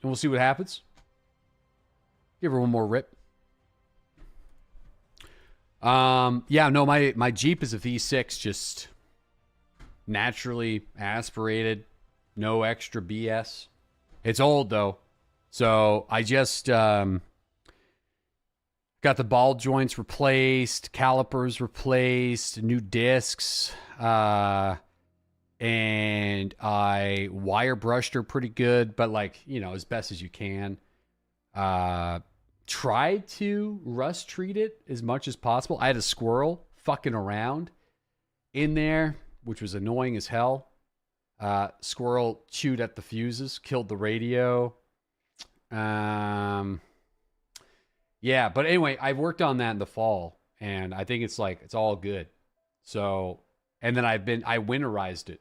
we'll see what happens. Give her one more rip. Yeah, no, my Jeep is a V6, just naturally aspirated, no extra BS. It's old though, so I just got the ball joints replaced, calipers replaced, new discs, and I wire brushed her pretty good, but like, you know, as best as you can. Tried to rust treat it as much as possible. I had a squirrel fucking around in there, which was annoying as hell. Squirrel chewed at the fuses, killed the radio. Yeah, but anyway, I worked on that in the fall, and I think it's like, it's all good. So, and then I winterized it.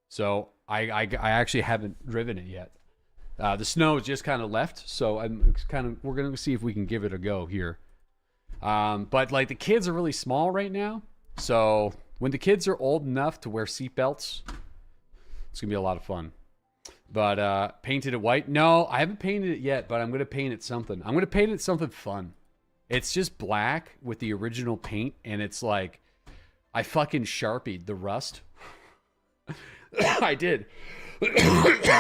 So I actually haven't driven it yet. The snow just kind of left, so we're gonna see if we can give it a go here. But like the kids are really small right now, so when the kids are old enough to wear seatbelts, it's gonna be a lot of fun. But painted it white? No, I haven't painted it yet, but I'm gonna paint it something. I'm gonna paint it something fun. It's just black with the original paint, and it's like I fucking Sharpied the rust. I did.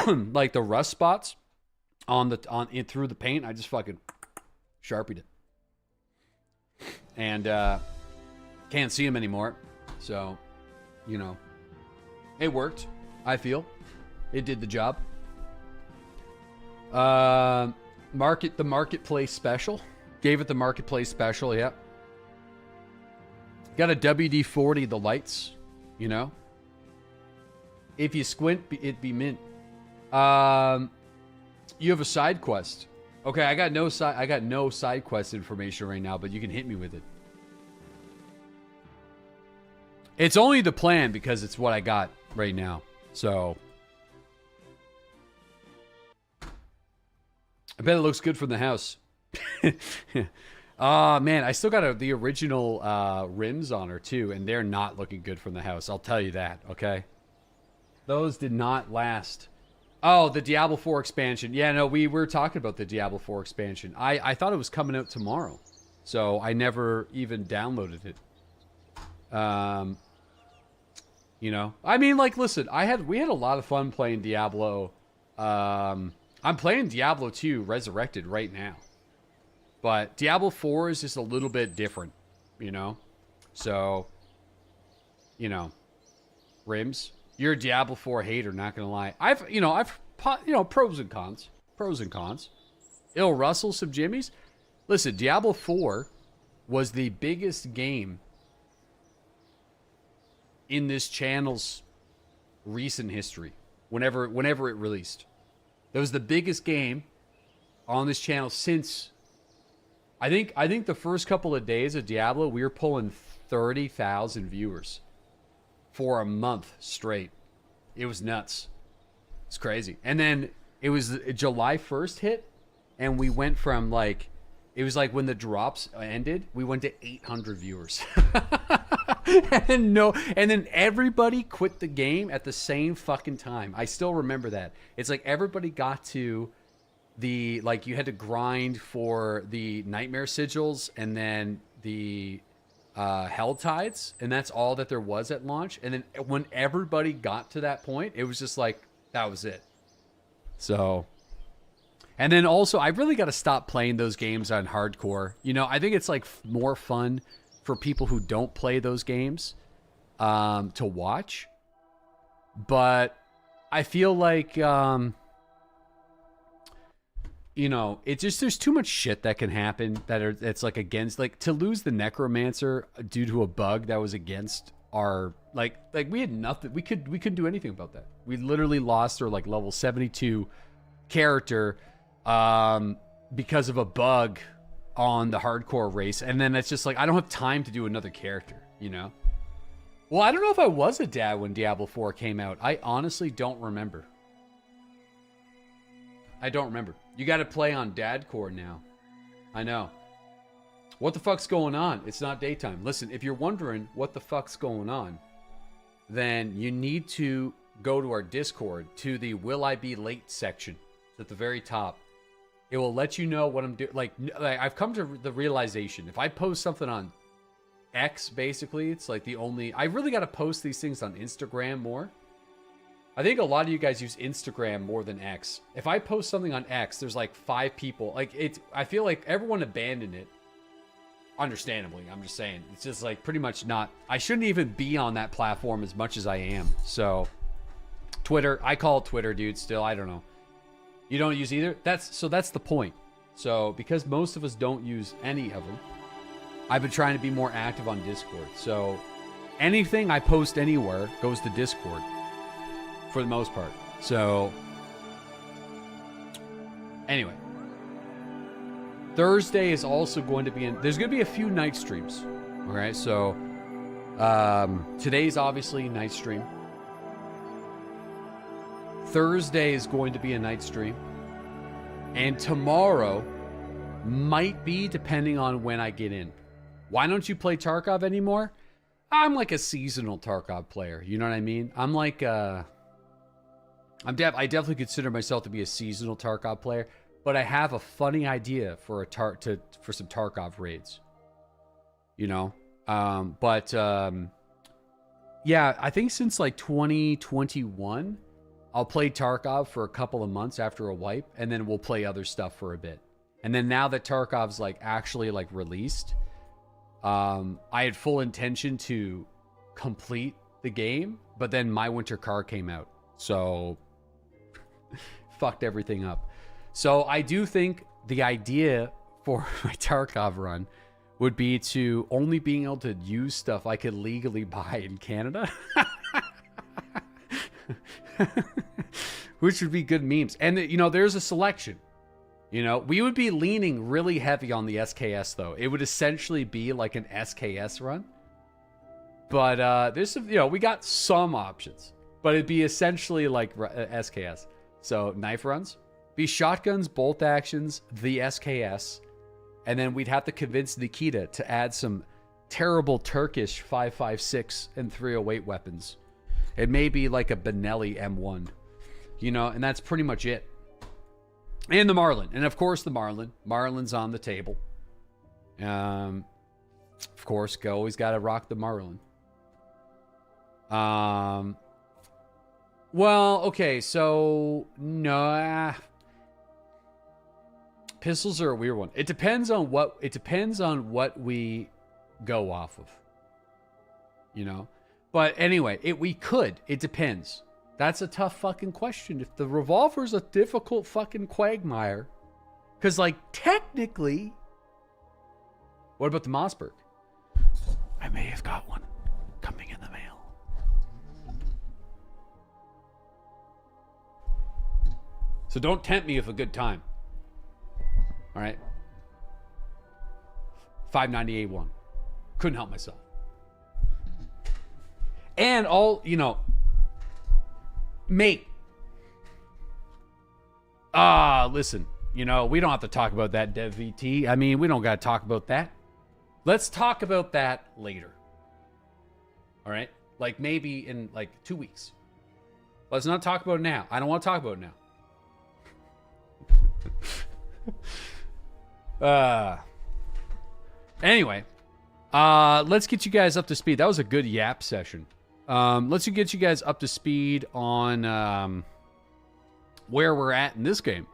Like the rust spots through the paint, I just fucking Sharpied it, and can't see them anymore. So, you know, it worked. I feel it did the job. The marketplace special, gave it the marketplace special. Yeah, got a WD-40 the lights, you know. If you squint, it'd be mint. You have a side quest. Okay, I got no side quest information right now, but you can hit me with it. It's only the plan because it's what I got right now. So I bet it looks good from the house. Oh man, I still got the original rims on her too, and they're not looking good from the house. I'll tell you that, okay? Those did not last. Oh, the Diablo 4 expansion. Yeah, no, we were talking about the Diablo 4 expansion. I thought it was coming out tomorrow, so I never even downloaded it. You know, I mean, like, listen, we had a lot of fun playing Diablo. I'm playing Diablo 2 Resurrected right now, but Diablo 4 is just a little bit different, you know. So, you know, rims. You're a Diablo 4 hater, not gonna lie. I've pros and cons. Pros and cons. It'll rustle some jimmies. Listen, Diablo 4 was the biggest game in this channel's recent history. Whenever it released. That was the biggest game on this channel since I think the first couple of days of Diablo, we were pulling 30,000 viewers. For a month straight. It was nuts. It's crazy. And then it was July 1st hit, and we went from like, it was like when the drops ended, we went to 800 viewers. and then everybody quit the game at the same fucking time. I still remember that. It's like everybody got to the, like, you had to grind for the Nightmare Sigils and then the Hell Tides, and that's all that there was at launch. And then when everybody got to that point, it was just like, that was it. So, and then also, I really got to stop playing those games on hardcore. You know, I think it's like more fun for people who don't play those games to watch. But I feel like you know, it just, there's too much shit that can happen that's like against, like, to lose the Necromancer due to a bug that was against our, like we had nothing, we couldn't do anything about that. We literally lost our like level 72 character because of a bug on the hardcore race, and then it's just like, I don't have time to do another character, you know? Well, I don't know if I was a dad when Diablo 4 came out. I honestly don't remember. I don't remember. You got to play on Dadcore now. I know. What the fuck's going on? It's not daytime. Listen, if you're wondering what the fuck's going on, then you need to go to our Discord, to the Will I Be Late section. It's at the very top. It will let you know what I'm doing. Like I've come to the realization, if I post something on X, basically, it's like the only... I really got to post these things on Instagram more. I think a lot of you guys use Instagram more than X. If I post something on X, there's like 5 people. Like I feel like everyone abandoned it. Understandably, I'm just saying. It's just like pretty much not... I shouldn't even be on that platform as much as I am. So, Twitter. I call it Twitter, dude, still. I don't know. You don't use either? That's the point. So, because most of us don't use any of them, I've been trying to be more active on Discord. So, anything I post anywhere goes to Discord. For the most part. So, anyway. Thursday is also going to be in... There's going to be a few night streams. Okay, so... today's obviously night stream. Thursday is going to be a night stream. And tomorrow might be, depending on when I get in. Why don't you play Tarkov anymore? I'm like a seasonal Tarkov player. You know what I mean? I'm like... I definitely consider myself to be a seasonal Tarkov player. But I have a funny idea for some Tarkov raids. You know? Yeah, I think since like 2021, I'll play Tarkov for a couple of months after a wipe, and then we'll play other stuff for a bit. And then now that Tarkov's like actually like released, I had full intention to complete the game, but then My Winter Car came out. So fucked everything up. So I do think the idea for my Tarkov run would be to only being able to use stuff I could legally buy in Canada. Which would be good memes. And, you know, there's a selection. You know, we would be leaning really heavy on the SKS, though. It would essentially be like an SKS run. But there's some, you know, we got some options. But it'd be essentially like SKS. So knife runs. Be shotguns, bolt actions, the SKS. And then we'd have to convince Nikita to add some terrible Turkish 5.56 and 308 weapons. It may be like a Benelli M1. You know, and that's pretty much it. And the Marlin. And of course the Marlin. Marlin's on the table. Of course, always got to rock the Marlin. Well, okay, so... No... Pistols are a weird one. It depends on what we go off of. You know? But anyway, we could. It depends. That's a tough fucking question. If the revolver's a difficult fucking quagmire. Because, like, technically... What about the Mossberg? I may have got one coming in the mail. So don't tempt me with a good time. All right. 598.1. Couldn't help myself. And all, you know, mate. Listen, you know, we don't have to talk about that, Dev VT. I mean, we don't got to talk about that. Let's talk about that later. All right? Like maybe in like 2 weeks. Let's not talk about it now. I don't want to talk about it now. Anyway, let's get you guys up to speed. That was a good yap session. Let's get you guys up to speed on where we're at in this game.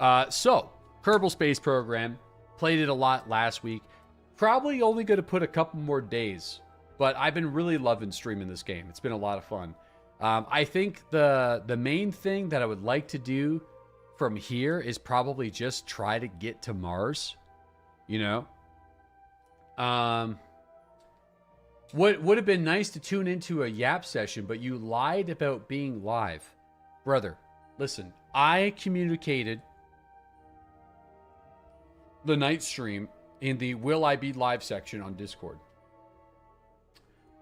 So, Kerbal Space Program. Played it a lot last week. Probably only going to put a couple more days. But I've been really loving streaming this game. It's been a lot of fun. I think the main thing that I would like to do from here is probably just try to get to Mars. You know? Would have been nice to tune into a yap session, but you lied about being live. Brother, listen, I communicated the night stream in the Will I Be Live section on Discord.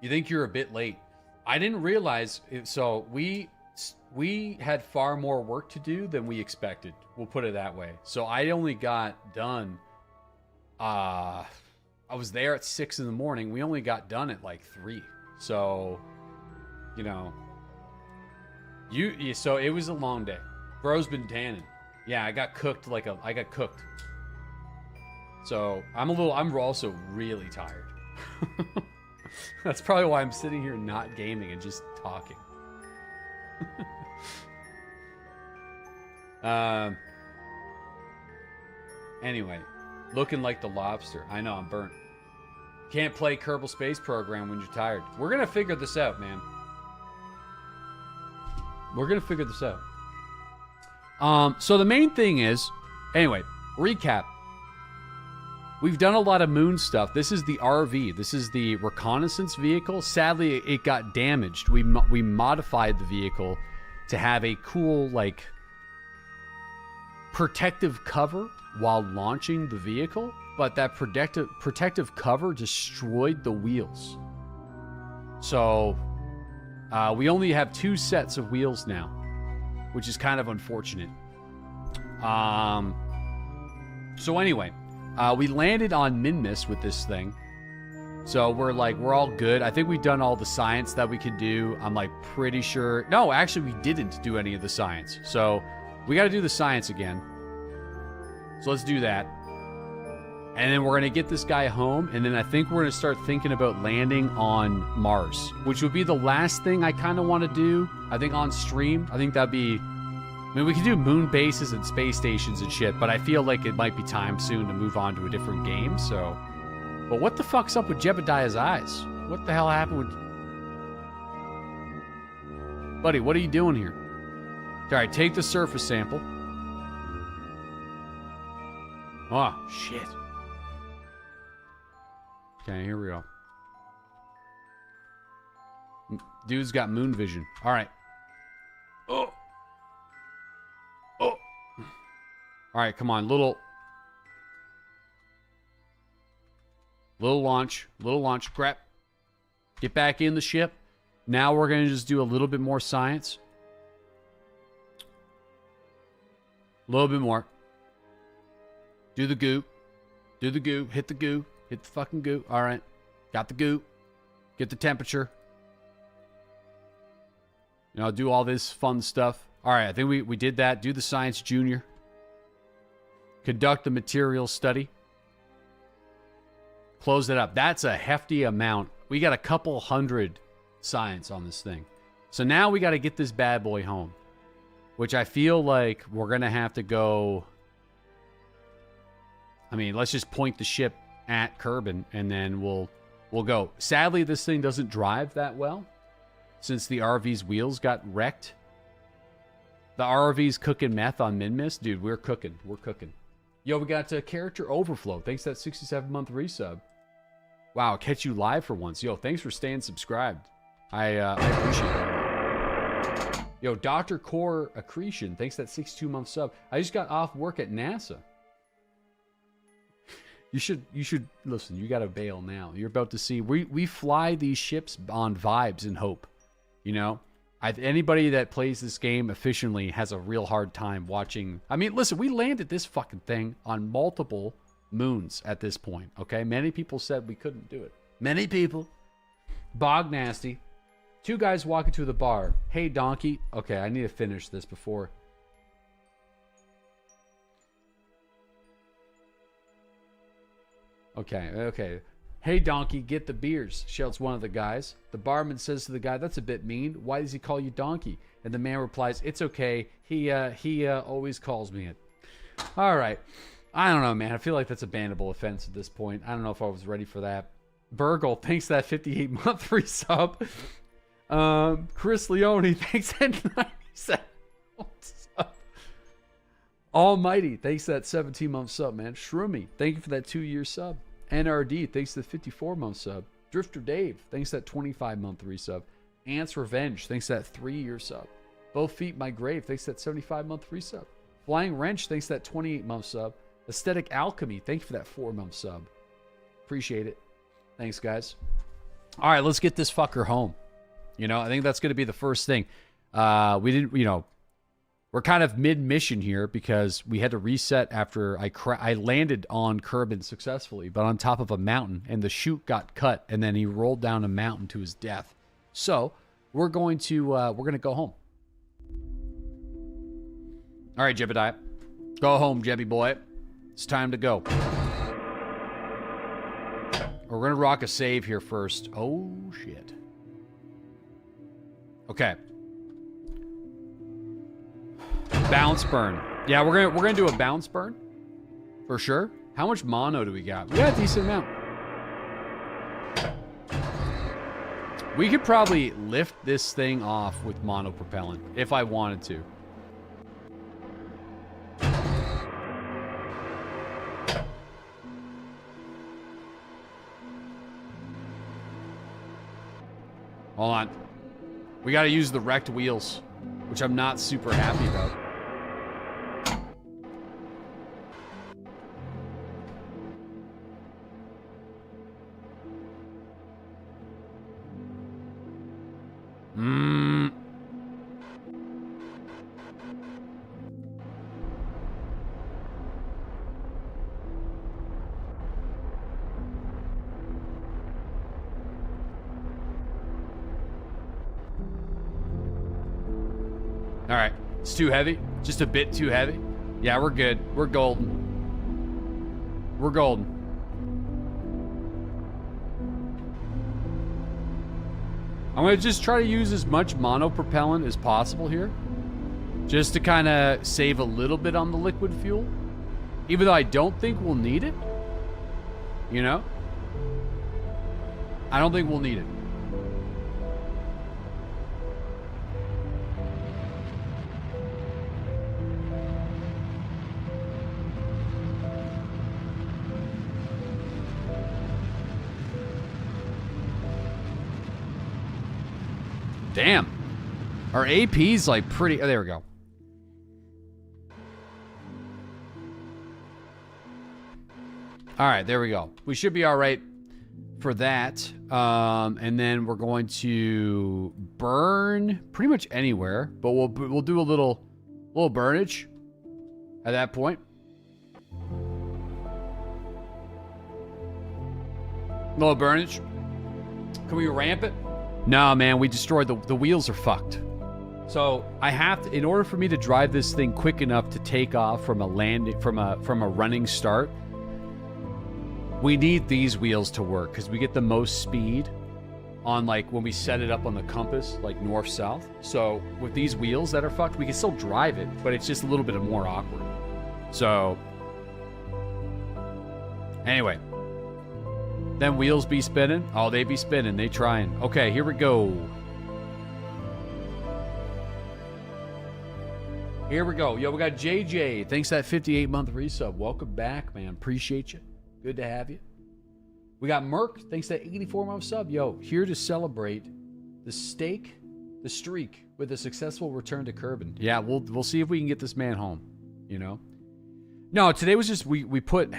You think you're a bit late. I didn't realize it, so we had far more work to do than we expected. We'll put it that way. So I only got done I was there at 6 in the morning. We only got done at like 3. So, you know, so it was a long day. Bro's been tanning. Yeah, I got cooked I got cooked. So I'm also really tired. That's probably why I'm sitting here not gaming and just talking. Anyway, looking like the lobster. I know, I'm burnt. Can't play Kerbal Space Program when you're tired. We're gonna figure this out, man. We're gonna figure this out. So the main thing is, anyway, recap. We've done a lot of moon stuff. This is the RV. This is the reconnaissance vehicle. Sadly, it got damaged. We modified the vehicle to have a cool, like, protective cover while launching the vehicle, but that protective cover destroyed the wheels. So we only have 2 sets of wheels now, which is kind of unfortunate. So anyway, we landed on Minmus with this thing. So we're all good. I think we've done all the science that we could do. I'm like pretty sure. No, actually we didn't do any of the science. So we got to do the science again. So let's do that. And then we're going to get this guy home. And then I think we're going to start thinking about landing on Mars, which would be the last thing I kind of want to do. I think on stream, I think that'd be, I mean, we could do moon bases and space stations and shit, but I feel like it might be time soon to move on to a different game, so. But what the fuck's up with Jebediah's eyes? What the hell happened with... Buddy, what are you doing here? Alright, take the surface sample. Oh, shit. Okay, here we go. Dude's got moon vision. Alright. Oh! Oh! Alright, come on. Little launch. Little launch. Grab. Get back in the ship. Now we're going to just do a little bit more science. A little bit more. Do the goo. Do the goo. Hit the goo. Hit the fucking goo. All right. Got the goo. Get the temperature. You know, do all this fun stuff. All right. I think we did that. Do the science junior. Conduct the material study. Close it up. That's a hefty amount. We got a couple hundred science on this thing. So now we got to get this bad boy home. Which I feel like we're going to have to go... I mean, let's just point the ship at Kerbin and then we'll go. Sadly, this thing doesn't drive that well since the RV's wheels got wrecked. The RV's cooking meth on Minmus. Dude, we're cooking. We're cooking. Yo, we got Character Overflow. Thanks for that 67-month resub. Wow, catch you live for once. Yo, thanks for staying subscribed. I appreciate it. Yo, Dr. Core Accretion. Thanks for that 62-month sub. I just got off work at NASA. You should listen. You got to bail now. You're about to see. We fly these ships on vibes and hope. You know, anybody that plays this game efficiently has a real hard time watching. I mean, listen. We landed this fucking thing on multiple moons at this point. Okay, many people said we couldn't do it. Many people. Bog nasty. 2 guys walking to the bar. Hey, donkey. Okay, I need to finish this before. Okay. Hey, donkey, get the beers, shouts one of the guys. The barman says to the guy, that's a bit mean. Why does he call you donkey? And the man replies, it's okay. He always calls me it. All right. I don't know, man. I feel like that's a bannable offense at this point. I don't know if I was ready for that. Burgle, thanks for that 58-month resub. Chris Leone, thanks for that 97 sub. Almighty, thanks for that 17-month sub, man. Shroomy, thank you for that 2-year sub. NRD, thanks to the 54-month sub. Drifter Dave, thanks to that 25-month resub. Ant's Revenge, thanks to that 3-year sub. Both Feet My Grave, thanks to that 75-month resub. Flying Wrench, thanks to that 28-month sub. Aesthetic Alchemy, thank you for that 4-month sub. Appreciate it. Thanks, guys. All right, let's get this fucker home. You know, I think that's going to be the first thing. We didn't, you know, we're kind of mid-mission here because we had to reset after I landed on Kerbin successfully, but on top of a mountain, and the chute got cut, and then he rolled down a mountain to his death. So we're going to go home. All right, Jebediah, Go home, Jebby boy. It's time to go. We're gonna rock a save here first. Oh shit. Okay. Bounce burn. Yeah, we're gonna do a bounce burn for sure. How much mono do we got? We got a decent amount. We could probably lift this thing off with mono propellant if I wanted to. Hold on. We got to use the wrecked wheels, which I'm not super happy about. All right, it's too heavy. Just a bit too heavy. Yeah, we're good. We're golden. We're golden. I'm gonna just try to use as much monopropellant as possible here, just to kind of save a little bit on the liquid fuel, even though I don't think we'll need it. You know, I don't think we'll need it. Damn. Our AP's like pretty... Oh, there we go. All right, there we go. We should be all right for that. And then we're going to burn pretty much anywhere, but we'll do a little burnage at that point. Little burnage. Can we ramp it? No, man, we destroyed the wheels are fucked. So I have to, in order for me to drive this thing quick enough to take off from a landing, from a running start, we need these wheels to work because we get the most speed on like when we set it up on the compass, like north south. So with these wheels that are fucked, we can still drive it, but it's just a little bit more awkward. So anyway. Then wheels be spinning? Oh, they be spinning. They trying. Okay, here we go. Here we go. Yo, we got JJ. Thanks for that 58-month resub. Welcome back, man. Appreciate you. Good to have you. We got Merc. Thanks for that 84-month sub. Yo, here to celebrate the streak with a successful return to Kerbin. Yeah, we'll see if we can get this man home, you know? No, today was just, we put...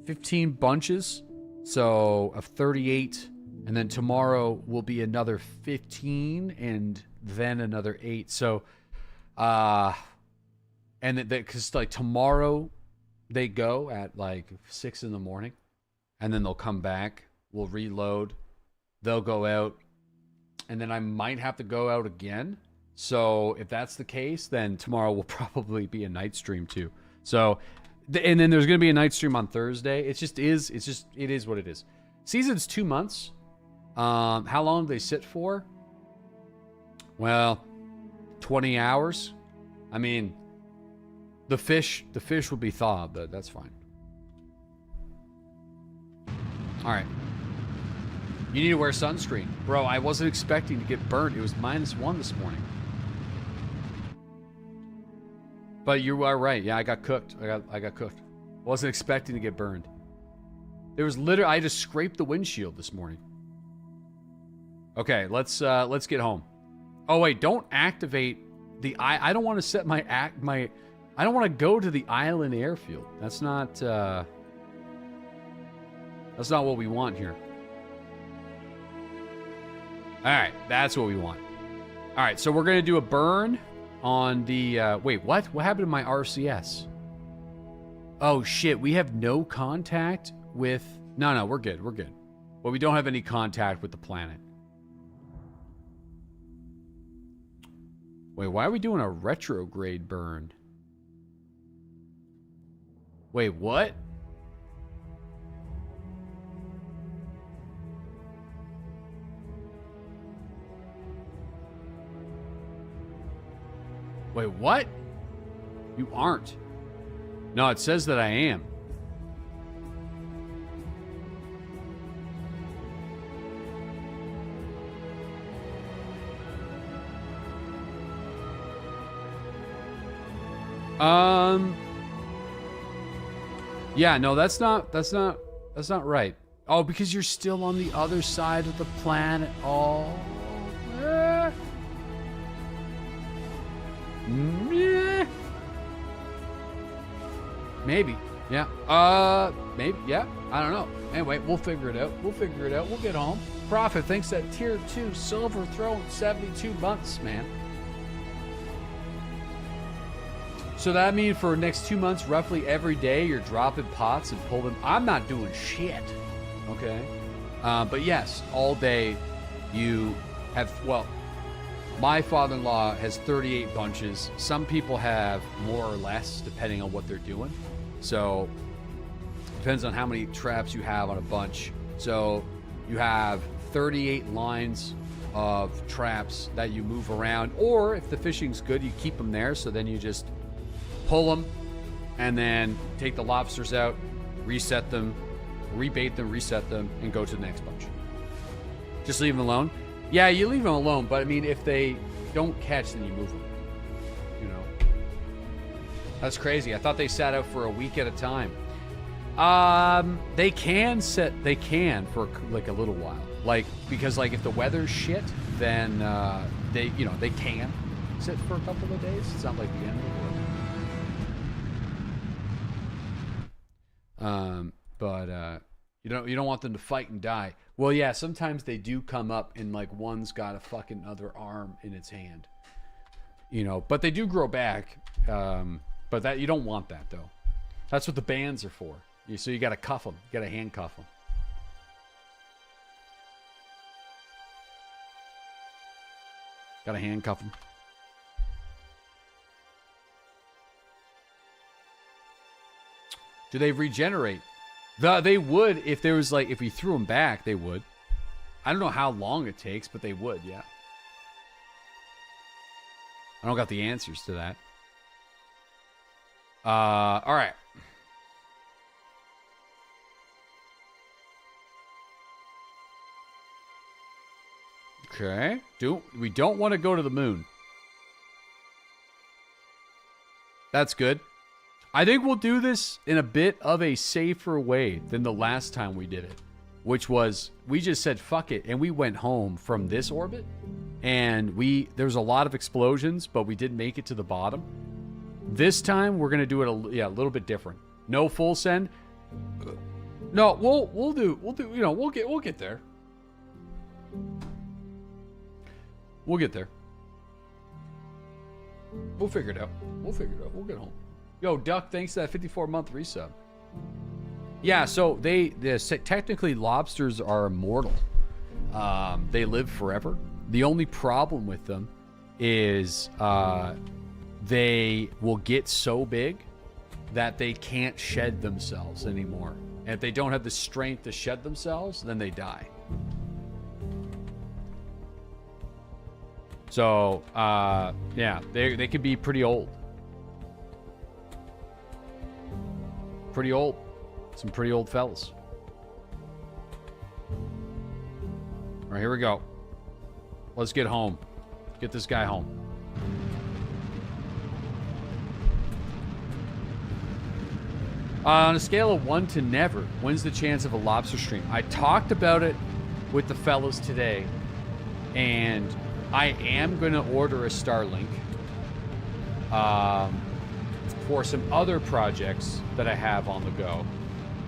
15 bunches, so of 38, and then tomorrow will be another 15, and then another 8. So, and that because like tomorrow they go at like 6 in the morning, and then they'll come back. We'll reload. They'll go out, and then I might have to go out again. So if that's the case, then tomorrow will probably be a night stream too. So. And then there's going to be a night stream on Thursday. It is what it is. Season's 2 months. How long do they sit for? Well, 20 hours. I mean, the fish will be thawed, but that's fine. All right. You need to wear sunscreen. Bro, I wasn't expecting to get burnt. It was -1 this morning. But you are right. Yeah, I got cooked. I got cooked. Wasn't expecting to get burned. There was literally I just scraped the windshield this morning. Okay, let's get home. Oh wait, don't activate the I don't want to set my I don't want to go to the island airfield. That's not what we want here. All right, that's what we want. All right, so we're going to do a burn on the, wait, what? What happened to my RCS? Oh, shit, we have no contact with... No, we're good, we're good. Well, we don't have any contact with the planet. Wait, why are we doing a retrograde burn? Wait, what? Wait, what? You aren't. No, it says that I am. Yeah, no, that's not right. Oh, because you're still on the other side of the planet. Oh. Meh. Maybe. Yeah. Maybe. Yeah. I don't know. Anyway, we'll figure it out. We'll get home. Prophet thinks that tier 2 silver throne 72 months, man. So that means for the next 2 months, roughly every day, you're dropping pots and pulling. I'm not doing shit. Okay. But yes, all day you have, well, my father-in-law has 38 bunches. Some people have more or less, depending on what they're doing. So, depends on how many traps you have on a bunch. So, you have 38 lines of traps that you move around. Or, if the fishing's good, you keep them there. So, then you just pull them and then take the lobsters out, reset them, rebait them, reset them, and go to the next bunch. Just leave them alone. Yeah, you leave them alone, but I mean, if they don't catch, then you move them. You know, that's crazy. I thought they sat out for a week at a time. They can for like a little while, like because like if the weather's shit, then they can sit for a couple of days. It's not like the end of the world. But you don't want them to fight and die. Well, yeah, sometimes they do come up and like one's got a fucking other arm in its hand. You know, but they do grow back. But that you don't want that though. That's what the bands are for. So you got to cuff them. You got to handcuff them. Got to handcuff them. Do they regenerate? They would if there was like if we threw them back, they would. I don't know how long it takes, but they would, yeah. I don't got the answers to that. All right. Okay. We don't want to go to the moon. That's good. I think we'll do this in a bit of a safer way than the last time we did it, which was we just said fuck it and we went home from this orbit, and there was a lot of explosions, but we didn't make it to the bottom. This time we're gonna do it a little bit different. No full send. No, we'll do. You know, we'll get there. We'll get there. We'll figure it out. We'll get home. Yo, Duck, thanks to that 54-month resub. Yeah, so technically lobsters are immortal. They live forever. The only problem with them is they will get so big that they can't shed themselves anymore. And if they don't have the strength to shed themselves, then they die. So, yeah, they could be pretty old. Pretty old. Some pretty old fellas. All right, here we go. Let's get home. Get this guy home. On a scale of 1 to never, when's the chance of a lobster stream? I talked about it with the fellas today, and I am going to order a Starlink for some other projects that I have on the go.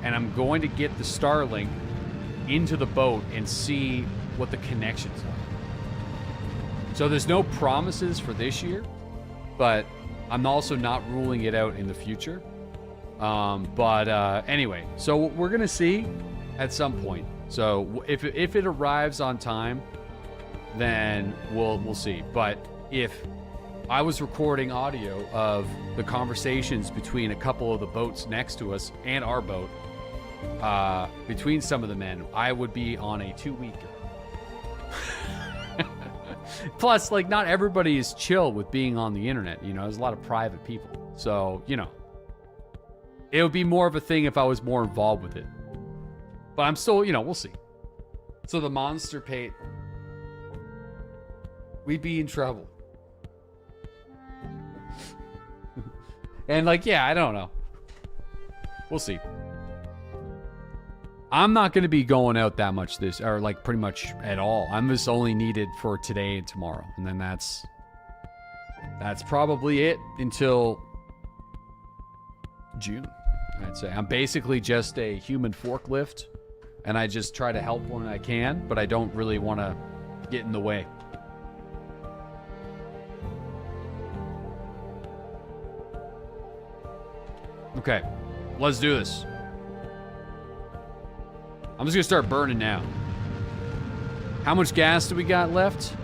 And I'm going to get the Starlink into the boat and see what the connection's like. So there's no promises for this year, but I'm also not ruling it out in the future. Anyway, so we're going to see at some point. So if it arrives on time, then we'll see. But if I was recording audio of the conversations between a couple of the boats next to us and our boat. Between some of the men, I would be on a 2-weeker. Plus, like, not everybody is chill with being on the internet. You know, there's a lot of private people. So, you know, it would be more of a thing if I was more involved with it. But I'm still, you know, we'll see. So the monster pate, we'd be in trouble. And like, yeah, I don't know. We'll see. I'm not going to be going out that much or like pretty much at all. I'm just only needed for today and tomorrow. And then that's probably it until June, I'd say. I'm basically just a human forklift, and I just try to help when I can, but I don't really want to get in the way. Okay, let's do this. I'm just gonna start burning now. How much gas do we got left?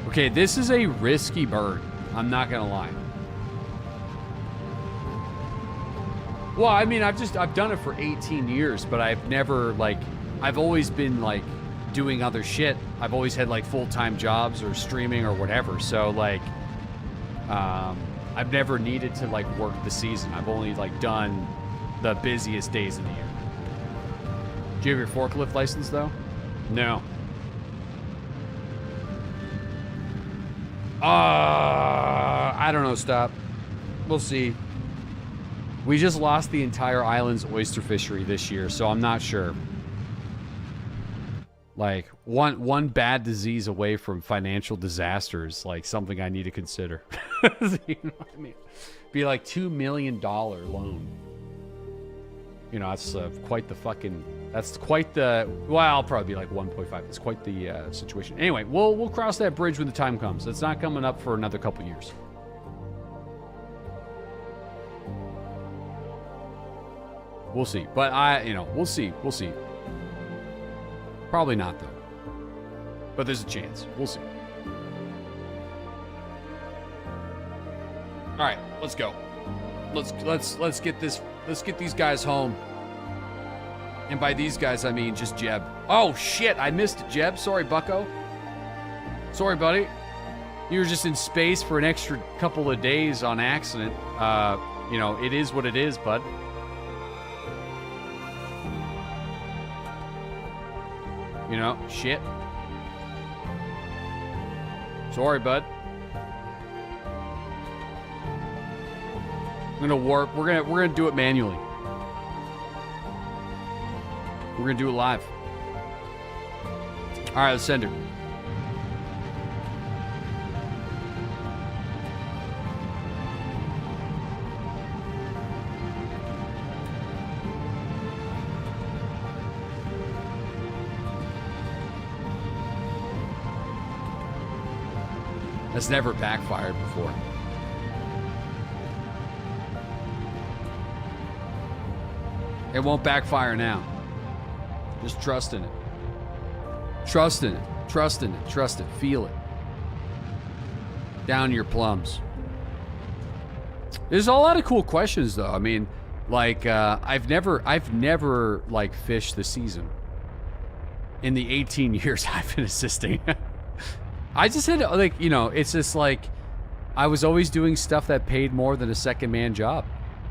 Okay, this is a risky burn. I'm not gonna lie. Well, I mean, I've done it for 18 years, but I've never, like, I've always been, like, doing other shit. I've always had, like, full-time jobs or streaming or whatever. So, like, I've never needed to, like, work the season. I've only, like, done the busiest days of the year. Do you have your forklift license, though? No. I don't know, stop. We'll see. We just lost the entire island's oyster fishery this year, so I'm not sure. Like, one bad disease away from financial disasters, like, something I need to consider. You know what I mean? Be like $2 million loan. You know, that's quite the fucking... That's quite the... Well, I'll probably be like 1.5. It's quite the situation. Anyway, we'll cross that bridge when the time comes. It's not coming up for another couple years. We'll see. But you know, we'll see. We'll see. Probably not, though. But there's a chance. We'll see. All right, let's go. Let's get this. Let's get these guys home. And by these guys, I mean just Jeb. Oh shit! I missed Jeb. Sorry, Bucko. Sorry, buddy. You were just in space for an extra couple of days on accident. You know, it is what it is, bud. You know, shit. Sorry, bud. I'm gonna warp. We're gonna do it manually. We're gonna do it live. All right, let's send her. That's never backfired before. It won't backfire now. Just trust in it. Trust in it. Trust in it. Trust it. Feel it. Down your plums. There's a lot of cool questions, though. I mean, like, I've never like fished the season in the 18 years I've been assisting. I just had, like, you know, it's just like, I was always doing stuff that paid more than a second man job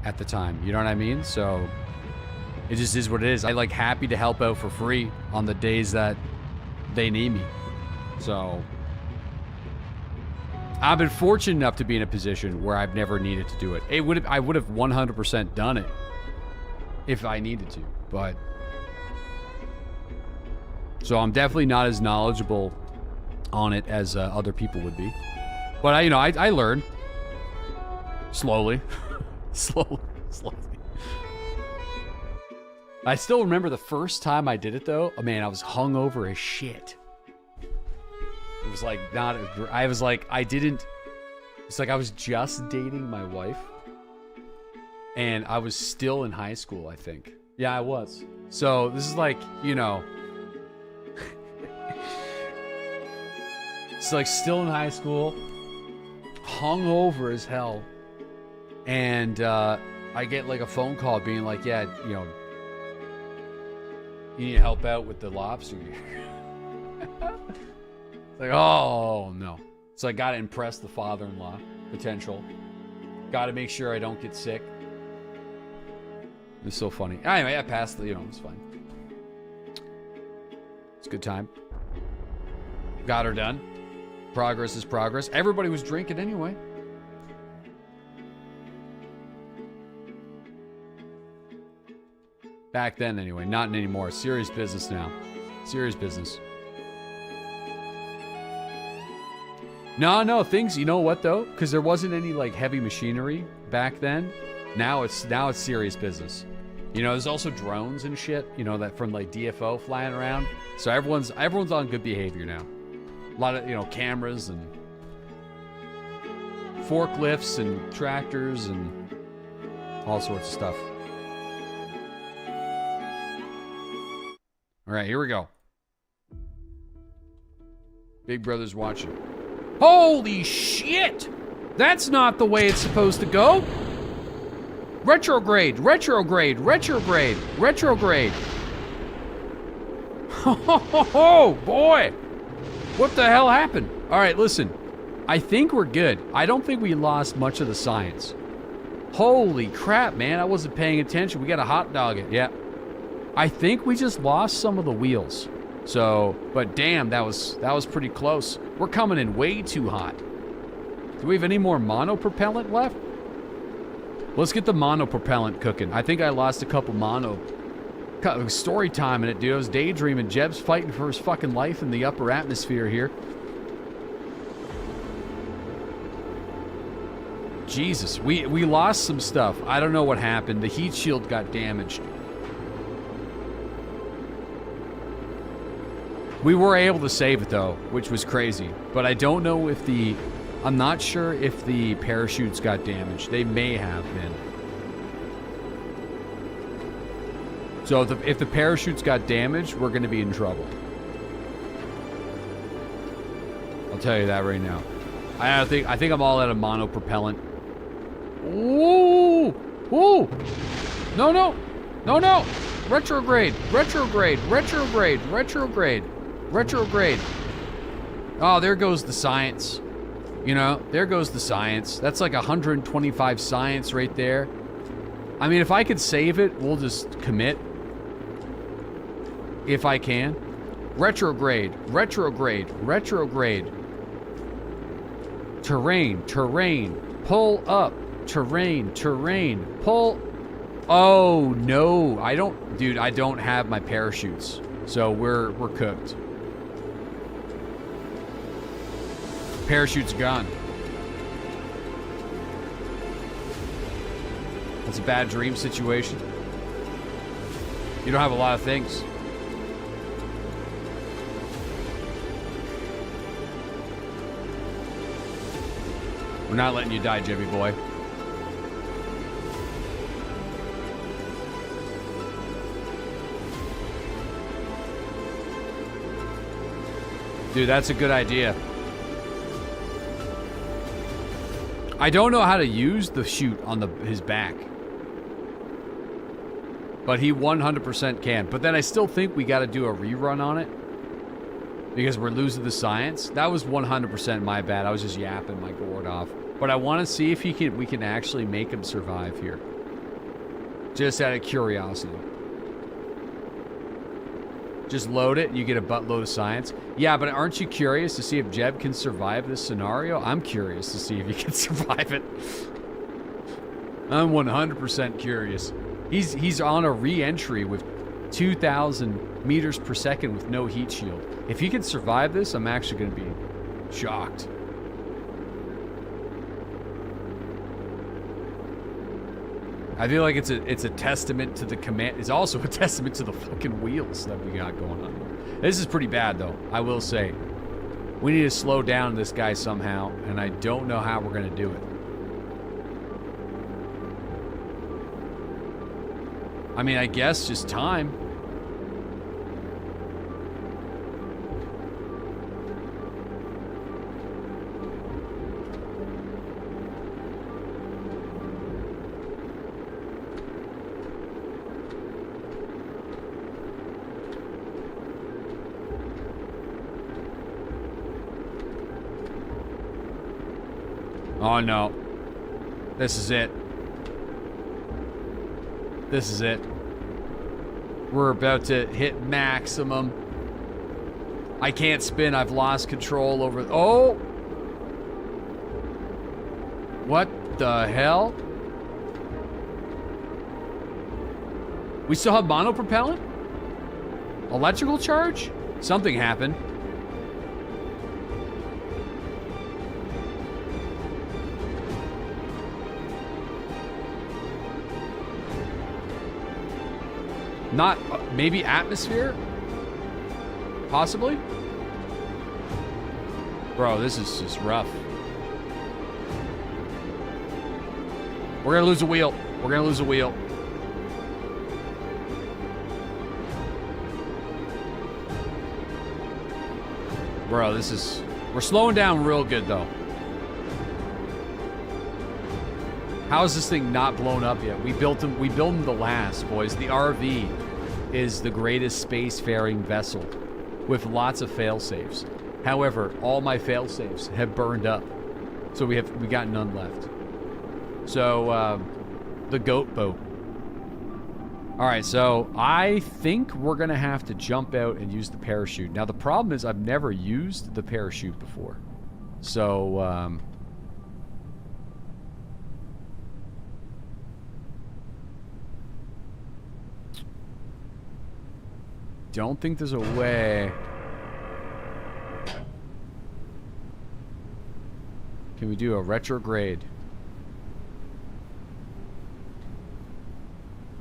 at the time. You know what I mean? So it just is what it is. I like happy to help out for free on the days that they need me. So I've been fortunate enough to be in a position where I've never needed to do it. I would have 100% done it if I needed to, but so I'm definitely not as knowledgeable on it as other people would be. But I learn slowly. slowly. I still remember the first time I did it, though. Oh, man, I was hungover as shit. It was like it's like I was just dating my wife. And I was still in high school, I think. Yeah, I was. So this is like, you know, it's like still in high school. hungover as hell. And I get like a phone call being like, yeah, you know, you need to help out with the lobster. It's like, oh no. So I gotta impress the father-in-law, potential. Gotta make sure I don't get sick. It's so funny. Anyway, I passed the, you know, it's fine. It's a good time. Got her done. Progress is progress. Everybody was drinking anyway. Back then anyway, not anymore. Serious business now. Serious business. No, things, you know what though? Because there wasn't any like heavy machinery back then. Now it's serious business. You know, there's also drones and shit, you know, that from like DFO flying around. So everyone's on good behavior now. A lot of, you know, cameras and forklifts and tractors and all sorts of stuff. All right, here we go. Big Brother's watching. Holy shit! That's not the way it's supposed to go. Retrograde, retrograde, retrograde, retrograde. Oh, boy. What the hell happened? All right, listen. I think we're good. I don't think we lost much of the science. Holy crap, man. I wasn't paying attention. We got a hot dog it. Yeah. I think we just lost some of the wheels. So, but damn, that was pretty close. We're coming in way too hot. Do we have any more monopropellant left? Let's get the monopropellant cooking. I think I lost a couple story time in it, dude. I was daydreaming. Jeb's fighting for his fucking life in the upper atmosphere here. Jesus, we lost some stuff. I don't know what happened. The heat shield got damaged. We were able to save it though, which was crazy. But I don't know if I'm not sure if the parachutes got damaged. They may have been. So if the parachutes got damaged, we're going to be in trouble. I'll tell you that right now. I think I'm all out of monopropellant. Ooh! Ooh! No, no! No, no! Retrograde! Retrograde! Retrograde! Retrograde! Retrograde! Oh, there goes the science. You know, there goes the science. That's like 125 science right there. I mean, if I could save it, we'll just commit. If I can. Retrograde. Retrograde. Retrograde. Terrain. Terrain. Pull up. Terrain. Terrain. Pull. Oh, no. Dude, I don't have my parachutes. So we're cooked. Parachute's gone. That's a bad dream situation. You don't have a lot of things. We're not letting you die, Jimmy boy. Dude, that's a good idea. I don't know how to use the chute on his back. But he 100% can. But then I still think we got to do a rerun on it. Because we're losing the science. That was 100% my bad. I was just yapping my gourd off. But I want to see if we can actually make him survive here. Just out of curiosity. Just load it and you get a buttload of science. Yeah, but aren't you curious to see if Jeb can survive this scenario? I'm curious to see if he can survive it. I'm 100% curious. He's on a re-entry with 2,000 meters per second with no heat shield. If he can survive this, I'm actually going to be shocked. I feel like it's a testament to the command. It's also a testament to the fucking wheels that we got going on here. This is pretty bad, though. I will say. We need to slow down this guy somehow, and I don't know how we're going to do it. I mean, I guess just time. Oh no. This is it. This is it. We're about to hit maximum. I can't spin. I've lost control over... Oh! What the hell? We still have monopropellant? Electrical charge? Something happened. Not, maybe atmosphere? Possibly? Bro, this is just rough. We're gonna lose a wheel. We're gonna lose a wheel. Bro, this is... We're slowing down real good, though. How is this thing not blown up yet? We built them to last, boys. The RV is the greatest spacefaring vessel with lots of fail-safes. However, all my fail-safes have burned up. So we got none left. So, the goat boat. Alright, so I think we're gonna have to jump out and use the parachute. Now, the problem is I've never used the parachute before. So, don't think there's a way. Can we do a retrograde?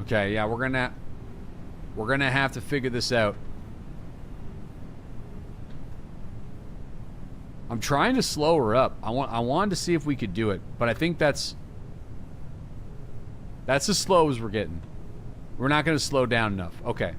Okay, yeah, we're gonna have to figure this out. I'm trying to slow her up. I wanted to see if we could do it, but I think that's as slow as we're getting. We're not gonna slow down enough. Okay.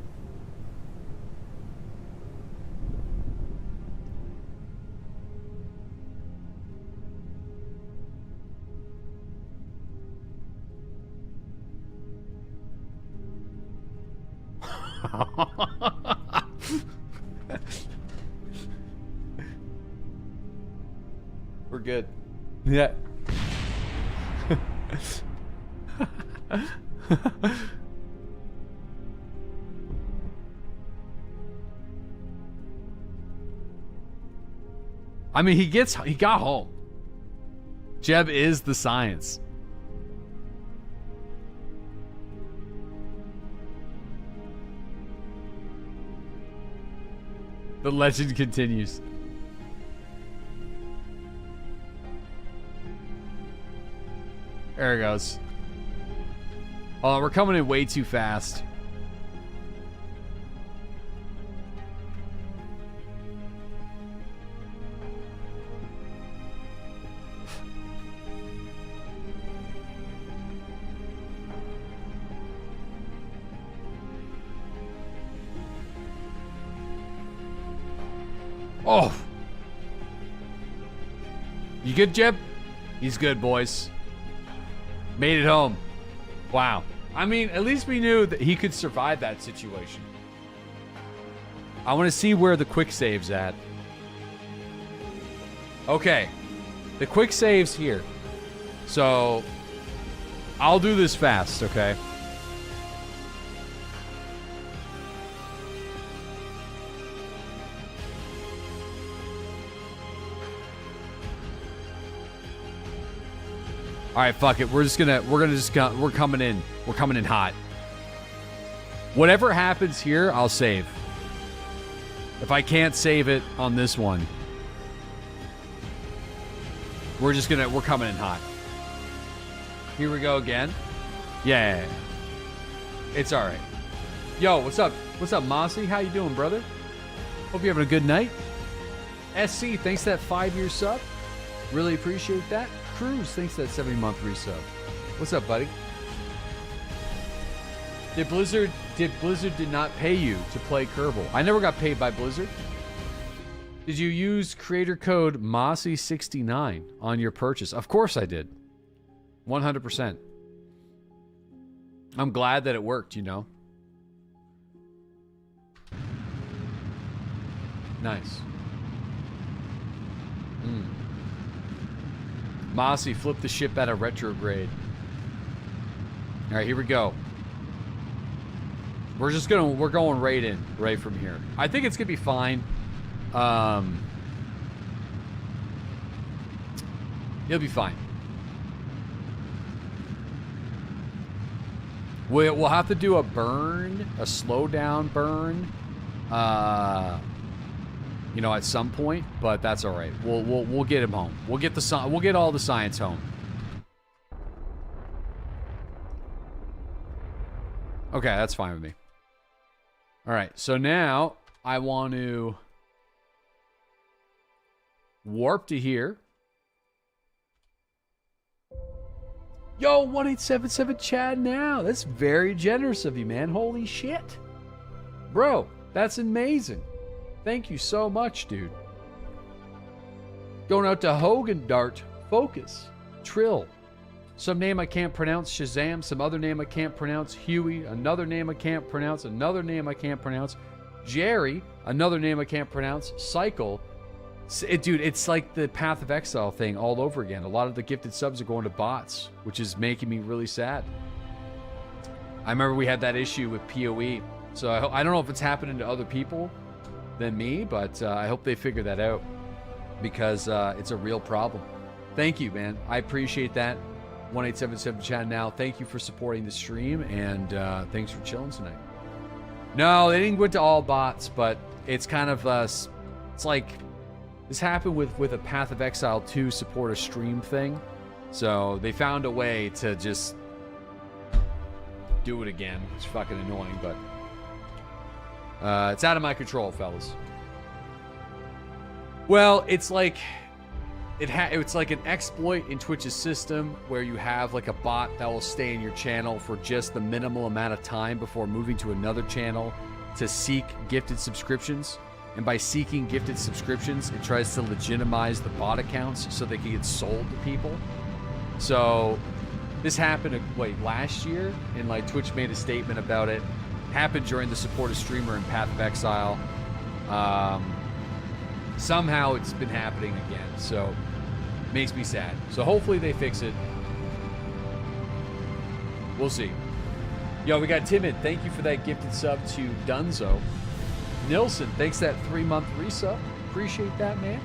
We're good. Yeah. I mean, he got home. Jeb is the science. The legend continues. There it goes. Oh, we're coming in way too fast. Oh. You good, Jeb? He's good, boys. Made it home. Wow. I mean, at least we knew that he could survive that situation. I want to see where the quick save's at. Okay. The quick save's here. So, I'll do this fast, okay? All right, fuck it. We're coming in. We're coming in hot. Whatever happens here, I'll save. If I can't save it on this one, we're coming in hot. Here we go again. Yeah. It's all right. Yo, what's up? What's up, Mossy? How you doing, brother? Hope you're having a good night. SC, thanks for that 5-year sub. Really appreciate that. Cruz, thanks for that 70-month resub. What's up, buddy? Did Blizzard not pay you to play Kerbal? I never got paid by Blizzard. Did you use creator code Mossy69 on your purchase? Of course I did. 100%. I'm glad that it worked, you know. Nice. Mossy, flip the ship out of retrograde. All right, here we go. We're going right in, right from here. I think it's gonna be fine. It'll be fine. We'll have to do a burn, a slow down burn, you know, at some point, but that's all right. We'll get him home. We'll get all the science home. Okay, that's fine with me. All right, so now I want to warp to here. Yo, 1877 Chad now. That's very generous of you, man. Holy shit. Bro, that's amazing. Thank you so much, dude. Going out to Hogan Dart, Focus, Trill. Some name I can't pronounce, Shazam. Some other name I can't pronounce, Huey. Another name I can't pronounce. Another name I can't pronounce, Jerry. Another name I can't pronounce, Cycle. Dude, it's like the Path of Exile thing all over again. A lot of the gifted subs are going to bots, which is making me really sad. I remember we had that issue with PoE. So I don't know if it's happening to other people than me, but I hope they figure that out because it's a real problem. Thank you, man. I appreciate that. 1877 Chad now. Thank you for supporting the stream, and thanks for chilling tonight. No, they didn't go into all bots, but it's kind of, it's like... This happened with a Path of Exile 2 support a stream thing. So they found a way to just do it again. It's fucking annoying, but it's out of my control, fellas. Well, it's like it's like an exploit in Twitch's system where you have like a bot that will stay in your channel for just the minimal amount of time before moving to another channel to seek gifted subscriptions. And by seeking gifted subscriptions, it tries to legitimize the bot accounts so they can get sold to people. So this happened, last year, and like Twitch made a statement about it. Happened during the Support a Streamer in Path of Exile. Somehow it's been happening again, so makes me sad. So hopefully they fix it. We'll see. Yo, we got Timid. Thank you for that gifted sub to Dunzo. Nilsson, thanks that 3-month resub. Appreciate that, man.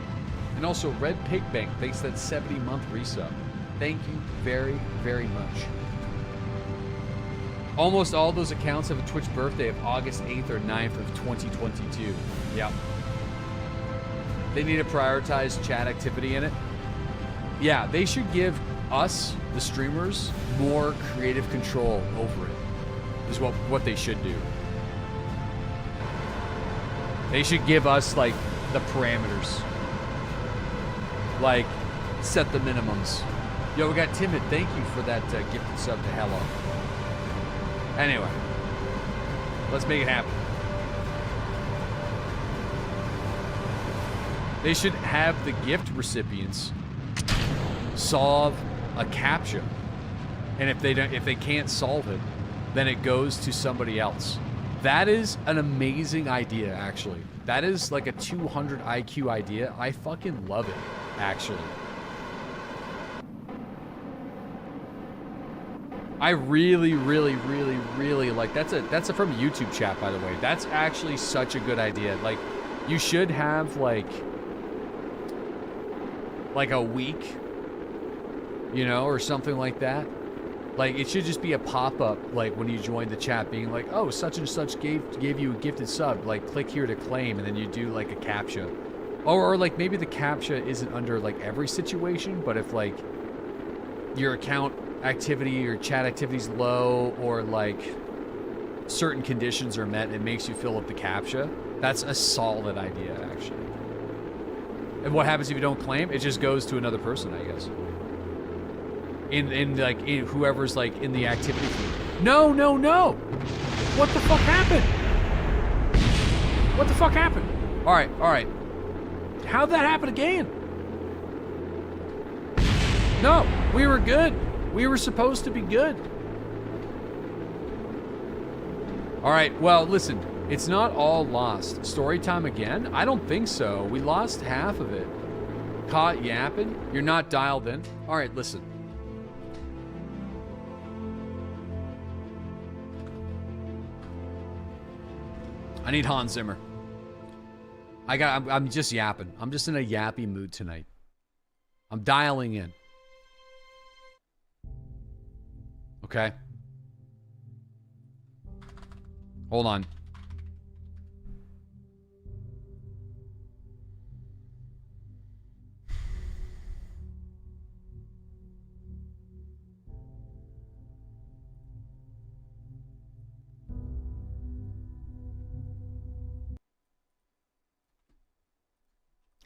And also Red Pig Bank, thanks that 70-month resub. Thank you very, very much. Almost all those accounts have a Twitch birthday of August 8th or 9th of 2022. Yep. They need to prioritize chat activity in it. Yeah, they should give us, the streamers, more creative control over it. Is what they should do. They should give us, like, the parameters. Like, set the minimums. Yo, we got Timid. Thank you for that gifted sub to Hello. Anyway. Let's make it happen. They should have the gift recipients solve a CAPTCHA. And if they can't solve it, then it goes to somebody else. That is an amazing idea, actually. That is like a 200 IQ idea. I fucking love it, actually. I really, really, really, really like. That's from a YouTube chat, by the way. That's actually such a good idea. Like, you should have like a week, you know, or something like that. Like, it should just be a pop-up, like, when you join the chat, being like, oh, such and such gave you a gifted sub. Like, click here to claim, and then you do, like, a CAPTCHA. Or like, maybe the CAPTCHA isn't under, like, every situation, but if, like, your account activity or chat activity's low, or, like, certain conditions are met, it makes you fill up the CAPTCHA. That's a solid idea, actually. And what happens if you don't claim? It just goes to another person, I guess. In whoever's like in the activity feed. No! What the fuck happened? What the fuck happened? All right. How'd that happen again? No, we were good. We were supposed to be good. All right, well, listen, it's not all lost. Story time again? I don't think so. We lost half of it. Caught yapping? You're not dialed in? Alright, listen. I need Hans Zimmer. I'm just yapping. I'm just in a yappy mood tonight. I'm dialing in. Okay? Hold on.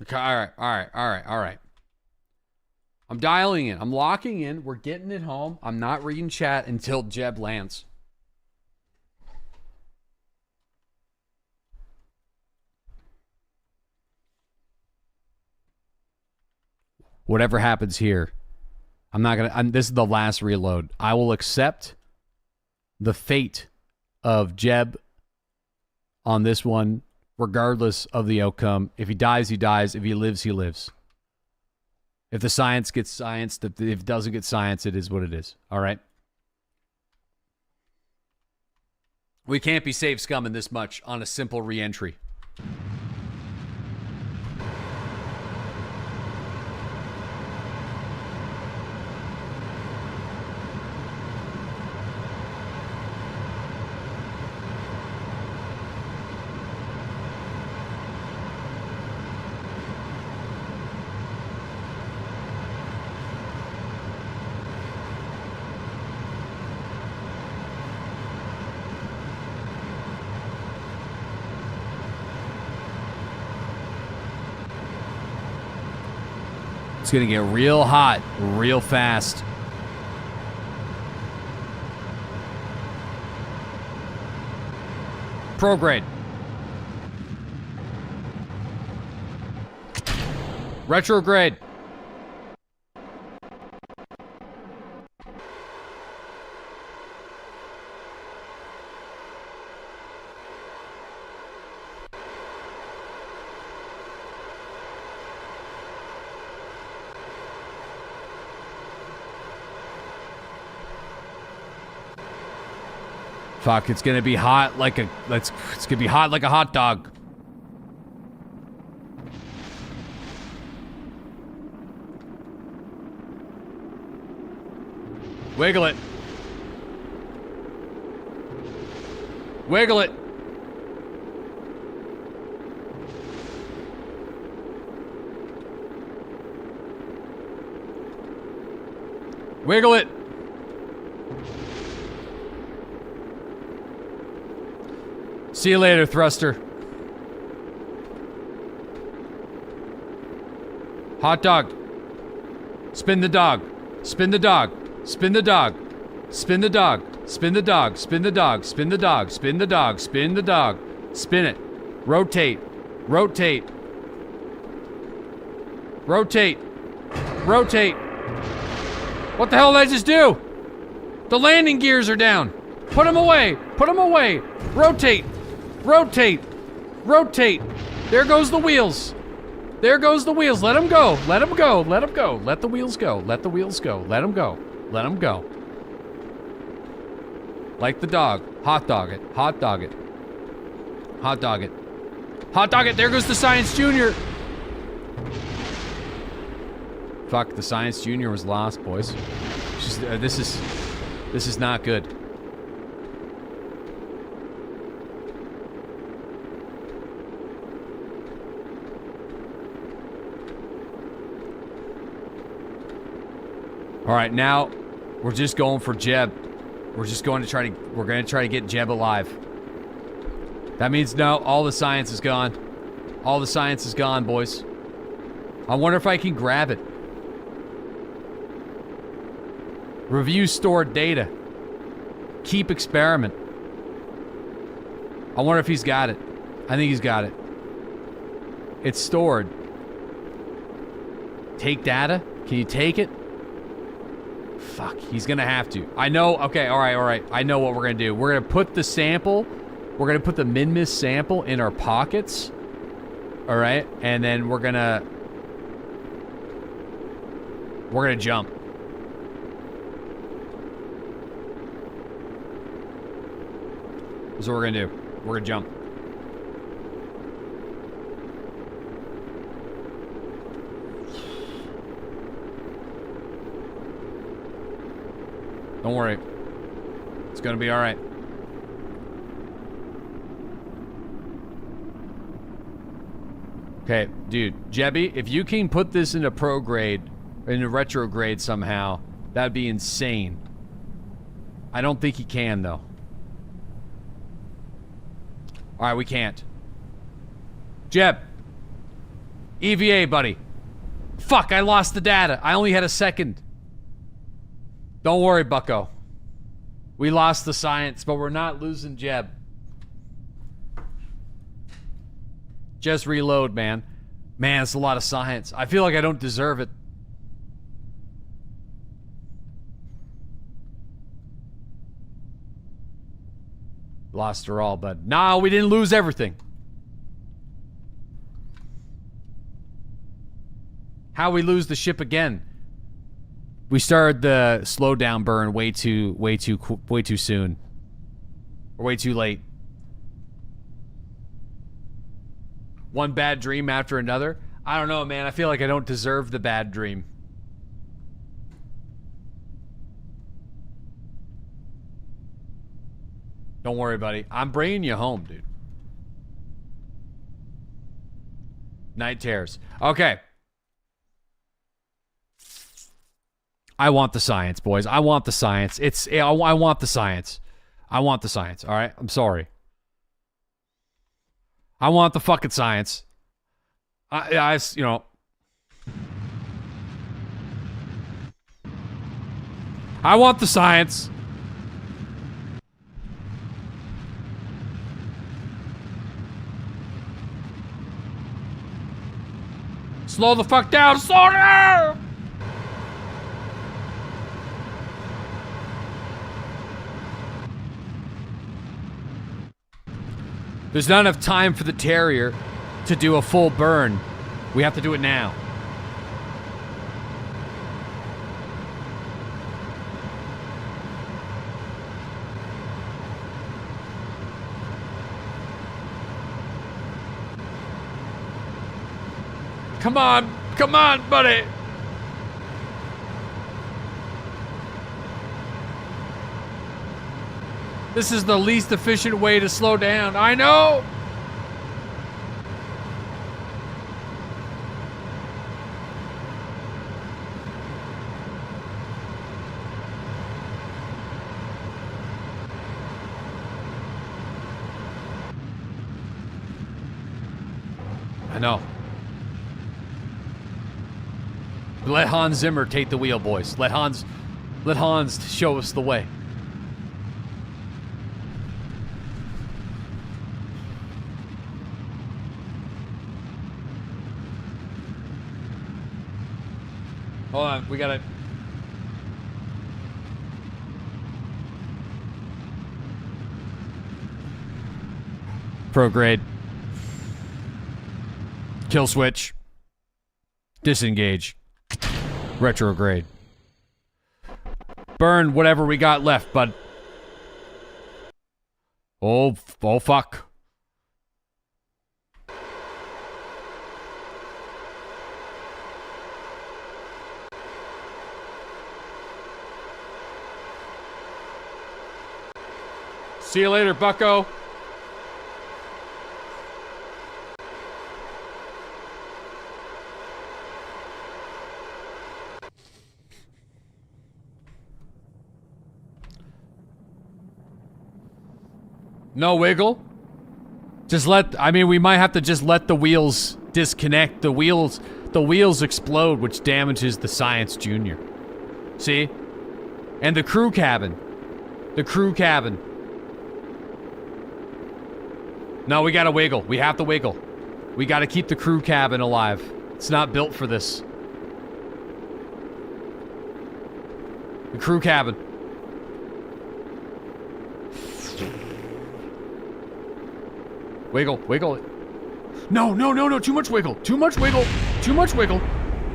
Okay, all right. I'm dialing in. I'm locking in. We're getting it home. I'm not reading chat until Jeb lands. Whatever happens here, I'm not gonna. This is the last reload. I will accept the fate of Jeb on this one, regardless of the outcome. If he dies, he dies. If he lives, he lives. If the science gets scienced, if it doesn't get science, it is what it is. All right? We can't be safe scumming this much on a simple re-entry. It's going to get real hot, real fast. Prograde. Retrograde. Fuck, it's gonna be hot like a it's gonna be hot like a hot dog. Wiggle it. Wiggle it. Wiggle it. See you later, Thruster. Hot dog. Spin the dog. Spin the dog. Spin the dog. Spin the dog. Spin the dog. Spin the dog. Spin the dog. Spin the dog. Spin the dog. Spin it. Rotate. Rotate. Rotate. Rotate. What the hell did I just do? The landing gears are down. Put them away. Put them away. Rotate. Rotate. Rotate. There goes the wheels. There goes the wheels. Let them go. Let them go. Let them go. Let the wheels go. Let the wheels go. Let them go. Let them go. Like the dog. Hot dog it. Hot dog it. Hot dog it. Hot dog it. There goes the Science Junior. Fuck, the Science Junior was lost, boys. Just, this is not good. All right, now we're just going for Jeb. We're going to try to get Jeb alive. That means no, all the science is gone. All the science is gone, boys. I wonder if I can grab it. Review stored data. Keep experiment. I wonder if he's got it. I think he's got it. It's stored. Take data? Can you take it? Fuck, he's gonna have to. I know, okay, alright. I know what we're gonna do. We're gonna put the sample, we're gonna put the Minmus sample in our pockets. Alright, and then we're gonna We're gonna jump. That's what we're gonna do. We're gonna jump. Don't worry. It's gonna be alright. Okay, dude. Jebby, if you can put this into prograde, in a retrograde somehow, that'd be insane. I don't think he can, though. Alright, we can't. Jeb. EVA, buddy. Fuck, I lost the data. I only had a second. Don't worry, bucko. We lost the science, but we're not losing Jeb. Just reload, man. Man, it's a lot of science. I feel like I don't deserve it. Lost her all, but no, we didn't lose everything. How we lose the ship again? We started the slowdown burn way too soon, or way too late. One bad dream after another. I don't know, man. I feel like I don't deserve the bad dream. Don't worry, buddy. I'm bringing you home, dude. Night terrors. Okay. I want the science, boys. I want the science. I want the science. I want the science, all right? I'm sorry. I want the fucking science. You know. I want the science. Slow the fuck down. Slow down. There's not enough time for the Terrier to do a full burn. We have to do it now. Come on, buddy. This is the least efficient way to slow down. I know. I know. Let Hans Zimmer take the wheel, boys. Let Hans show us the way. Hold on, we gotta... Prograde. Kill switch. Disengage. Retrograde. Burn whatever we got left, bud. Oh fuck. See you later, bucko. No wiggle? I mean, we might have to just let the wheels disconnect. The wheels explode, which damages the Science Junior. See? And the crew cabin. The crew cabin. No, we gotta wiggle. We have to wiggle. We gotta keep the crew cabin alive. It's not built for this. The crew cabin. Wiggle, wiggle it. No, no, no, no, too much wiggle. Too much wiggle. Too much wiggle.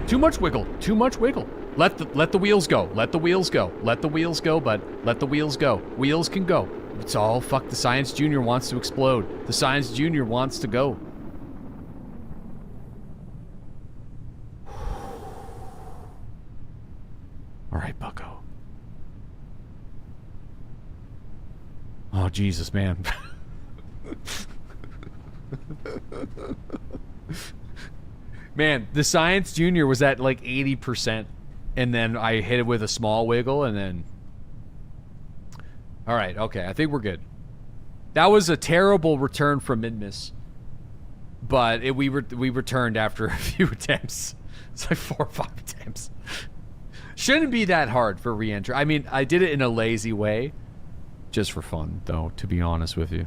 Too much wiggle. Too much wiggle. Let the wheels go. Let the wheels go. Let the wheels go, bud. Let the wheels go. Wheels can go. It's all fuck. The Science Junior wants to explode. The Science Junior wants to go. All right, bucko. Oh, Jesus, man. Man, the Science Junior was at like 80%, and then I hit it with a small wiggle, and then... All right, okay, I think we're good. That was a terrible return from Minmus, but we returned after a few attempts. It's like 4 or 5 attempts. Shouldn't be that hard for re-entry. I mean, I did it in a lazy way, just for fun, though, to be honest with you.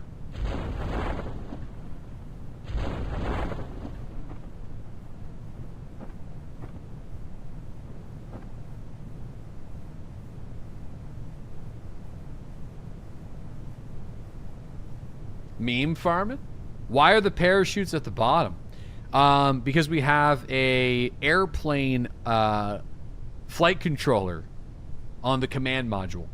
Meme farming? Why are the parachutes at the bottom? Because we have a airplane flight controller on the command module.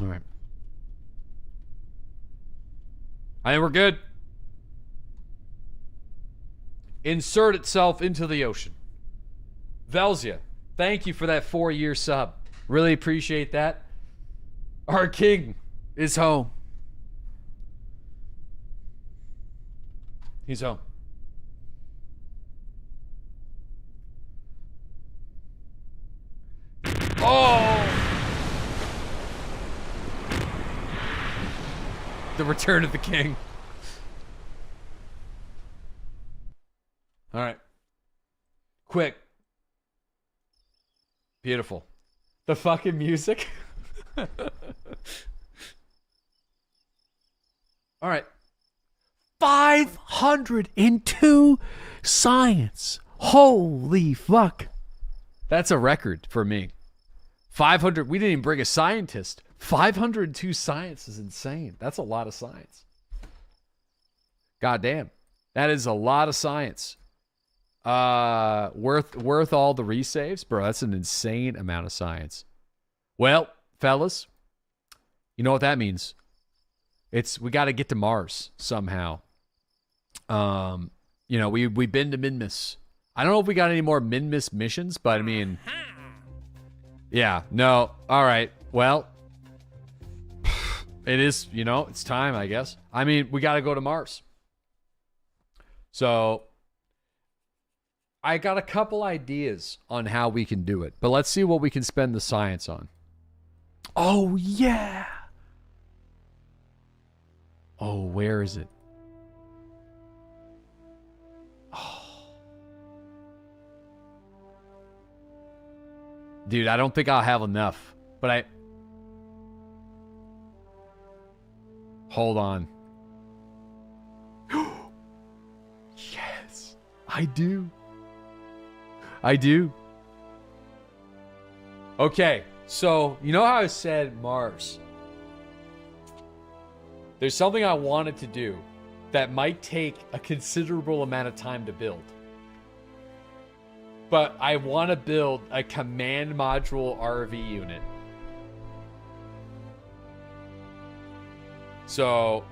All right. I think we're good. Insert itself into the ocean. Velzia, thank you for that 4-year sub. Really appreciate that. Our king is home. He's home. Oh! The return of the king. All right. Quick. Beautiful. The fucking music. All right. 502 science. Holy fuck. That's a record for me. 500. We didn't even bring a scientist. 502 science is insane. That's a lot of science. God damn. That is a lot of science. Worth all the resaves? Bro, that's an insane amount of science. Well, fellas, you know what that means. We got to get to Mars somehow. You know, we've been to Minmus. I don't know if we got any more Minmus missions, but I mean, yeah, no. All right. Well, it is, you know, it's time, I guess. I mean, we got to go to Mars. So I got a couple ideas on how we can do it, but let's see what we can spend the science on. Oh, yeah. Oh, where is it? Oh. Dude, I don't think I'll have enough, but hold on. Yes, I do. I do. Okay, so you know how I said Mars? There's something I wanted to do that might take a considerable amount of time to build. But I want to build a command module RV unit. So,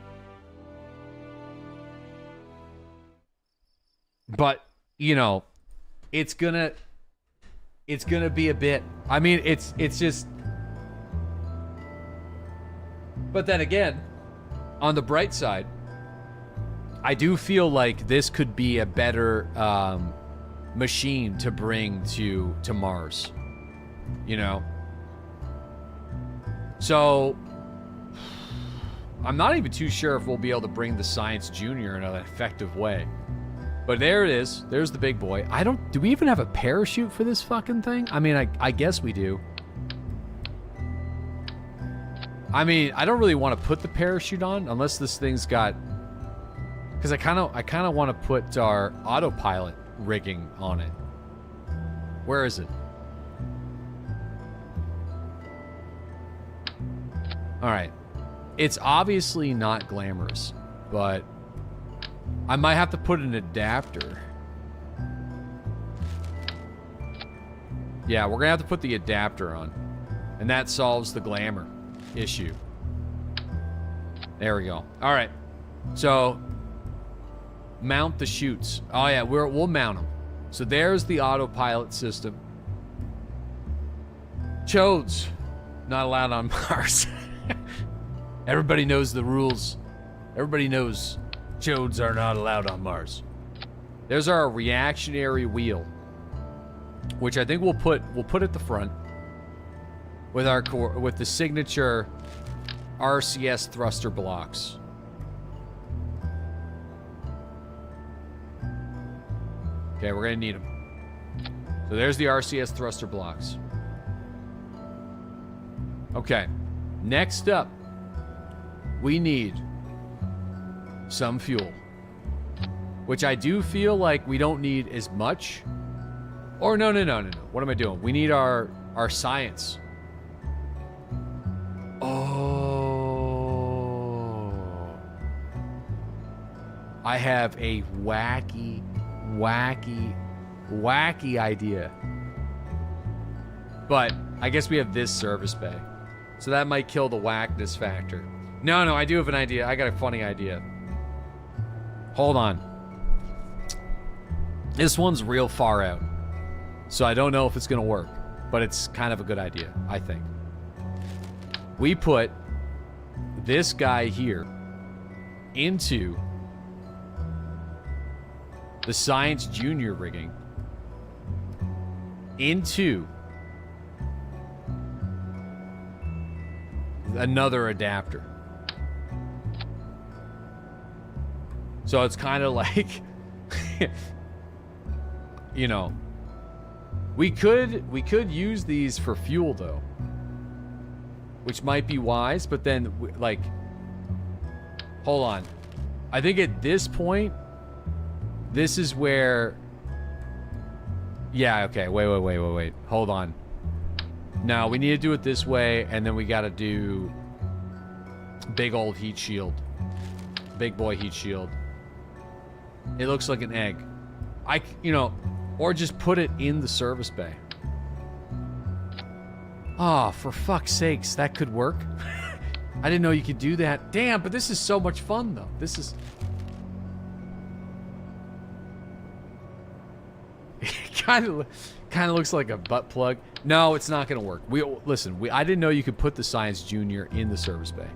but you know, it's gonna be a bit. I mean, it's just. But then again, on the bright side, I do feel like this could be a better machine to bring to Mars. You know. So I'm not even too sure if we'll be able to bring the Science Junior in an effective way. But there it is. There's the big boy. Do we even have a parachute for this fucking thing? I mean, I guess we do. I mean, I don't really want to put the parachute on unless this thing's got... Because I kind of want to put our autopilot rigging on it. Where is it? All right. It's obviously not glamorous, but I might have to put an adapter. Yeah, we're gonna have to put the adapter on, and that solves the glamour issue. There we go. All right. So mount the chutes. Oh yeah, we'll mount them. So there's the autopilot system. Chodes, not allowed on Mars. Everybody knows the rules. Everybody knows chodes are not allowed on Mars. There's our reactionary wheel, which I think we'll put at the front with our with the signature RCS thruster blocks. Okay, we're gonna need them. So there's the RCS thruster blocks. Okay, next up, we need some fuel, which I do feel like we don't need as much. Or no. What am I doing? We need our science. Oh, I have a wacky idea. But I guess we have this service bay, so that might kill the whackness factor. No, I do have an idea. I got a funny idea. Hold on. This one's real far out, so I don't know if it's gonna work, but it's kind of a good idea, I think. We put this guy here into the Science Junior rigging, into another adapter. So it's kind of like, you know, we could use these for fuel though, which might be wise, but then like, hold on. I think at this point, this is where, yeah, okay, wait. Hold on. No, we need to do it this way, and then we gotta do big old heat shield. Big boy heat shield. It looks like an egg. Or just put it in the service bay. Oh, for fuck's sakes, that could work. I didn't know you could do that. Damn, but this is so much fun, though. This is... kind of looks like a butt plug. No, it's not going to work. I didn't know you could put the Science Junior in the service bay.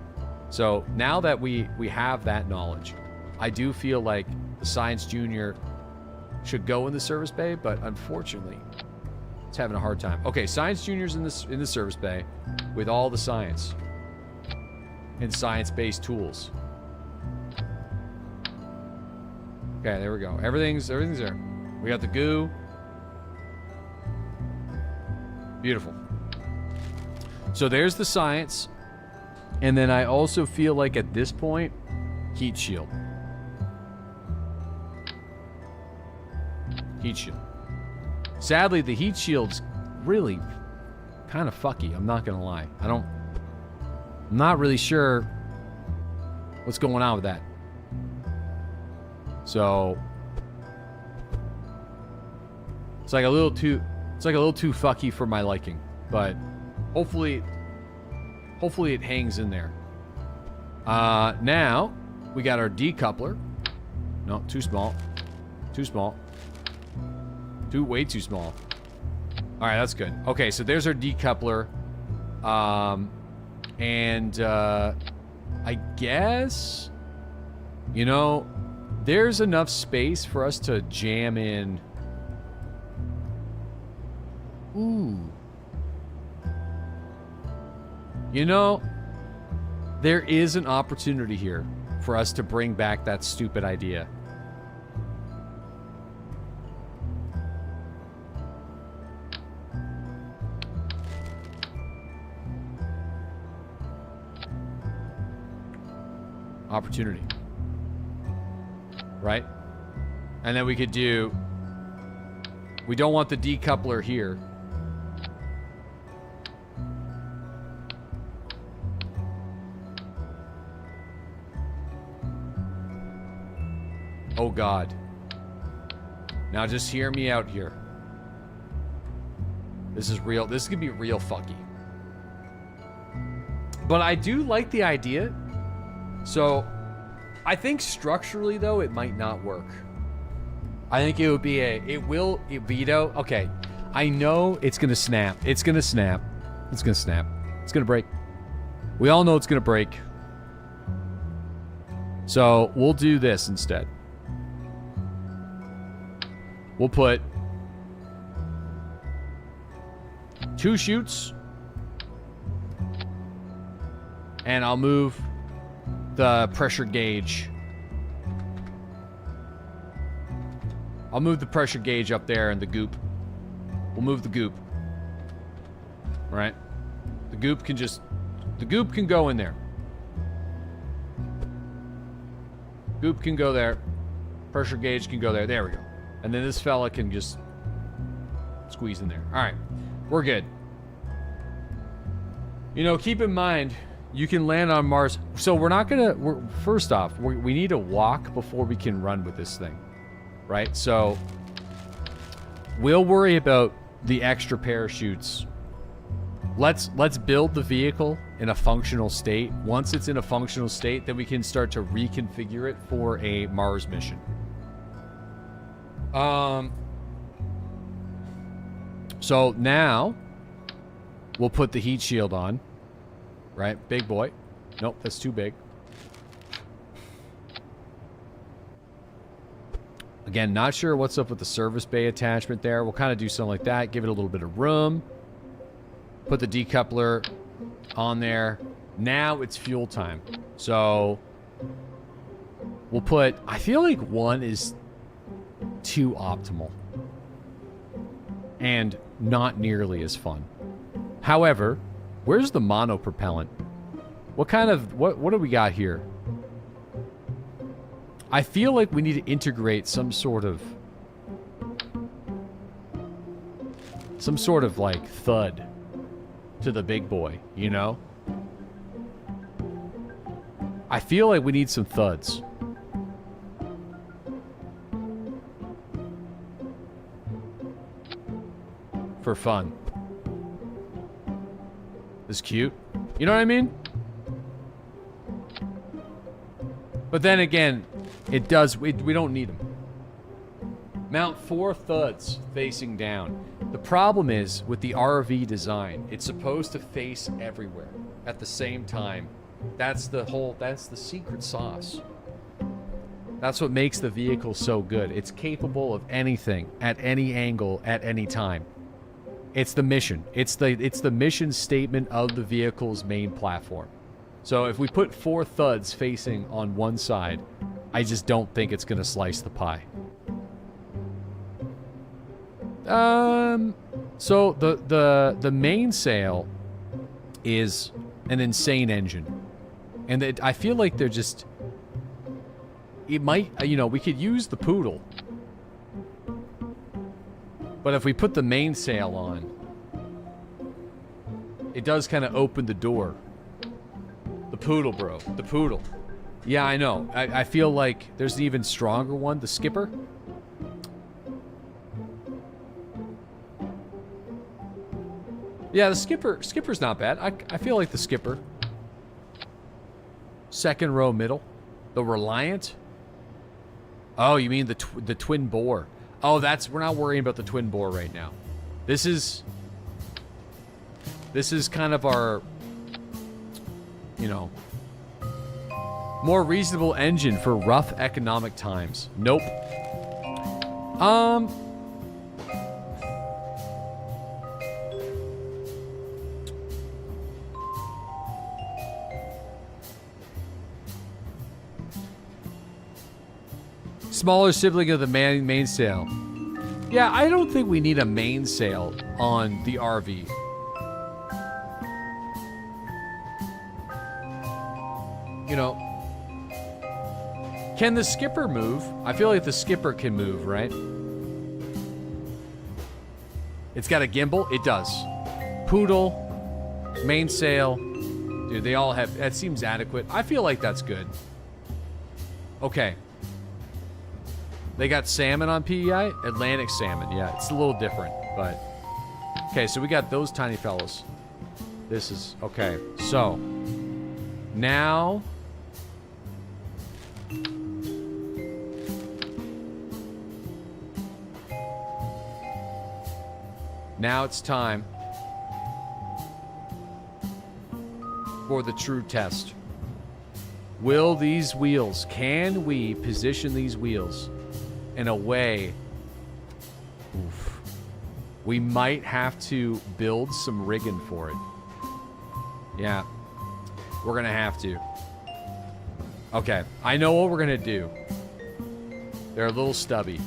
So now that we have that knowledge, I do feel like the Science Junior should go in the service bay, but unfortunately, it's having a hard time. Okay, Science Junior's in the service bay with all the science and science-based tools. Okay, there we go. Everything's there. We got the goo. Beautiful. So there's the science. And then I also feel like at this point, heat shield. Heat shield. Sadly, the heat shield's really kind of fucky. I'm not gonna lie. I'm not really sure what's going on with that. So it's like a little too fucky for my liking, but hopefully it hangs in there. Now we got our decoupler. No, too small. Way too small. All right, that's good. Okay, so there's our decoupler. I guess, there's enough space for us to jam in. Ooh. There is an opportunity here for us to bring back that stupid idea. Opportunity. Right? And then we could do... We don't want the decoupler here. Oh, God. Now just hear me out here. This is real. This is going to be real fucky. But I do like the idea. So, I think structurally, though, it might not work. I think it would be Vito. Okay. I know it's going to snap. It's going to snap. It's going to snap. It's going to break. We all know it's going to break. So, we'll do this instead. We'll put 2 chutes. And I'll move the pressure gauge. I'll move the pressure gauge up there and the goop. We'll move the goop. Right? The goop can go in there. Goop can go there. Pressure gauge can go there. There we go. And then this fella can just squeeze in there. All right. We're good. You know, keep in mind, you can land on Mars. So we're not going to... First off, we need to walk before we can run with this thing. Right? So we'll worry about the extra parachutes. Let's build the vehicle in a functional state. Once it's in a functional state, then we can start to reconfigure it for a Mars mission. So now we'll put the heat shield on. Right? Big boy. Nope, that's too big. Again, not sure what's up with the service bay attachment there. We'll kind of do something like that. Give it a little bit of room. Put the decoupler on there. Now it's fuel time. So we'll put... I feel like 1 is too optimal. And not nearly as fun. However, where's the monopropellant? What kind of... What do we got here? I feel like we need to integrate some sort of like thud to the big boy, you know? I feel like we need some thuds. For fun. This is cute. You know what I mean? But then again, it does... We don't need them. Mount 4 thuds facing down. The problem is, with the RV design, it's supposed to face everywhere at the same time. That's the secret sauce. That's what makes the vehicle so good. It's capable of anything, at any angle, at any time. It's the mission. It's the mission statement of the vehicle's main platform. So if we put 4 thuds facing on one side, I just don't think it's going to slice the pie. So the mainsail is an insane engine. And I feel like they're just... It might... You know, we could use the poodle. But if we put the mainsail on, it does kind of open the door. The poodle, bro. The poodle. Yeah, I know. I feel like there's an even stronger one. The skipper. Yeah, the skipper's not bad. I feel like the skipper. Second row middle. The Reliant. Oh, you mean the twin bore. Oh, we're not worrying about the twin bore right now. This is kind of our, you know, more reasonable engine for rough economic times. Nope. Smaller sibling of the mainsail. Yeah, I don't think we need a mainsail on the RV. You know, can the skipper move? I feel like the skipper can move, right? It's got a gimbal? It does. Poodle, mainsail. Dude, they all have... That seems adequate. I feel like that's good. Okay. They got salmon on PEI? Atlantic salmon. Yeah, it's a little different, but... Okay, so we got those tiny fellows. This is... Okay, so... Now... Now it's time for the true test. Will these wheels, can we position these wheels in a way... Oof. We might have to build some rigging for it. Yeah. We're gonna have to. Okay, I know what we're gonna do. They're a little stubby.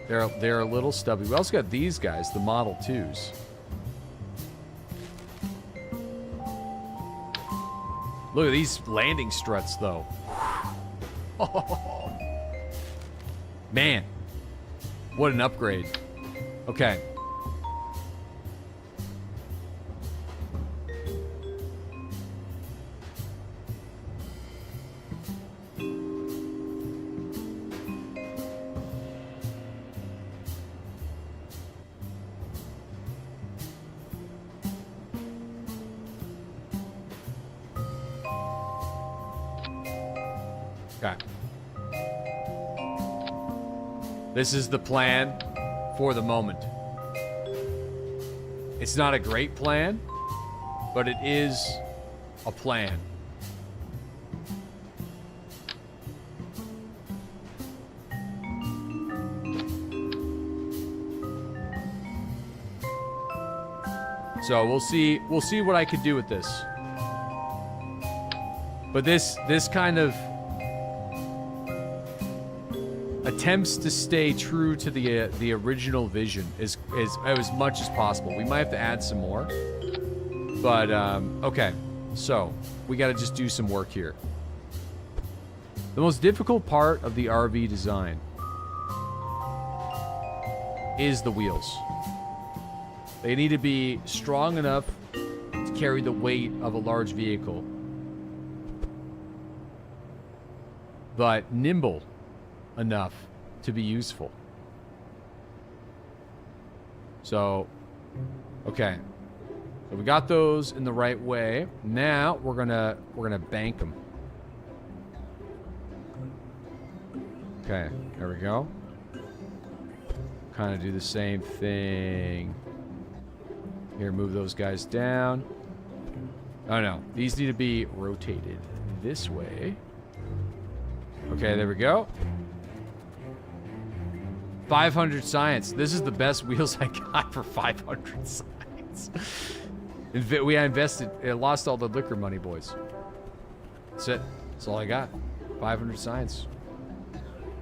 They're a little stubby. We also got these guys, the Model 2s. Look at these landing struts, though. Oh, man, what an upgrade. Okay. Okay. This is the plan for the moment. It's not a great plan, but it is a plan. So we'll see what I could do with this. But this kind of attempts to stay true to the original vision as much as possible. We might have to add some more, but okay. So we got to just do some work here. The most difficult part of the RV design is the wheels. They need to be strong enough to carry the weight of a large vehicle, but nimble enough to be useful. So, okay. So we got those in the right way. Now we're gonna bank them. Okay, there we go. Kind of do the same thing. Here, move those guys down. Oh no, these need to be rotated this way. Okay, there we go. 500 science. This is the best wheels I got for 500 science. We invested, lost all the liquor money, boys. That's it. That's all I got. 500 science.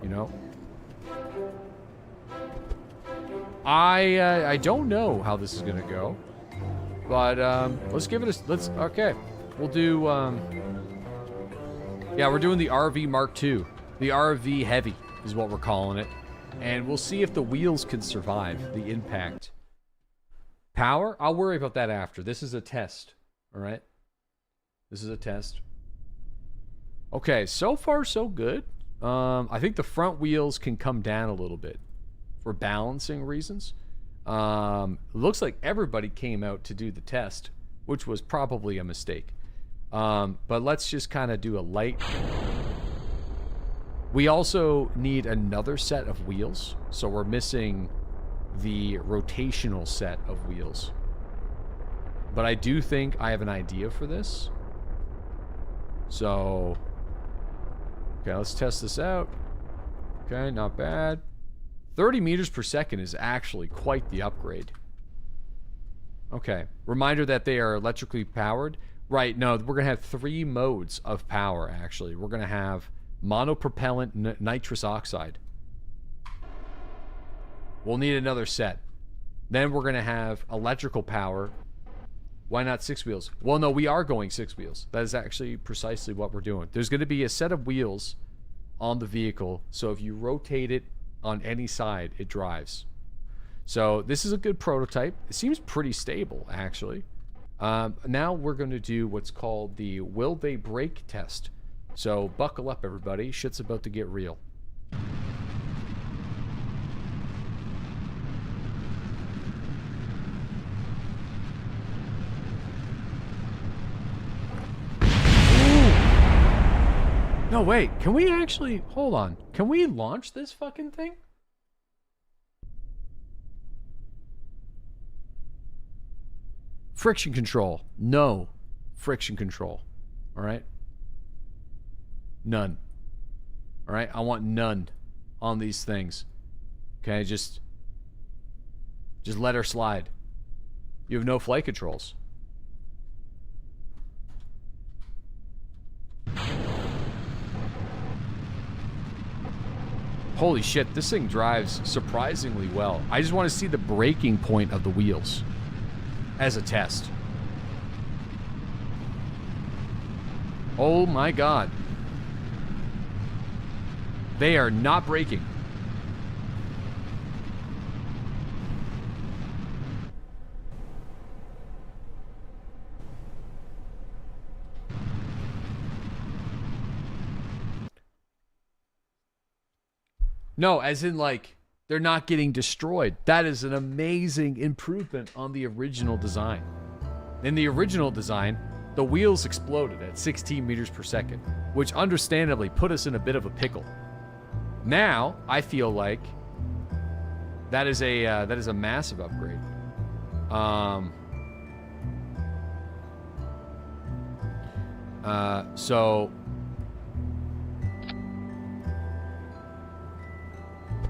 You know? I don't know how this is gonna go, but let's give it a okay. We'll do yeah, we're doing the RV Mark II. The RV Heavy is what we're calling it, and we'll see if the wheels can survive the impact. Power? I'll worry about that after. This is a test. All right. This is a test. Okay, so far so good. I think the front wheels can come down a little bit for balancing reasons. Looks like everybody came out to do the test, which was probably a mistake. But let's just kind of do a light. We also need another set of wheels, so we're missing the rotational set of wheels. But I do think I have an idea for this. So, okay, let's test this out. Okay, not bad. 30 meters per second is actually quite the upgrade. Okay, reminder that they are electrically powered. Right, no, we're going to have 3 modes of power, actually. We're going to have monopropellant nitrous oxide. We'll need another set. Then we're going to have electrical power. Why not 6 wheels? Well, no, we are going 6 wheels. That is actually precisely what we're doing. There's going to be a set of wheels on the vehicle, so if you rotate it on any side, it drives. So this is a good prototype. It seems pretty stable, actually. Now we're going to do what's called the will they brake test. So buckle up, everybody. Shit's about to get real. No, wait. Can we actually... Hold on. Can we launch this fucking thing? Friction control. No. Friction control. Alright? None. Alright? I want none on these things. Okay, just let her slide. You have no flight controls. Holy shit, this thing drives surprisingly well. I just want to see the braking point of the wheels as a test. Oh my god. They are not braking. No, as in, like, they're not getting destroyed. That is an amazing improvement on the original design. In the original design, the wheels exploded at 16 meters per second, which understandably put us in a bit of a pickle. Now, I feel like that is a massive upgrade. So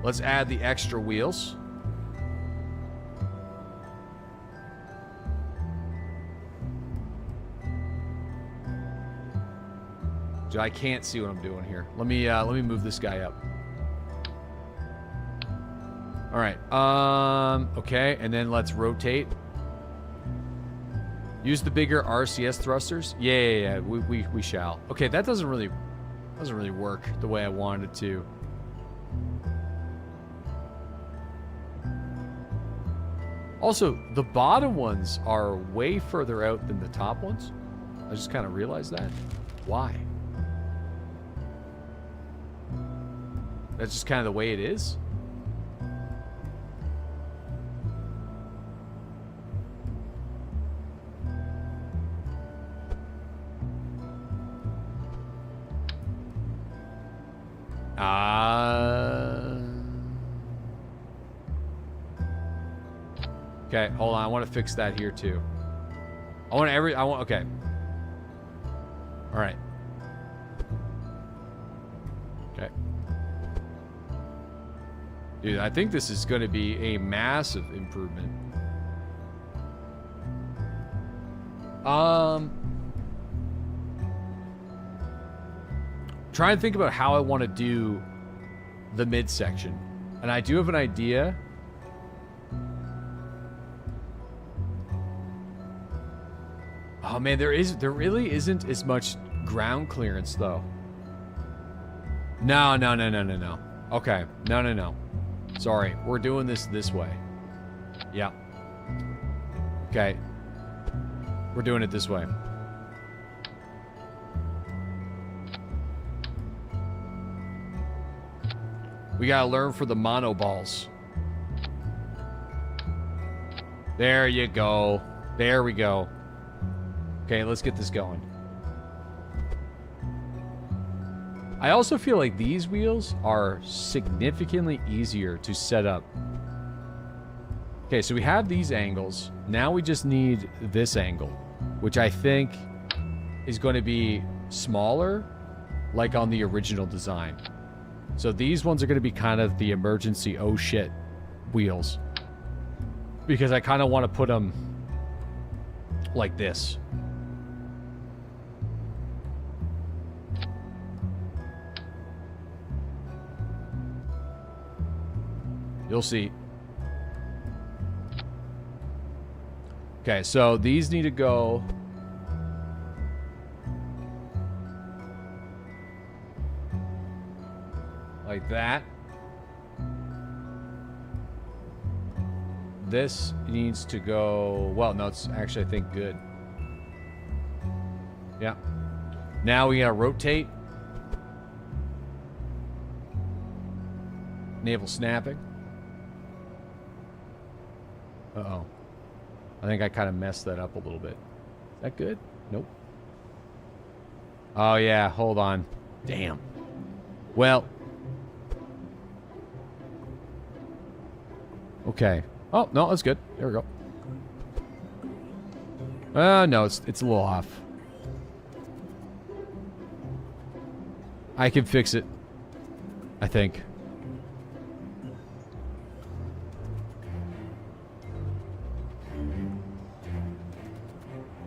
let's add the extra wheels. I can't see what I'm doing here. Let me move this guy up. All right. Okay, and then let's rotate. Use the bigger RCS thrusters. Yeah. We shall. Okay, that doesn't really work the way I wanted it to. Also, the bottom ones are way further out than the top ones. I just kind of realized that. Why? That's just kind of the way it is. Okay, hold on. I want to fix that here too. Okay. All right. Okay. Dude, I think this is going to be a massive improvement. Try and think about how I want to do the midsection. And I do have an idea. Oh man, there really isn't as much ground clearance though. No. Okay, no. Sorry, we're doing this way. Yeah. Okay. We're doing it this way. We gotta learn for the mono balls. There you go. There we go. Okay, let's get this going. I also feel like these wheels are significantly easier to set up. Okay, so we have these angles. Now we just need this angle, which I think is going to be smaller, like on the original design. So these ones are going to be kind of the emergency oh shit wheels. Because I kind of want to put them like this. You'll see. Okay, so these need to go like that. This needs to go, well, no, it's actually, I think, good. Yeah. Now we gotta rotate. Navel snapping. Uh-oh. I think I kind of messed that up a little bit. Is that good? Nope. Oh, yeah. Hold on. Damn. Well. Okay. Oh, no, that's good. There we go. No, it's a little off. I can fix it. I think.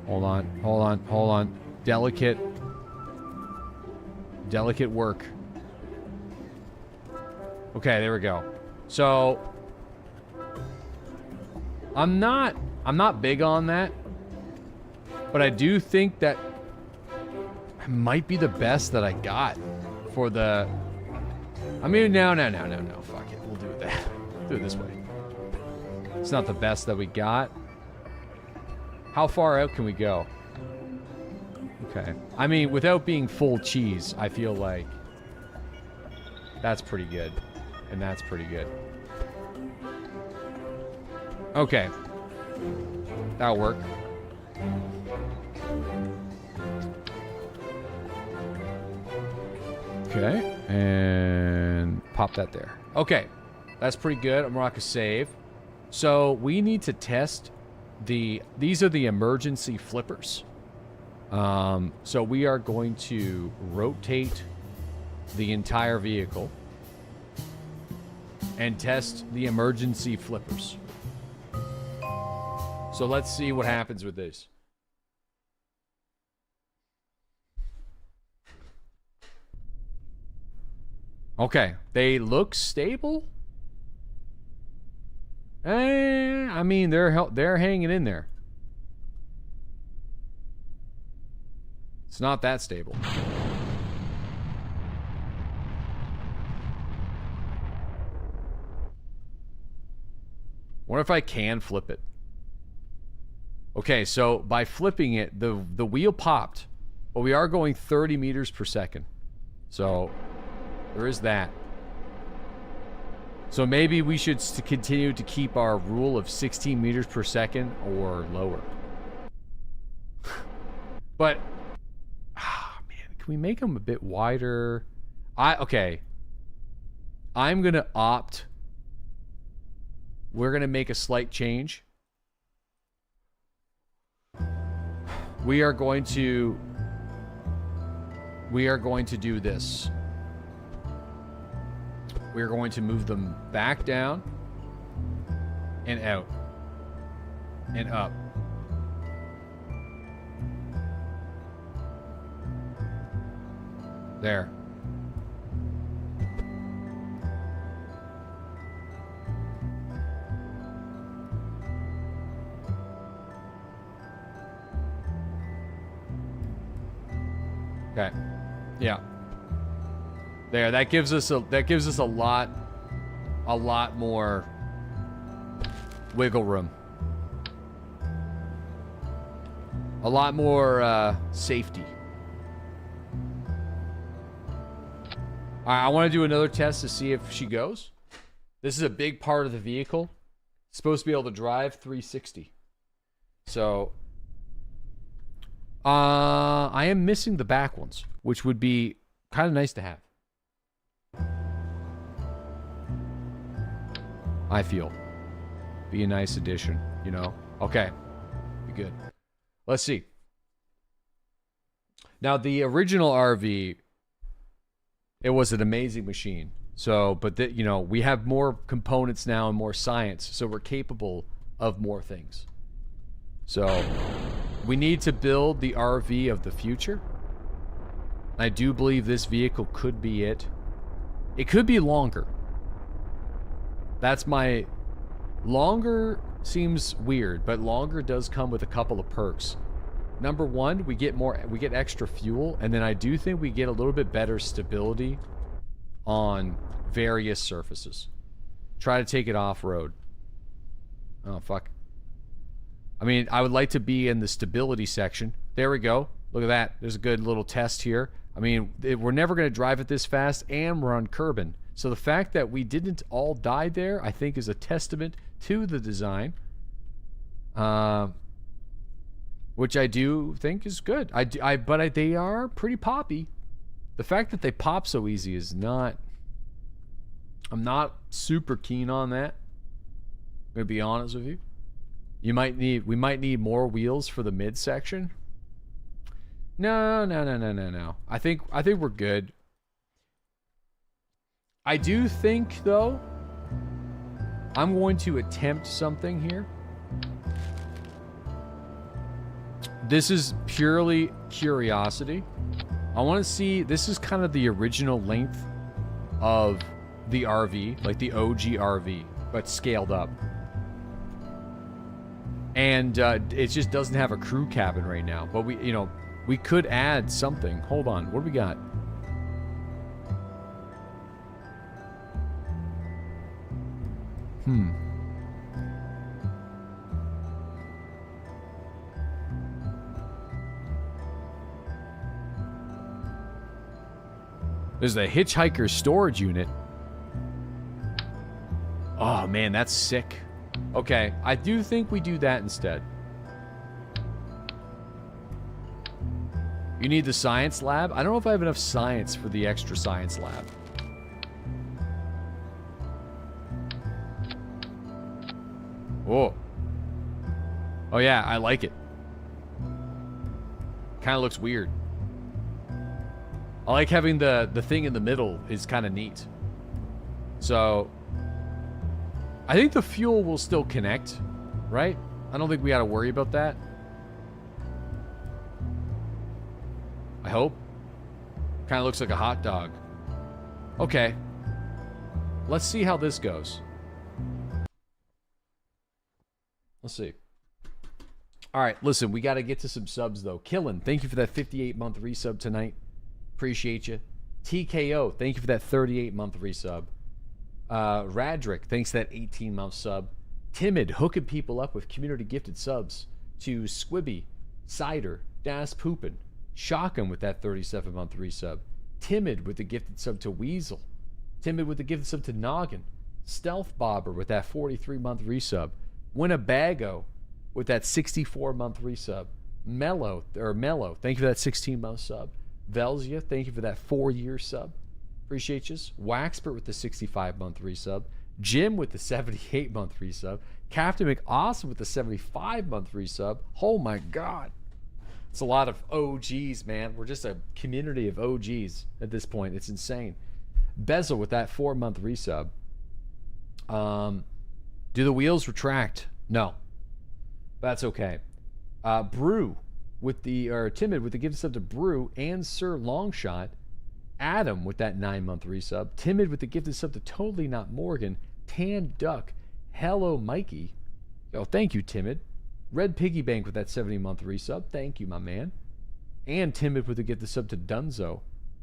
Hold on, hold on, hold on. Delicate work. Okay, there we go. So I'm not big on that, but I do think that it might be the best that I got for the. I mean, no, fuck it. We'll do it that. Do it this way. It's not the best that we got. How far out can we go? Okay. I mean, without being full cheese, I feel like that's pretty good. And that's pretty good. Okay. That'll work. Okay. And pop that there. Okay. That's pretty good. I'm rock a save. So we need to test these are the emergency flippers. So we are going to rotate the entire vehicle and test the emergency flippers. So let's see what happens with this. Okay, they look stable. I mean, they're hanging in there. It's not that stable. Wonder if I can flip it. Okay, so by flipping it, the wheel popped, but we are going 30 meters per second. So there is that. So maybe we should continue to keep our rule of 16 meters per second or lower. But, man, can we make them a bit wider? Okay. I'm going to opt. We're going to make a slight change. We are going to do this. We're going to move them back down and out and up. There. Okay. Yeah. There, that gives us a lot more wiggle room. A lot more safety. I want to do another test to see if she goes. This is a big part of the vehicle. It's supposed to be able to drive 360. So I am missing the back ones, which would be kind of nice to have. I feel. Be a nice addition, you know? Okay. Be good. Let's see. Now, the original RV, it was an amazing machine. So, but, you know, we have more components now and more science, so we're capable of more things. So, we need to build the RV of the future. I do believe this vehicle could be it. It could be longer. That's my... Longer seems weird, but longer does come with a couple of perks. Number one, we get extra fuel, and then I do think we get a little bit better stability on various surfaces. Try to take it off-road. Oh, fuck. I mean, I would like to be in the stability section. There we go. Look at that. There's a good little test here. I mean, we're never going to drive it this fast, and we're on Kerbin. So the fact that we didn't all die there, I think, is a testament to the design. Which I do think is good. But they are pretty poppy. The fact that they pop so easy is not... I'm not super keen on that. I'm gonna be honest with you. We might need more wheels for the midsection. No. I think we're good. I do think though, I'm going to attempt something here. This is purely curiosity. I want to see, this is kind of the original length of the RV, like the OG RV, but scaled up. And it just doesn't have a crew cabin right now. But we could add something. Hold on, what do we got? There's the hitchhiker storage unit. Oh man, that's sick. Okay, I do think we do that instead. You need the science lab? I don't know if I have enough science for the extra science lab. Whoa. Oh yeah, I like it. Kind of looks weird. I like having the thing in the middle is kind of neat. So, I think the fuel will still connect, right? I don't think we got to worry about that. I hope. Kind of looks like a hot dog. Okay. Let's see how this goes. Let's see. All right, listen, we got to get to some subs, though. Killin, thank you for that 58-month resub tonight. Appreciate you. TKO, thank you for that 38-month resub. Radrick, thanks for that 18-month sub. Timid, hooking people up with community gifted subs. To Squibby, Cider, Das Poopin, Shockin with that 37-month resub. Timid with the gifted sub to Weasel. Timid with the gifted sub to Noggin. Stealth Bobber with that 43-month resub. Winnebago with that 64-month resub. Mellow, thank you for that 16-month sub. Velzia, thank you for that 4-year sub. Appreciate you. Waxpert with the 65-month resub. Jim with the 78-month resub. Captain McAwesome with the 75-month resub. Oh my God. It's a lot of OGs, man. We're just a community of OGs at this point. It's insane. Bezel with that 4-month resub. Do the wheels retract? No. That's okay. Brew with the, or Timid with the gift sub to Brew and Sir Longshot. Adam with that 9-month resub. Timid with the gifted sub to Totally Not Morgan. Tan Duck. Hello Mikey. Oh, thank you, Timid. Red Piggy Bank with that 70-month resub. Thank you, my man. And Timid with the gifted sub to Dunzo.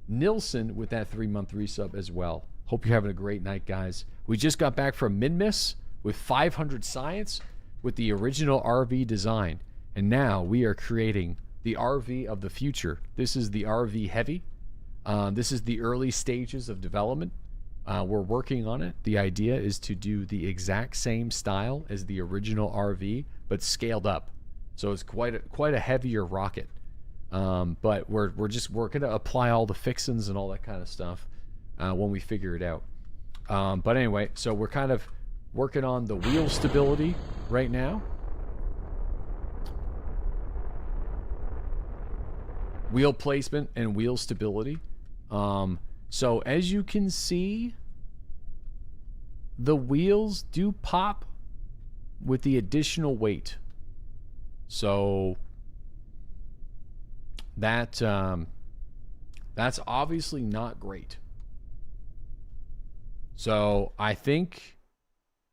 Nilsson with that 3-month resub as well. Hope you're having a great night, guys. We just got back from Minmus with 500 science with the original RV design. And now we are creating the RV of the future. This is the RV Heavy. This is the early stages of development. We're working on it. The idea is to do the exact same style as the original RV, but scaled up. So it's quite a heavier rocket. But we're going to apply all the fixins and all that kind of stuff when we figure it out. But anyway, so we're kind of working on the wheel stability right now. Wheel placement and wheel stability. So as you can see, the wheels do pop with the additional weight. So that's obviously not great. So I think,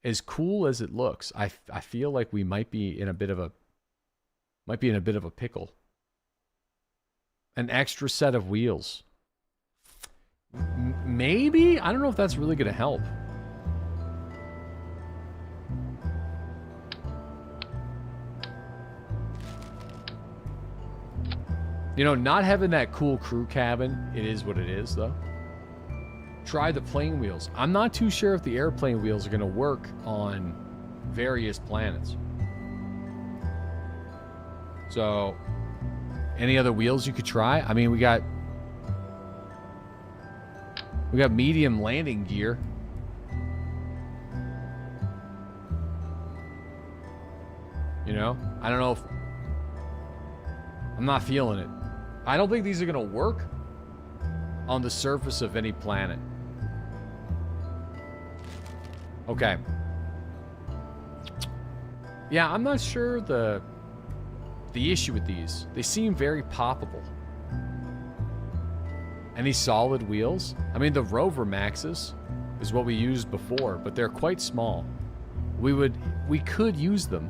as cool as it looks, I feel like we might be in a bit of a pickle. An extra set of wheels. Maybe? I don't know if that's really going to help. You know, not having that cool crew cabin, it is what it is, though. Try the plane wheels. I'm not too sure if the airplane wheels are going to work on various planets. So, any other wheels you could try? I mean, we got We got medium landing gear. You know? I don't know if... I'm not feeling it. I don't think these are going to work on the surface of any planet. Okay. Yeah, I'm not sure the issue with these. They seem very poppable. Any solid wheels? I mean, the rover maxes is what we used before, but they're quite small. We could use them.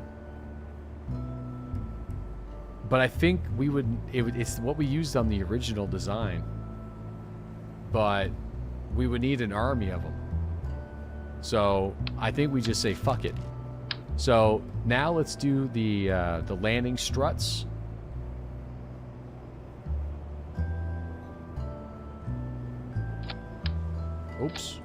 But I think it's what we used on the original design. But we would need an army of them. So I think we just say fuck it. So now let's do the landing struts. Oops.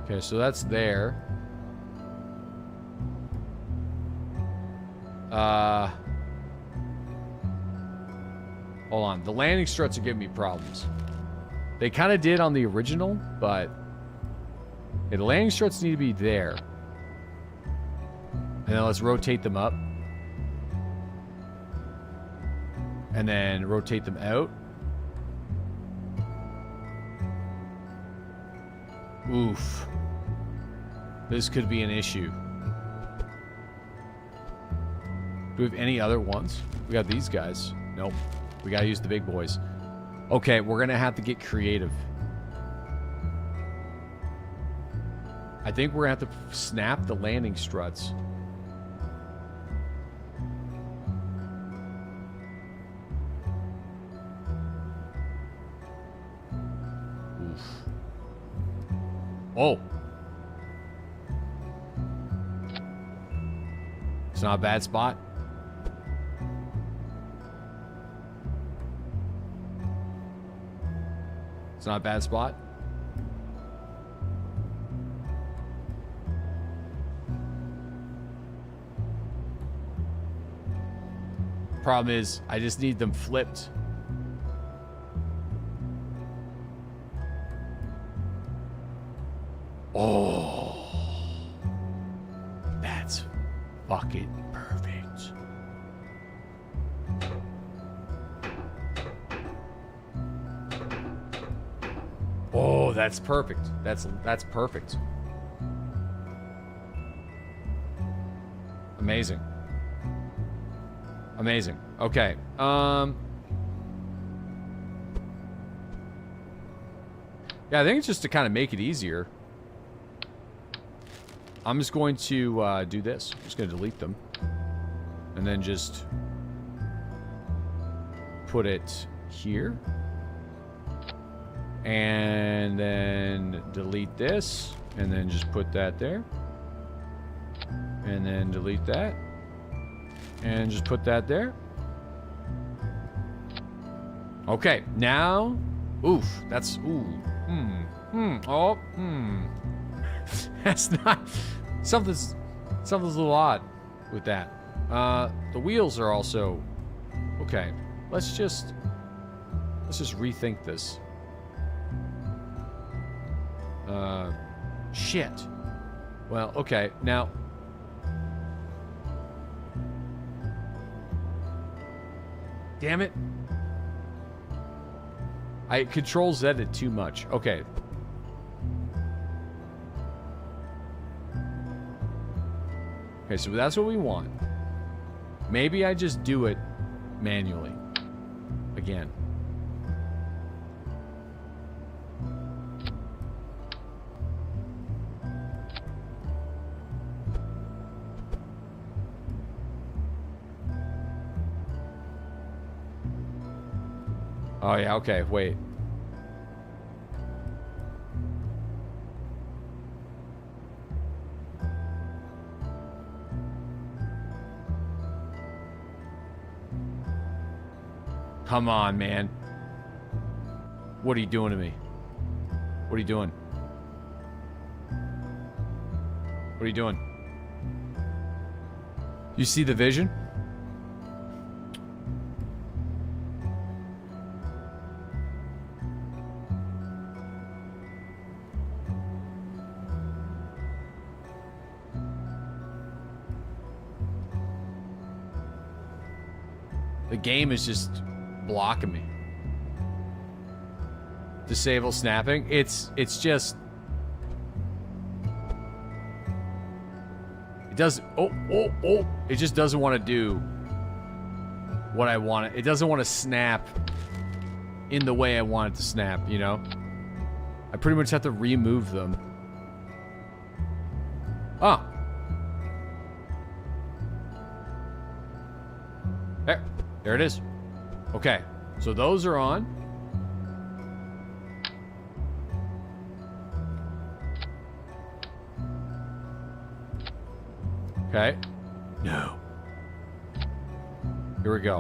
Okay, so that's there. Hold on. The landing struts are giving me problems. They kind of did on the original, but... Okay, the landing struts need to be there. And then let's rotate them up. And then rotate them out. Oof. This could be an issue. Do we have any other ones? We got these guys. Nope. We gotta use the big boys. Okay, we're gonna have to get creative. I think we're gonna have to snap the landing struts. Oof. Oh. It's not a bad spot. It's not a bad spot. Problem is, I just need them flipped. Oh. That's fucking perfect. Oh, that's perfect. That's perfect. Amazing. Amazing. Okay. Yeah, I think it's just to kind of make it easier. I'm just going to do this. I'm just going to delete them. And then just put it here. And then delete this. And then just put that there. And then delete that. And just put that there. Okay, now... Oof, that's... Ooh. Oh, That's not... Something's a little odd with that. The wheels are also... Okay, let's just rethink this. Shit. Well, okay, now... Damn it. I Control Z it too much. Okay. Okay, so that's what we want. Maybe I just do it manually. Again. Oh, yeah, okay, wait. Come on, man. What are you doing to me? What are you doing? What are you doing? You see the vision? The game is just blocking me. Disable snapping. It's just... It does... Oh. It just doesn't want to do what I want it. It doesn't want to snap in the way I want it to snap, you know? I pretty much have to remove them. Oh. There it is. Okay. So those are on. Okay. No. Here we go.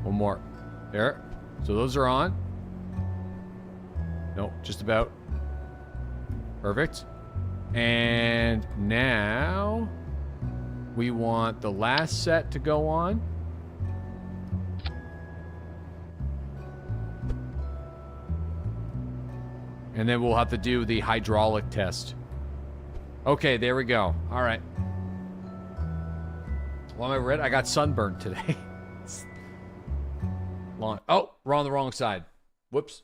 One more. There. So those are on. No, just about. Perfect. And now we want the last set to go on. And then we'll have to do the hydraulic test. Okay, there we go. All right. Why am I red? I got sunburned today. Long. Oh, we're on the wrong side. Whoops.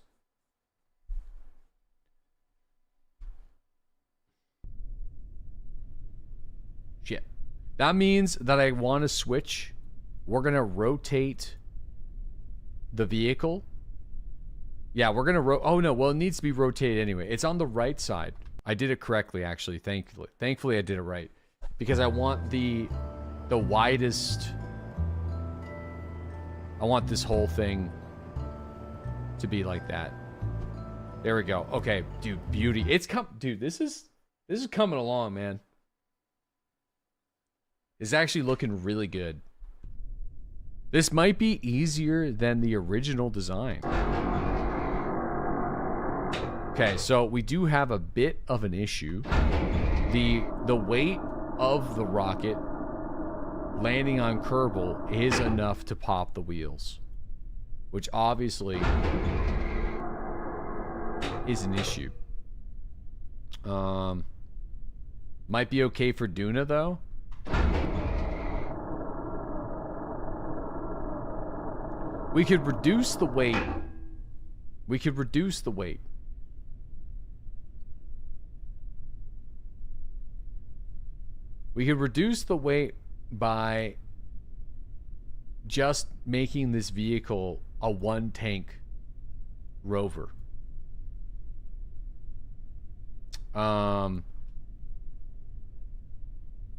Shit. That means that I want to switch. We're going to rotate the vehicle. Yeah, we're going to oh no, well, it needs to be rotated anyway. It's on the right side. I did it correctly, actually, thankfully. Thankfully, I did it right. Because I want the widest... I want this whole thing to be like that. There we go. Okay, dude, beauty. It's dude, this is coming along, man. It's actually looking really good. This might be easier than the original design. Okay, so we do have a bit of an issue. The weight of the rocket landing on Kerbal is enough to pop the wheels, which obviously is an issue. Might be okay for DUNA though. We could reduce the weight. We could reduce the weight. We could reduce the weight by just making this vehicle a one-tank rover.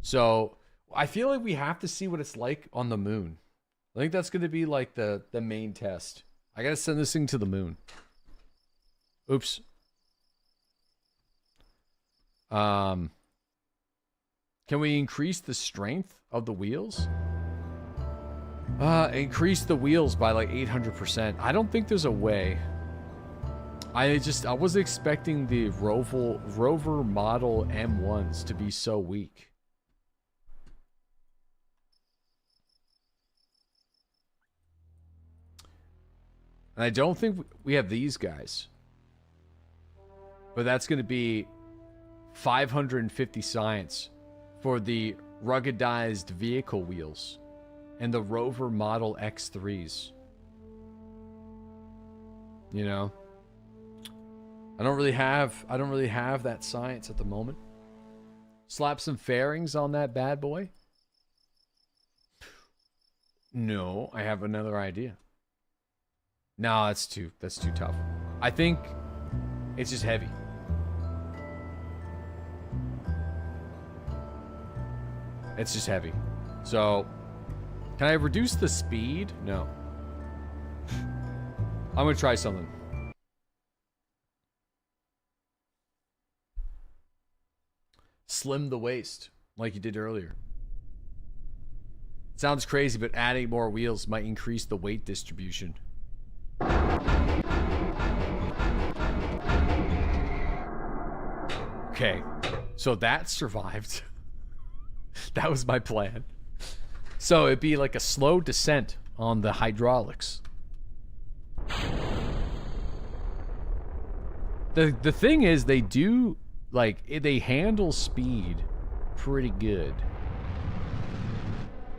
So I feel like we have to see what it's like on the moon. I think that's going to be like the main test. I got to send this thing to the moon. Oops. Can we increase the strength of the wheels? Increase the wheels by like 800%. I don't think there's a way. I wasn't expecting the rover model M1s to be so weak. And I don't think we have these guys. But that's going to be 550 science for the ruggedized vehicle wheels and the rover model X3s. You know, I don't really have that science at the moment. Slap some fairings on that bad boy? No, I have another idea. No, that's too tough. I think it's just heavy. It's just heavy. So, can I reduce the speed? No. I'm gonna try something. Slim the waist, like you did earlier. Sounds crazy, but adding more wheels might increase the weight distribution. Okay, so that survived. That was my plan. So it'd be like a slow descent on the hydraulics. The thing is, they do, like, they handle speed pretty good.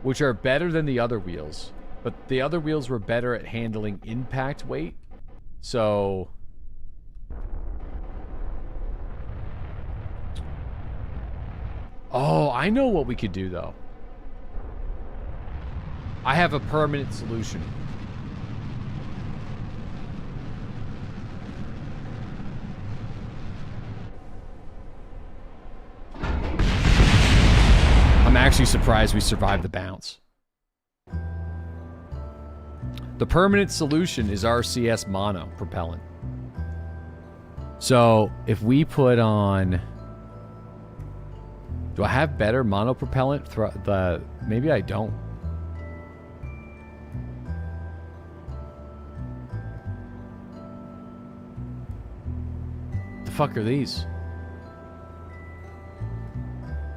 Which are better than the other wheels. But the other wheels were better at handling impact weight. So... Oh, I know what we could do, though. I have a permanent solution. I'm actually surprised we survived the bounce. The permanent solution is RCS mono propellant. So, if we put on... Do I have better mono propellant? Maybe I don't. The fuck are these?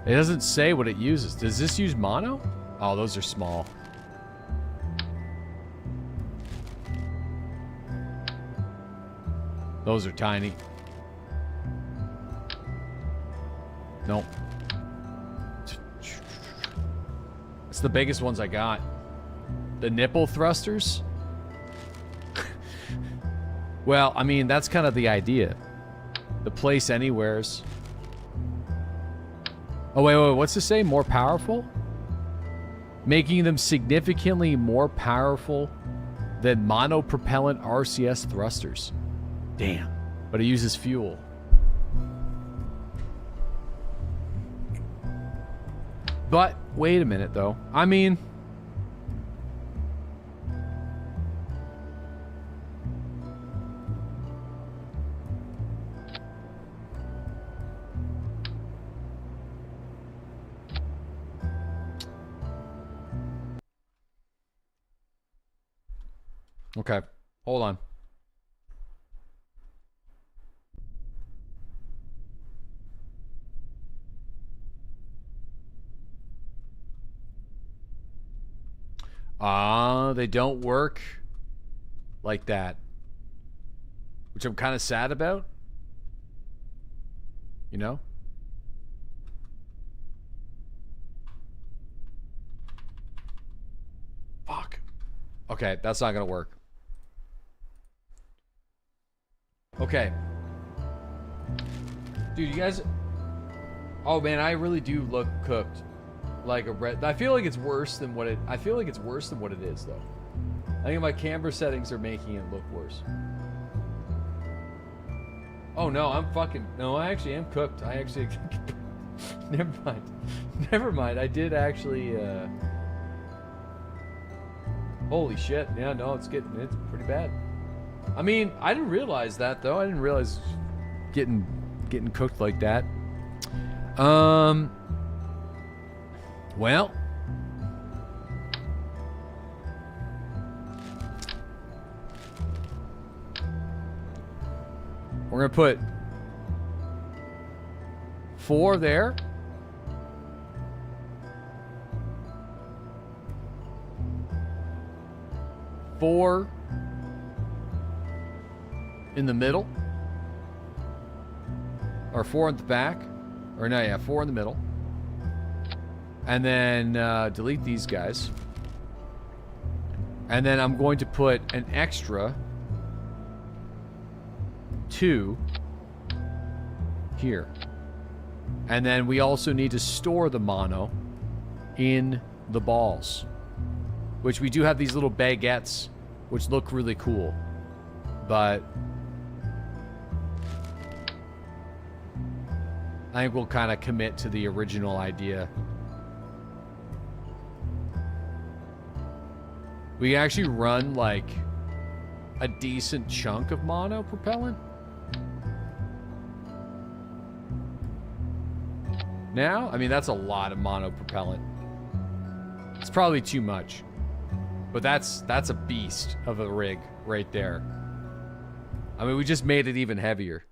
It doesn't say what it uses. Does this use mono? Oh, those are small. Those are tiny. Nope. It's the biggest ones I got. The nipple thrusters? Well, I mean, that's kind of the idea. The place anywheres. Oh, wait, what's this say? More powerful? Making them significantly more powerful than monopropellant RCS thrusters. Damn. But it uses fuel. But, wait a minute, though. I mean... Okay, hold on. They don't work like that. Which I'm kind of sad about. You know? Fuck. Okay, that's not gonna work. Okay. Dude, you guys... Oh, man, I really do look cooked. Like a red... I feel like it's worse than what it... I feel like it's worse than what it is, though. I think my camera settings are making it look worse. Oh, no, I'm fucking... No, I actually am cooked. I actually... Never mind. Never mind. I did actually, Holy shit. Yeah, no, it's pretty bad. I mean, I didn't realize that, though. I didn't realize getting cooked like that. Well, we're gonna put 4 there. Four in the middle. Or 4 at the back. Or no, yeah, 4 in the middle. And then delete these guys. And then I'm going to put an extra 2 here. And then we also need to store the mono in the balls. Which we do have these little baguettes, which look really cool. But I think we'll kind of commit to the original idea. We actually run like a decent chunk of mono propellant. Now, I mean, that's a lot of mono propellant. It's probably too much. But that's a beast of a rig right there. I mean, we just made it even heavier.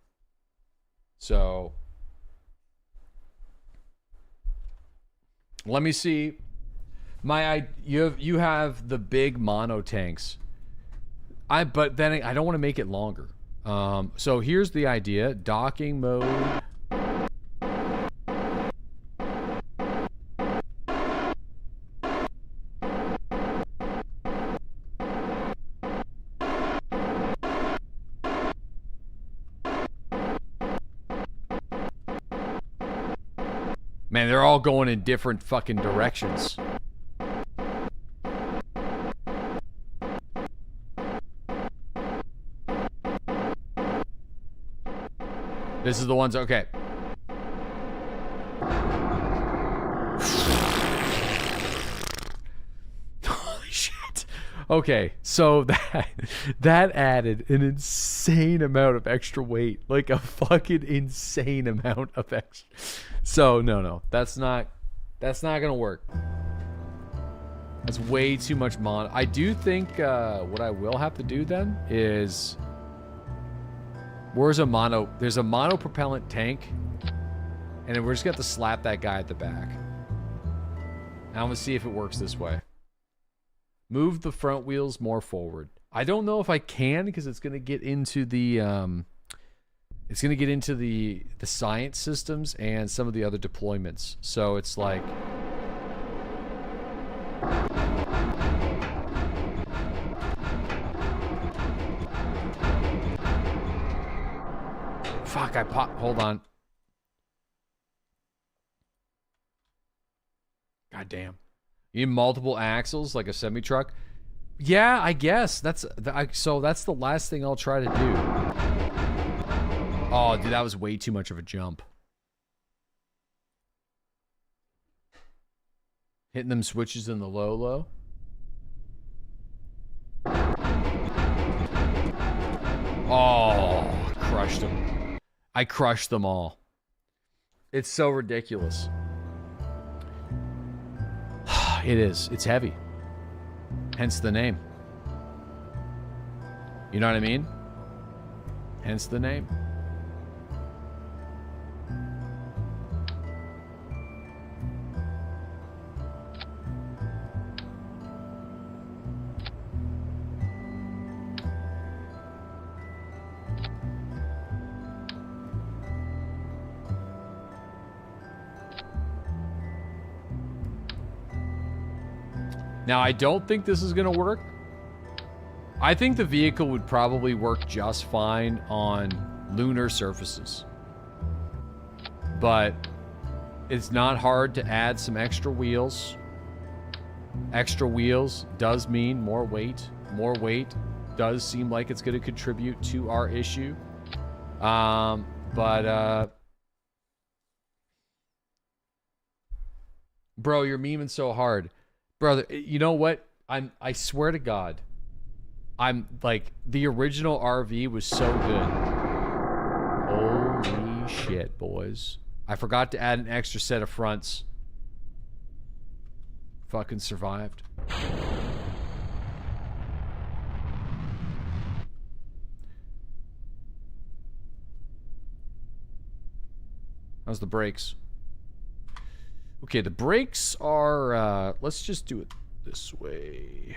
So, Let me see. You have the big mono tanks. But then I don't want to make it longer. So here's the idea. Docking mode. Man, they're all going in different fucking directions. This is the ones, okay. Holy shit. Okay, so that added an insane amount of extra weight. Like a fucking insane amount of extra. So no, that's not gonna work. That's way too much mono. I do think what I will have to do then is, there's a mono propellant tank, and then we're just gonna have to slap that guy at the back. And I'm gonna see if it works this way. Move the front wheels more forward. I don't know if I can, because it's gonna get into the the science systems and some of the other deployments. So it's like, fuck, hold on. God damn. You need multiple axles like a semi-truck? Yeah, I guess. So that's the last thing I'll try to do. Oh, dude, that was way too much of a jump. Hitting them switches in the low. Oh, crushed them. I crushed them all. It's so ridiculous. It is. It's heavy. Hence the name. You know what I mean? Hence the name. Now, I don't think this is going to work. I think the vehicle would probably work just fine on lunar surfaces. But it's not hard to add some extra wheels. Extra wheels does mean more weight. More weight does seem like it's going to contribute to our issue. Bro, you're memeing so hard. Brother, you know what? I swear to God, I'm like, the original RV was so good. Holy shit, boys. I forgot to add an extra set of fronts. Fucking survived. How's the brakes? Okay, the brakes are, let's just do it this way.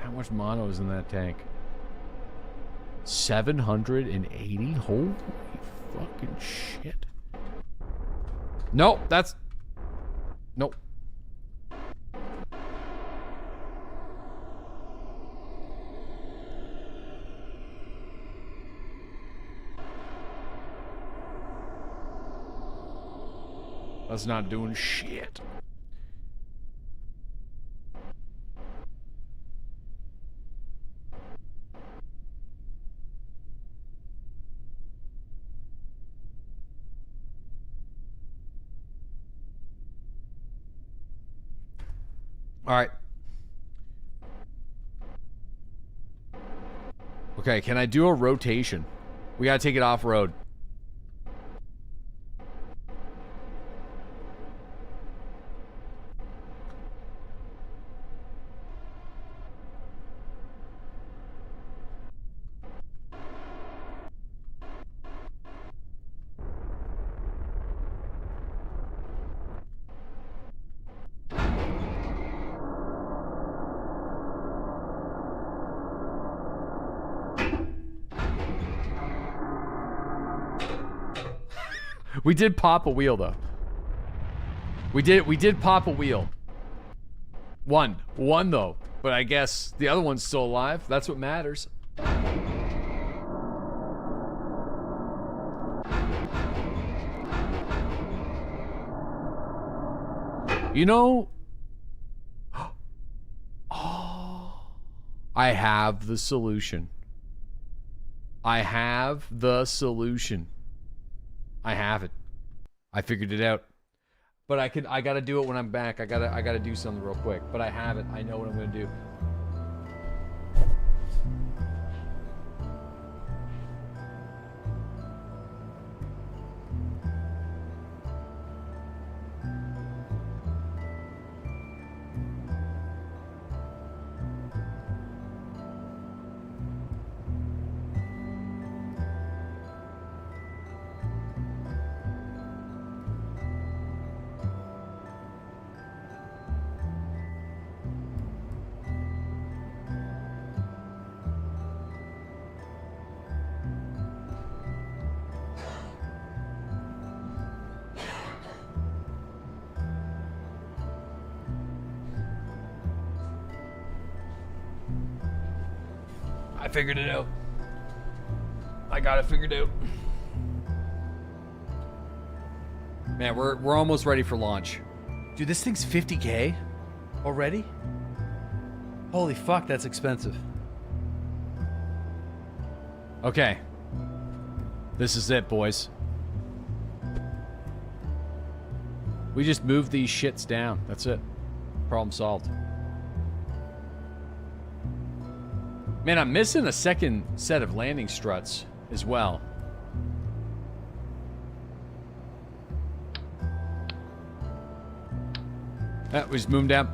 How much mono is in that tank? 780? Holy fucking shit. Nope, that's... Nope. That's not doing shit. All right. Okay, can I do a rotation? We gotta take it off-road. We did pop a wheel though. We did pop a wheel. One though. But I guess the other one's still alive. That's what matters. You know, oh, I have the solution. I have the solution. I have it. I figured it out. But I gotta do it when I'm back. I gotta do something real quick. But I have it. I know what I'm gonna do. I figured it out. I got it figured out. Man, we're almost ready for launch. Dude, this thing's 50K already? Holy fuck, that's expensive. Okay. This is it, boys. We just move these shits down. That's it. Problem solved. Man, I'm missing a second set of landing struts as well. That was moved down.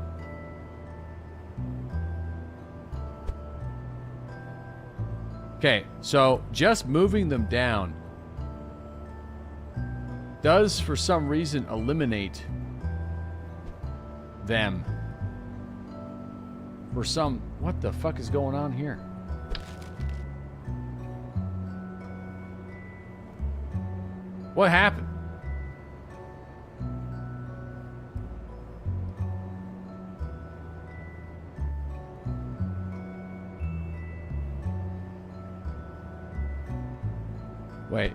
Okay, so just moving them down does for some reason eliminate them. For some... What the fuck is going on here? What happened? Wait.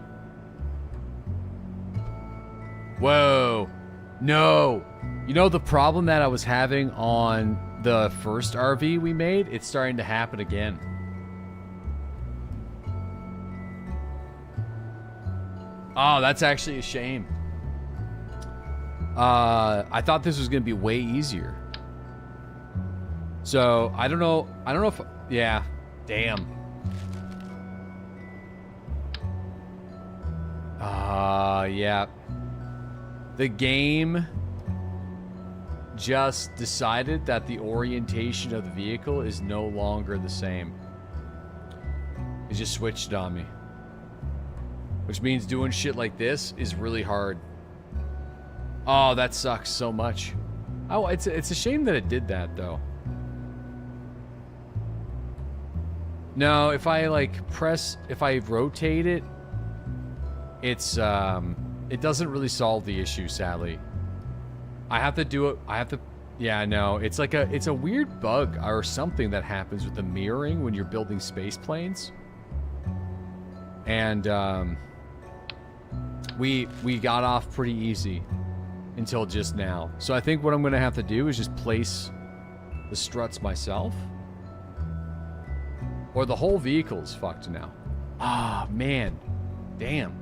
Whoa. No. You know the problem that I was having on the first RV we made? It's starting to happen again. Oh, that's actually a shame. I thought this was gonna be way easier. So, I don't know if... Yeah. Damn. Yeah. The game just decided that the orientation of the vehicle is no longer the same. It just switched on me. Which means doing shit like this is really hard. Oh, that sucks so much. Oh, it's a shame that it did that, though. No, if I, like, if I rotate it, it's, it doesn't really solve the issue, sadly. I have to do it, yeah, I know. It's like it's a weird bug or something that happens with the mirroring when you're building space planes. And, we got off pretty easy until just now. So I think what I'm gonna have to do is just place the struts myself. Or the whole vehicle is fucked now. Ah, man. Damn.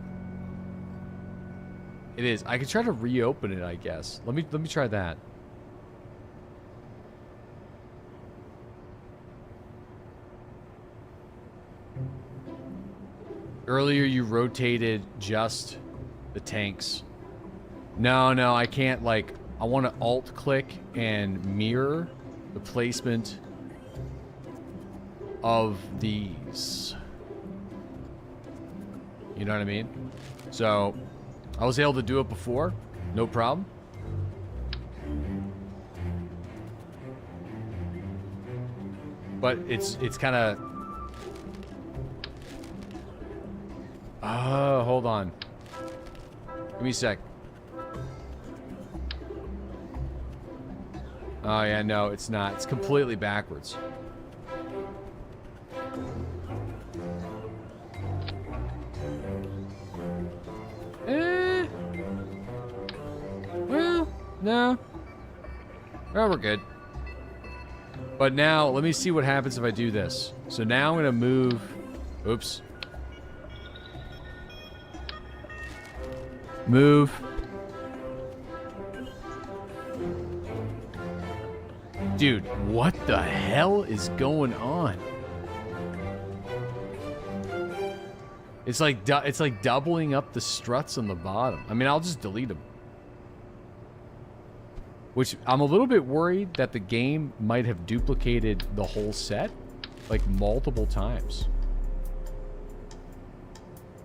It is. I could try to reopen it, I guess. Let me try that. Earlier you rotated just the tanks. No, I can't, like, I want to alt click and mirror the placement of these. You know what I mean? So, I was able to do it before, no problem. But it's kind of... Oh, hold on. Give me a sec. Oh, yeah, no, it's not. It's completely backwards. Well, no. Well, we're good. But now, let me see what happens if I do this. So now I'm going to move... Oops. Move. Dude, what the hell is going on? It's like doubling up the struts on the bottom. I mean, I'll just delete them. Which, I'm a little bit worried that the game might have duplicated the whole set, like, multiple times.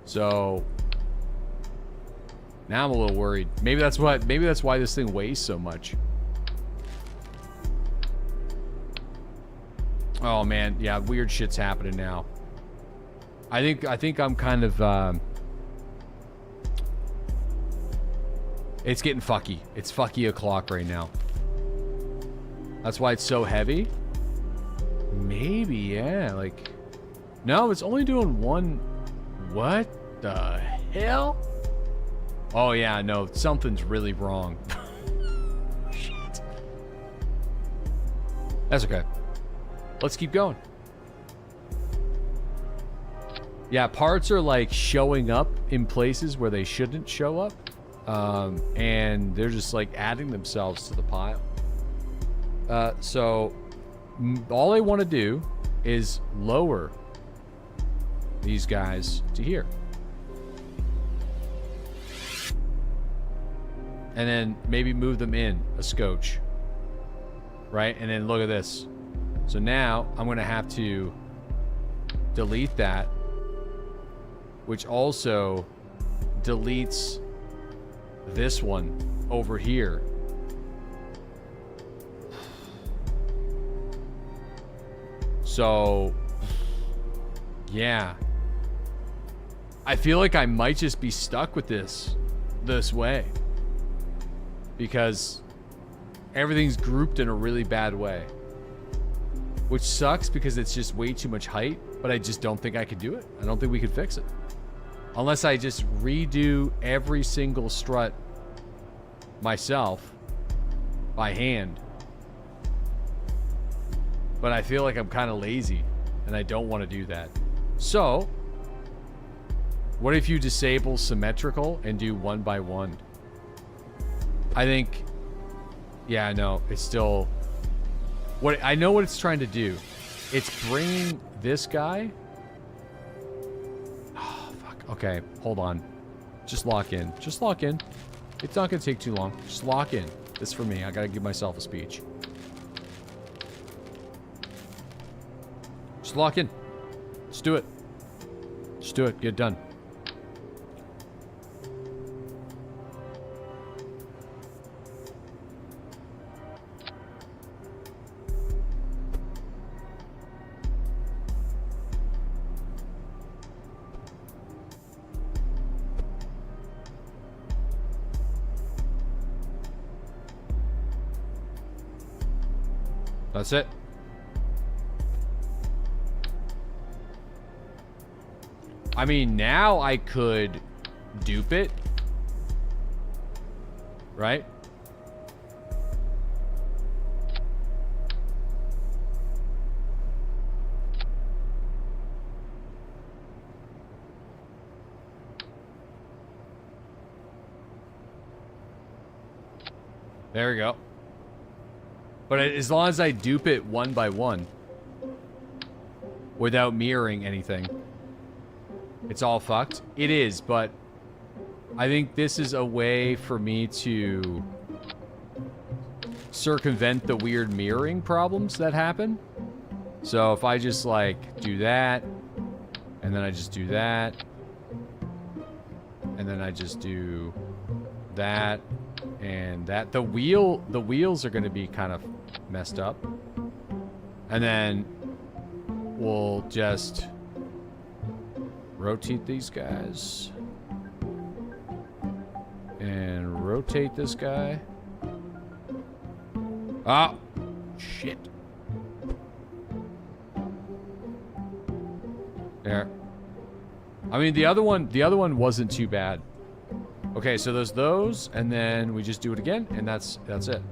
So, now I'm a little worried. Maybe that's why this thing weighs so much. Oh, man. Yeah, weird shit's happening now. I think I'm kind of, it's getting fucky. It's fucky o'clock right now. That's why it's so heavy. Maybe, yeah, like... No, it's only doing one... What the hell? Oh, yeah, no, something's really wrong. Shit. That's okay. Let's keep going. Yeah, parts are, like, showing up in places where they shouldn't show up. And they're just like adding themselves to the pile. So all I want to do is lower these guys to here. And then maybe move them in a scotch. Right? And then look at this. So now I'm going to have to delete that, which also deletes this one over here. So, yeah. I feel like I might just be stuck with this way. Because everything's grouped in a really bad way. Which sucks because it's just way too much height, but I just don't think I could do it. I don't think we could fix it. Unless I just redo every single strut myself by hand. But I feel like I'm kind of lazy and I don't want to do that. So, what if you disable symmetrical and do one by one? I think, yeah, no, it's still, I know what it's trying to do. It's bringing this guy. Okay, hold on. Just lock in. Just lock in. It's not going to take too long. Just lock in. This is for me. I got to give myself a speech. Just lock in. Let's do it. Just do it. Get it done. That's it. I mean, now I could dupe it. Right? There we go. But as long as I dupe it one by one, without mirroring anything, it's all fucked. It is, but I think this is a way for me to circumvent the weird mirroring problems that happen. So if I just, like, do that, and then I just do that, and then I just do that, and that, the wheels are going to be kind of messed up. And then we'll just rotate these guys. and rotate this guy. Ah, shit. There. I mean, the other one wasn't too bad. Okay, so there's those, and then we just do it again, and that's it.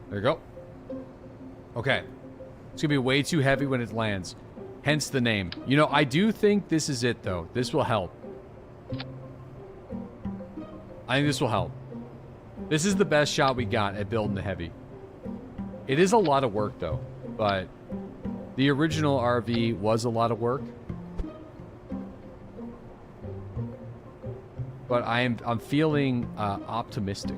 There you go. Okay. It's gonna be way too heavy when it lands. Hence the name. You know, I do think this is it, though. This will help. I think this will help. This is the best shot we got at building the heavy. It is a lot of work, though. But the original RV was a lot of work. But I'm feeling optimistic.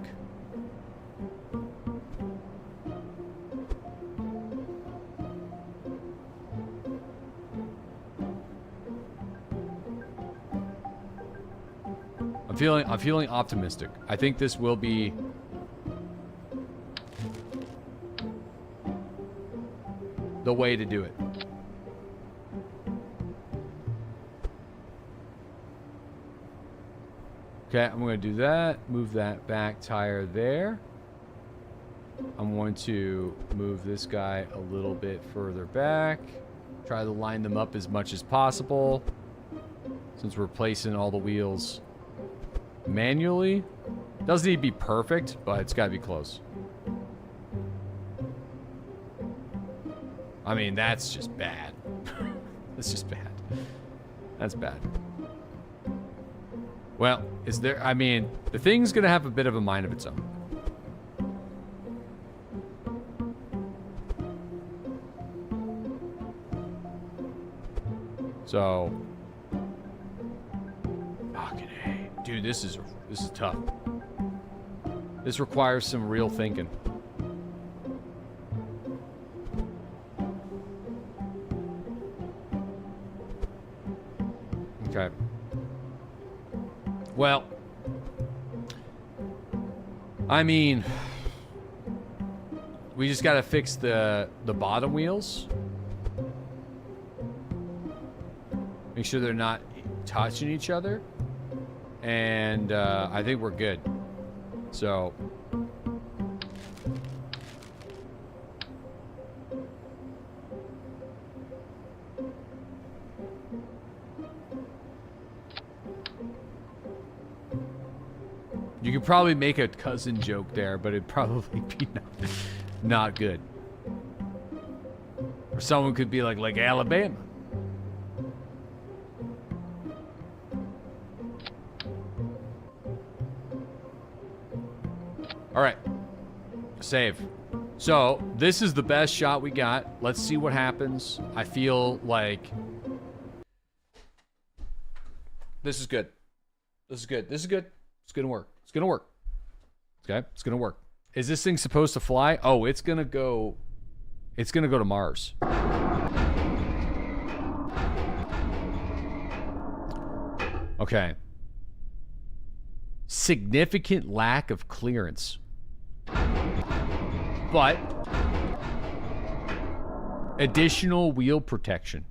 I'm feeling optimistic. I think this will be the way to do it. Okay, I'm going to do that. Move that back tire there. I'm going to move this guy a little bit further back. Try to line them up as much as possible. Since we're placing all the wheels manually. Doesn't need to be perfect, but it's got to be close. I mean, that's just bad. That's just bad. That's bad. Well, is there... I mean, the thing's going to have a bit of a mind of its own. So... Fucking A. Dude, this is tough. This requires some real thinking. Okay. Well, I mean, we just gotta fix the bottom wheels. Make sure they're not touching each other. And I think we're good. So you could probably make a cousin joke there, but it'd probably be not good. Or someone could be like Alabama. All right, save. So this is the best shot we got. Let's see what happens. I feel like this is good. This is good. This is good. It's gonna work. It's gonna work. Okay, it's gonna work. Is this thing supposed to fly? Oh, it's gonna go. It's gonna go to Mars. Okay. Significant lack of clearance. But additional wheel protection.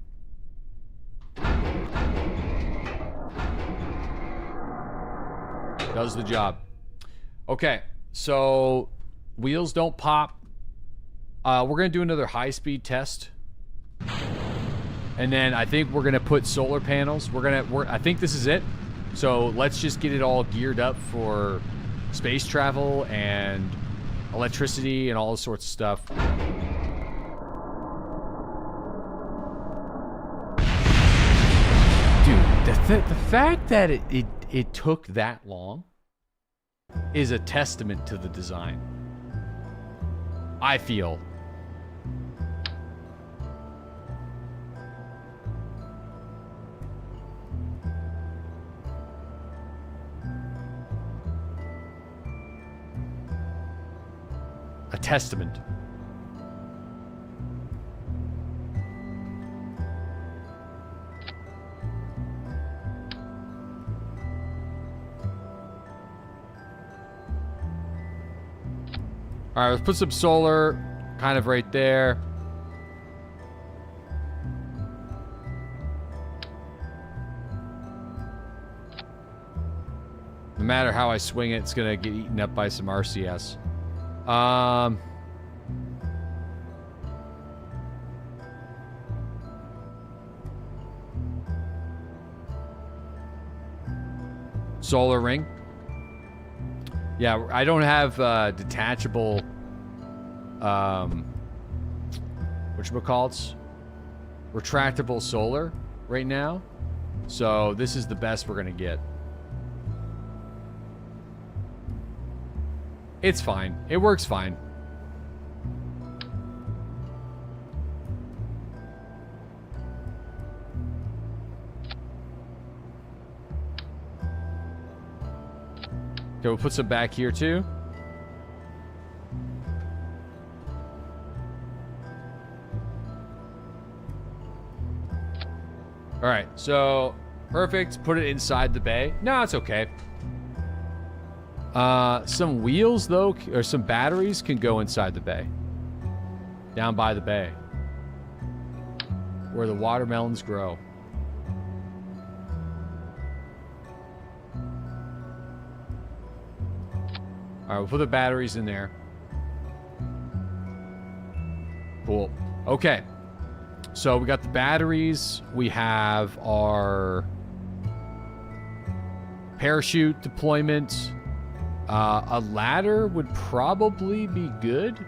Does the job. Okay, so wheels don't pop. We're gonna do another high-speed test. And then I think we're gonna put solar panels. I think this is it. So let's just get it all geared up for space travel and electricity and all sorts of stuff. Dude, the fact that it took that long is a testament to the design. I feel. A testament. All right, let's put some solar kind of right there. No matter how I swing it, it's gonna get eaten up by some RCS. Solar ring. Yeah, I don't have detachable whatchamacallits? Retractable solar right now. So this is the best we're gonna get. It's fine. It works fine. Okay, we'll put some back here too. All right, so perfect. Put it inside the bay. No, it's okay. Some wheels though, or some batteries can go inside the bay. Down by the bay. Where the watermelons grow. All right, we'll put the batteries in there. Cool. Okay. So we got the batteries. We have our parachute deployment. A ladder would probably be good.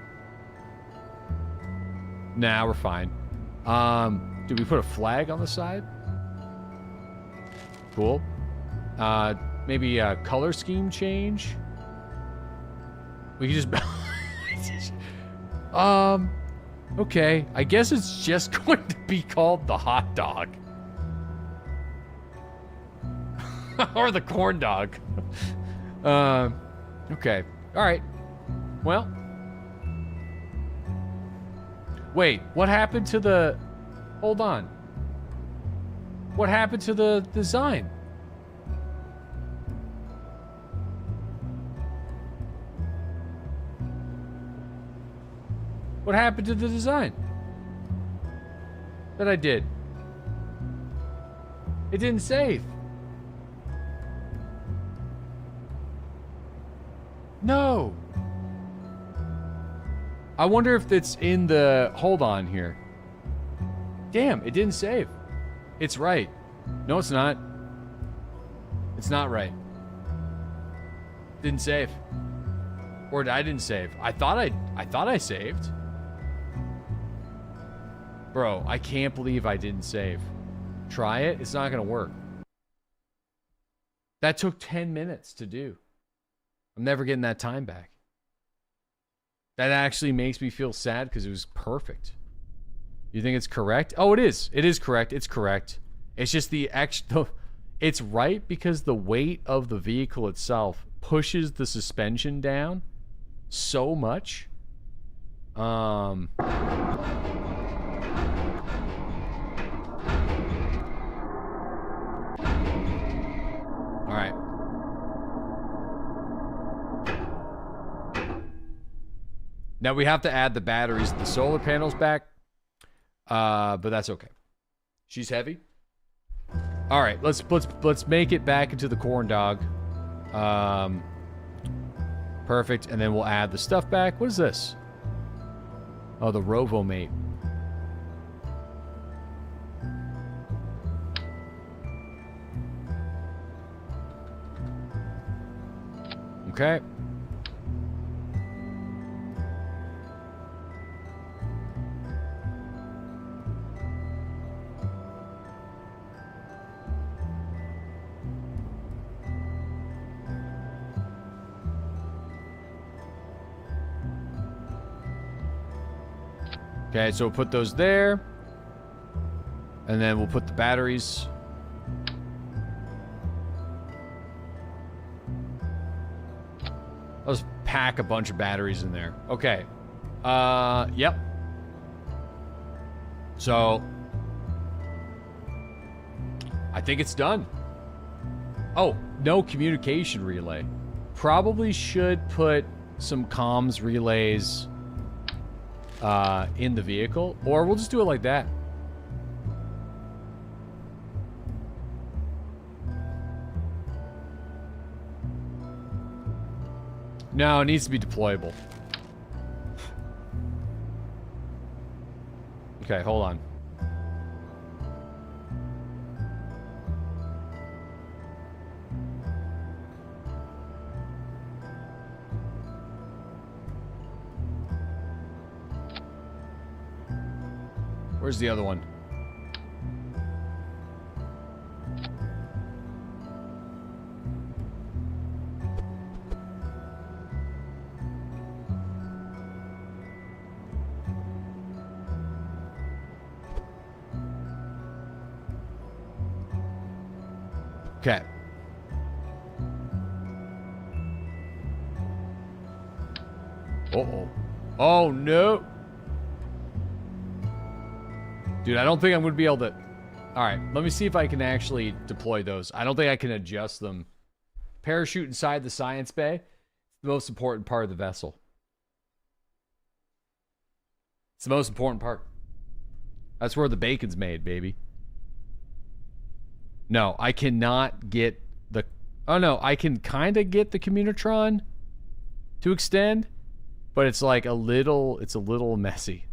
Nah, we're fine. Did we put a flag on the side? Cool. Maybe a color scheme change. We can just... okay. I guess it's just going to be called the hot dog. Or the corn dog. Okay. All right. Well. Wait, what happened to the... Hold on. What happened to the design? What happened to the design that I did? It didn't save. No. I wonder if it's in the... Hold on here. Damn, it didn't save. It's right. No, it's not. It's not right. Didn't save. Or I didn't save. I thought I saved. Bro, I can't believe I didn't save. Try it. It's not going to work. That took 10 minutes to do. I'm never getting that time back. That actually makes me feel sad because it was perfect. You think it's correct? Oh, it is. It is correct. It's correct. It's just the extra... It's right because the weight of the vehicle itself pushes the suspension down so much. All right. Now we have to add the batteries and the solar panels back. But that's okay. She's heavy. All right, let's make it back into the corn dog. Perfect, and then we'll add the stuff back. What is this? Oh, the Rovo mate. Okay. Okay, so we'll put those there. And then we'll put the batteries. Let's pack a bunch of batteries in there. Okay. Yep. So I think it's done. Oh, no communication relay. Probably should put some comms relays in the vehicle, or we'll just do it like that. No, it needs to be deployable. Okay, hold on. Where's the other one? Okay. Uh-oh. Oh, no. Dude, I don't think I'm going to be able to... Alright, let me see if I can actually deploy those. I don't think I can adjust them. Parachute inside the science bay. It's the most important part of the vessel. It's the most important part. That's where the bacon's made, baby. No, I cannot get the... Oh, no, I can kind of get the Communitron to extend, but it's like a little... It's a little messy.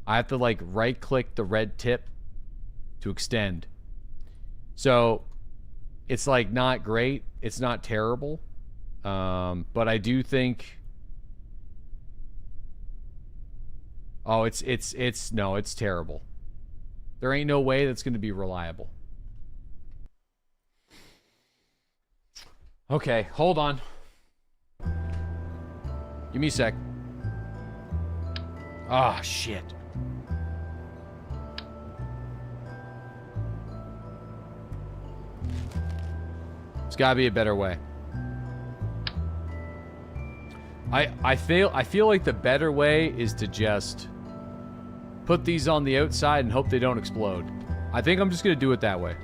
I have to, like, right-click the red tip to extend. So, it's, like, not great. It's not terrible. But I do think... Oh, no, it's terrible. There ain't no way that's going to be reliable. Okay, hold on. Give me a sec. Ah, shit. There's gotta be a better way. I feel like the better way is to just put these on the outside and hope they don't explode. I think I'm just gonna do it that way.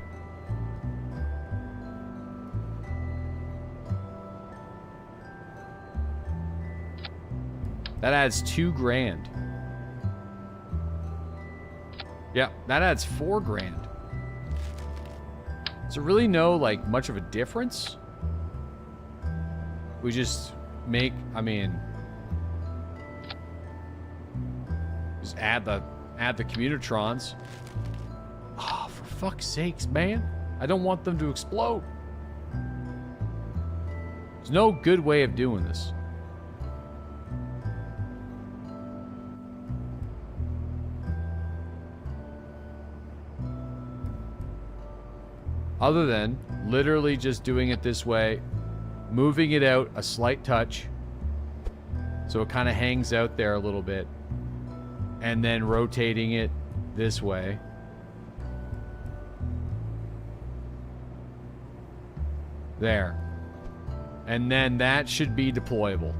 That adds $2,000. Yeah, that adds $4,000. Is there really no, like, much of a difference? We just make, I mean... Just add the Communitrons. Oh, for fuck's sakes, man. I don't want them to explode. There's no good way of doing this. Other than literally just doing it this way, moving it out a slight touch, so it kind of hangs out there a little bit, and then rotating it this way. There. And then that should be deployable.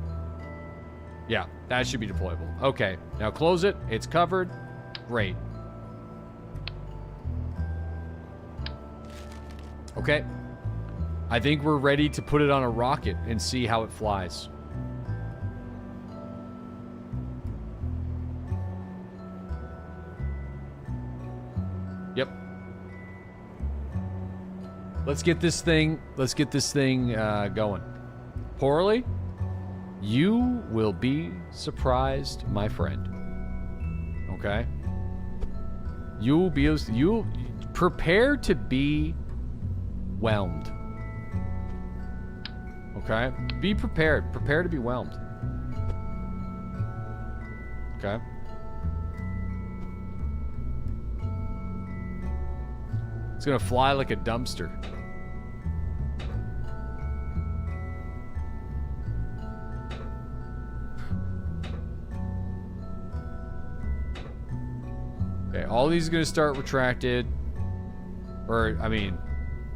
Yeah, that should be deployable. Okay, now close it. It's covered. Great. Okay. I think we're ready to put it on a rocket and see how it flies. Yep. Let's get this thing going. Poorly? You will be surprised, my friend. Okay? You'll prepare to be whelmed. Okay? Be prepared. Prepare to be whelmed. Okay? It's gonna fly like a dumpster. Okay, all these are gonna start retracted. Or, I mean...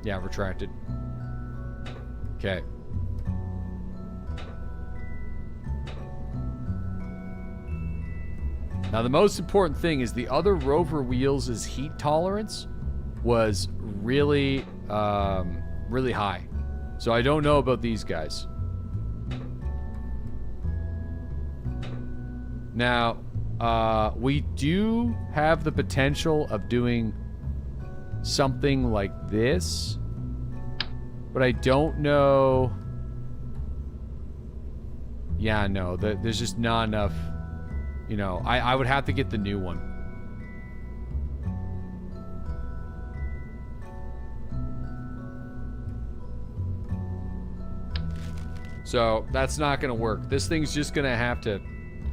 Yeah, retracted. Okay. Now, the most important thing is the other rover wheels' heat tolerance was really, really high. So I don't know about these guys. Now, we do have the potential of doing something like this, but I don't know. Yeah, no, there's just not enough. You know, I would have to get the new one. So that's not going to work. This thing's just going to have to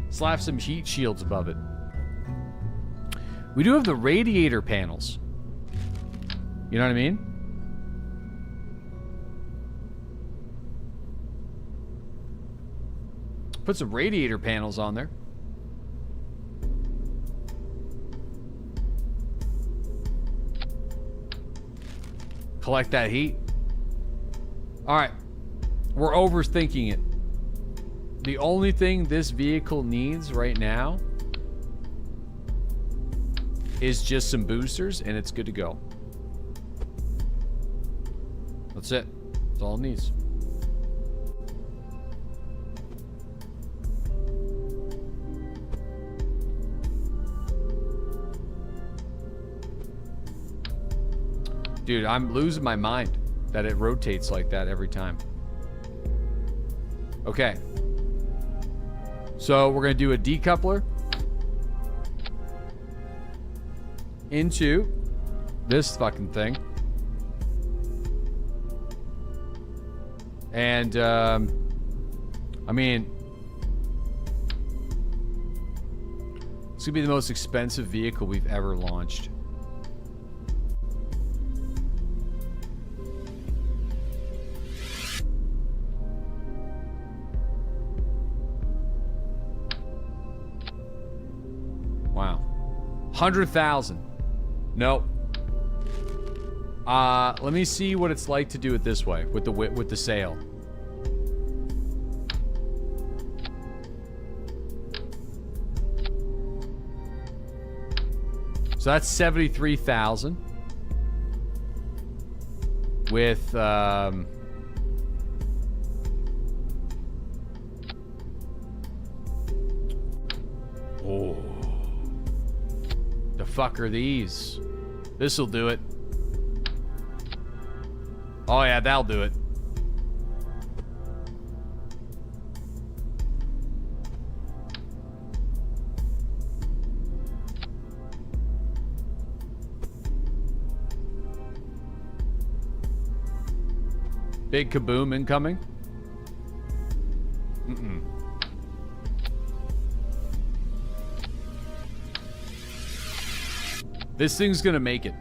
slap some heat shields above it. We do have the radiator panels. You know what I mean? Put some radiator panels on there. Collect that heat. All right. We're overthinking it. The only thing this vehicle needs right now is just some boosters, and it's good to go. That's it. That's all it needs. Dude, I'm losing my mind that it rotates like that every time. Okay. So we're going to do a decoupler into this fucking thing. And, I mean, it's going to be the most expensive vehicle we've ever launched. Wow. 100,000. Nope. Let me see what it's like to do it this way with the sail. So that's 73,000 with oh, the fuck are these? This'll do it. Oh yeah, that'll do it. Big kaboom incoming. Mm-mm. This thing's gonna make it.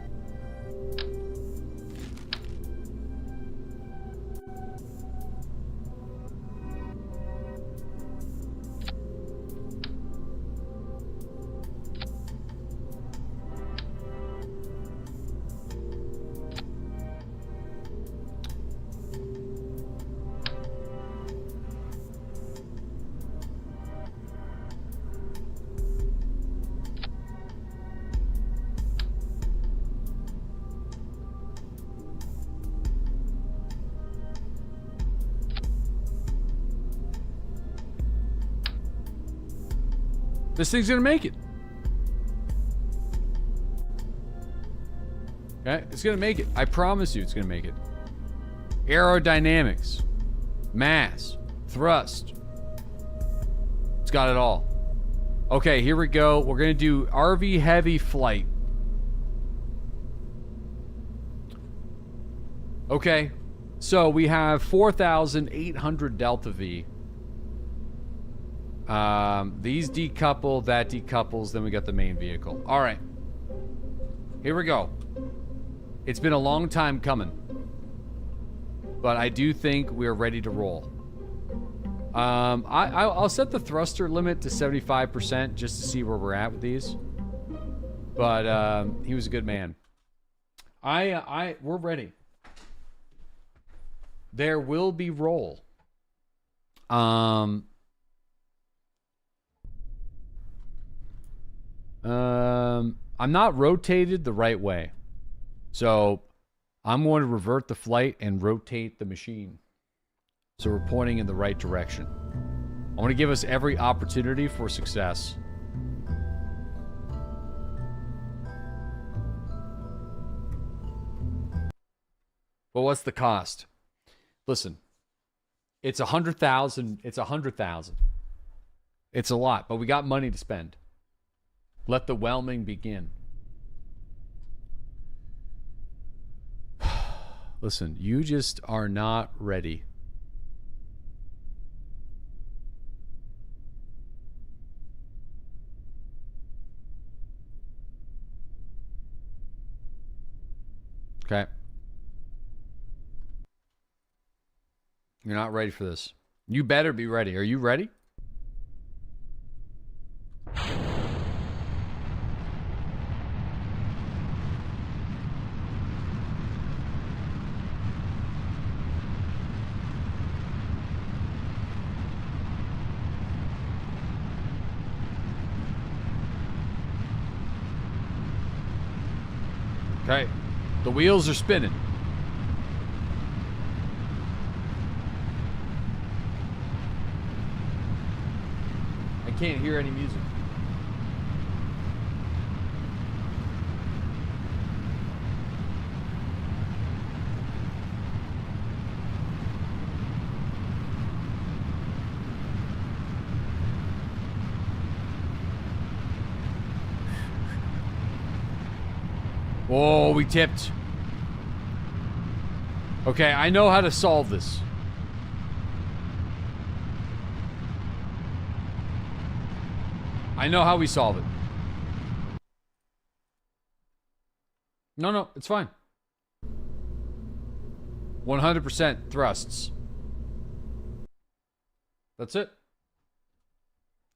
This thing's gonna make it. Okay, it's gonna make it. I promise you it's gonna make it. Aerodynamics, mass, thrust. It's got it all. Okay, here we go. We're gonna do RV heavy flight. Okay, so we have 4,800 Delta V. These decouple, that decouples, then we got the main vehicle. All right. Here we go. It's been a long time coming. But I do think we're ready to roll. I'll set the thruster limit to 75% just to see where we're at with these. But, he was a good man. We're ready. There will be roll. I'm not rotated the right way. So I'm going to revert the flight and rotate the machine. So we're pointing in the right direction. I want to give us every opportunity for success. But what's the cost? Listen, it's 100,000. It's 100,000. It's a lot, but we got money to spend. Let the whelming begin. Listen, you just are not ready. Okay. You're not ready for this. You better be ready. Are you ready? Okay. The wheels are spinning. I can't hear any music. Whoa, we tipped. Okay, I know how to solve this. I know how we solve it. No, it's fine. 100% thrusts. That's it.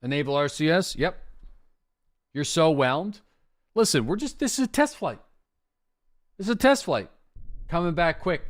Enable RCS. Yep. You're so whelmed. Listen, this is a test flight. This is a test flight. Coming back quick.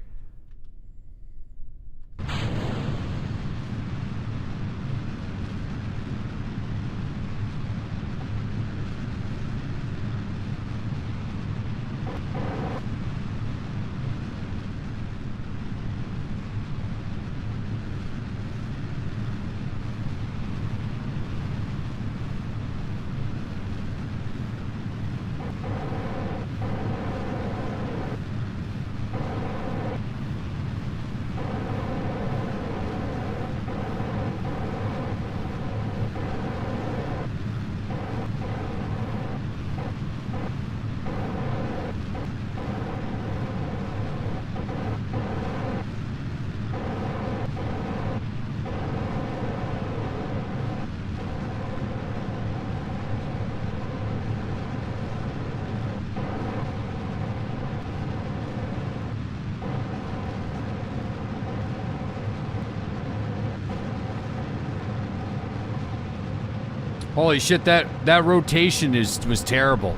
Holy shit, that rotation was terrible.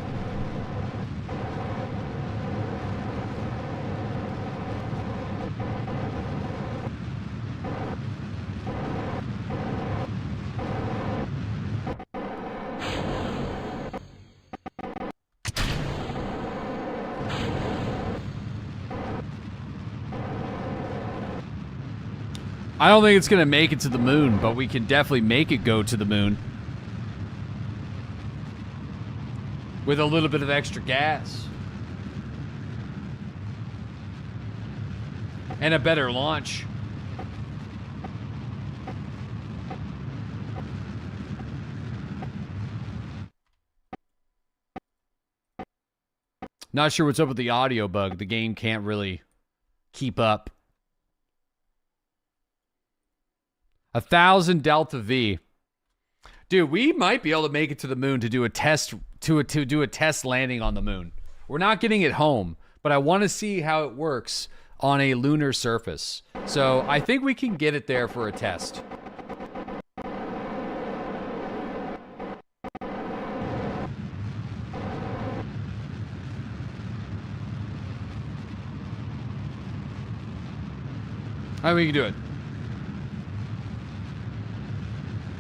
I don't think it's gonna make it to the moon, but we can definitely make it go to the moon. With a little bit of extra gas. And a better launch. Not sure what's up with the audio bug. The game can't really keep up. 1,000 Delta V. Dude, we might be able to make it to the moon to do a test to do a test landing on the moon. We're not getting it home, but I want to see how it works on a lunar surface. So I think we can get it there for a test. I think we can do it.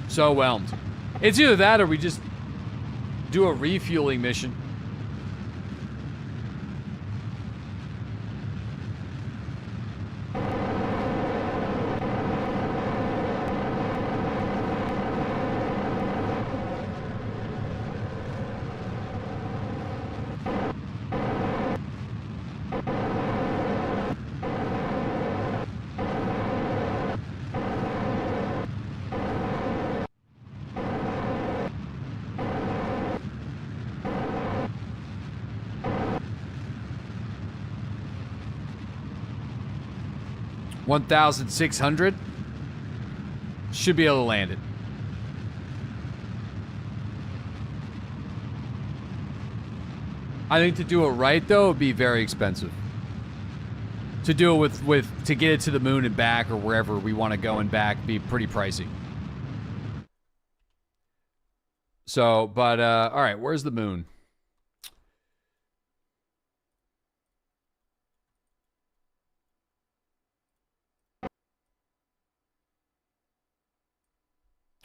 So whelmed. It's either that or we just do a refueling mission. 1,600. Should be able to land it. I think to do it right, though, would be very expensive. To do it to get it to the moon and back, or wherever we want to go and back, be pretty pricey. So, but, all right, where's the moon?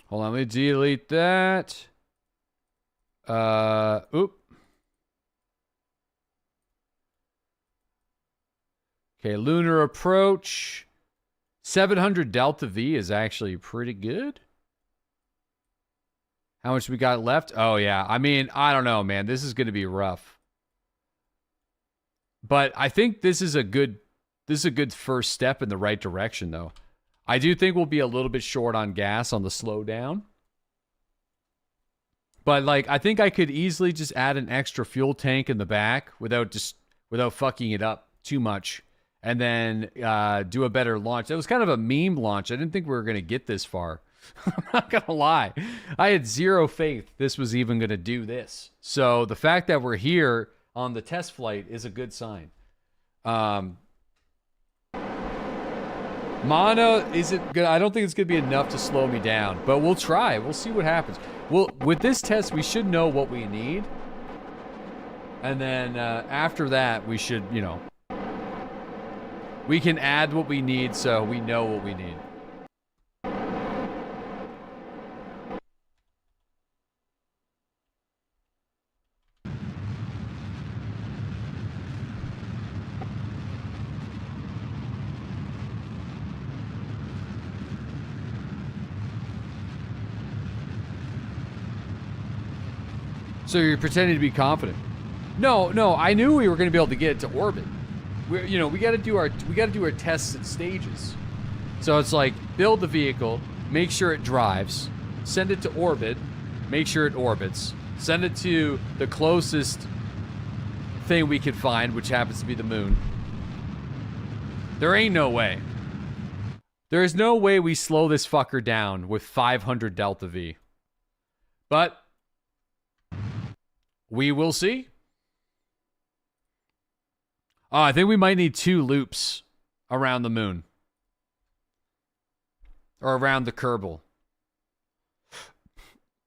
Hold on, let me delete that. Oop. Okay, lunar approach. 700 delta V is actually pretty good. How much we got left? Oh, yeah. I mean, I don't know, man. This is going to be rough. But I think this is a good first step in the right direction, though. I do think we'll be a little bit short on gas on the slowdown. But, like, I think I could easily just add an extra fuel tank in the back without fucking it up too much. And then do a better launch. That was kind of a meme launch. I didn't think we were going to get this far. I'm not going to lie. I had zero faith this was even going to do this. So the fact that we're here on the test flight is a good sign. Mono isn't good. I don't think it's going to be enough to slow me down. But we'll try. We'll see what happens. With this test, we should know what we need. And then after that, we should, you know... We can add what we need so we know what we need. So you're pretending to be confident. No, I knew we were going to be able to get it to orbit. We got to do our tests at stages. So it's like build the vehicle, make sure it drives, send it to orbit, make sure it orbits, send it to the closest thing we could find, which happens to be the moon. There ain't no way. There is no way we slow this fucker down with 500 delta V. But we will see. Oh, I think we might need 2 loops around the moon. Or around the Kerbal.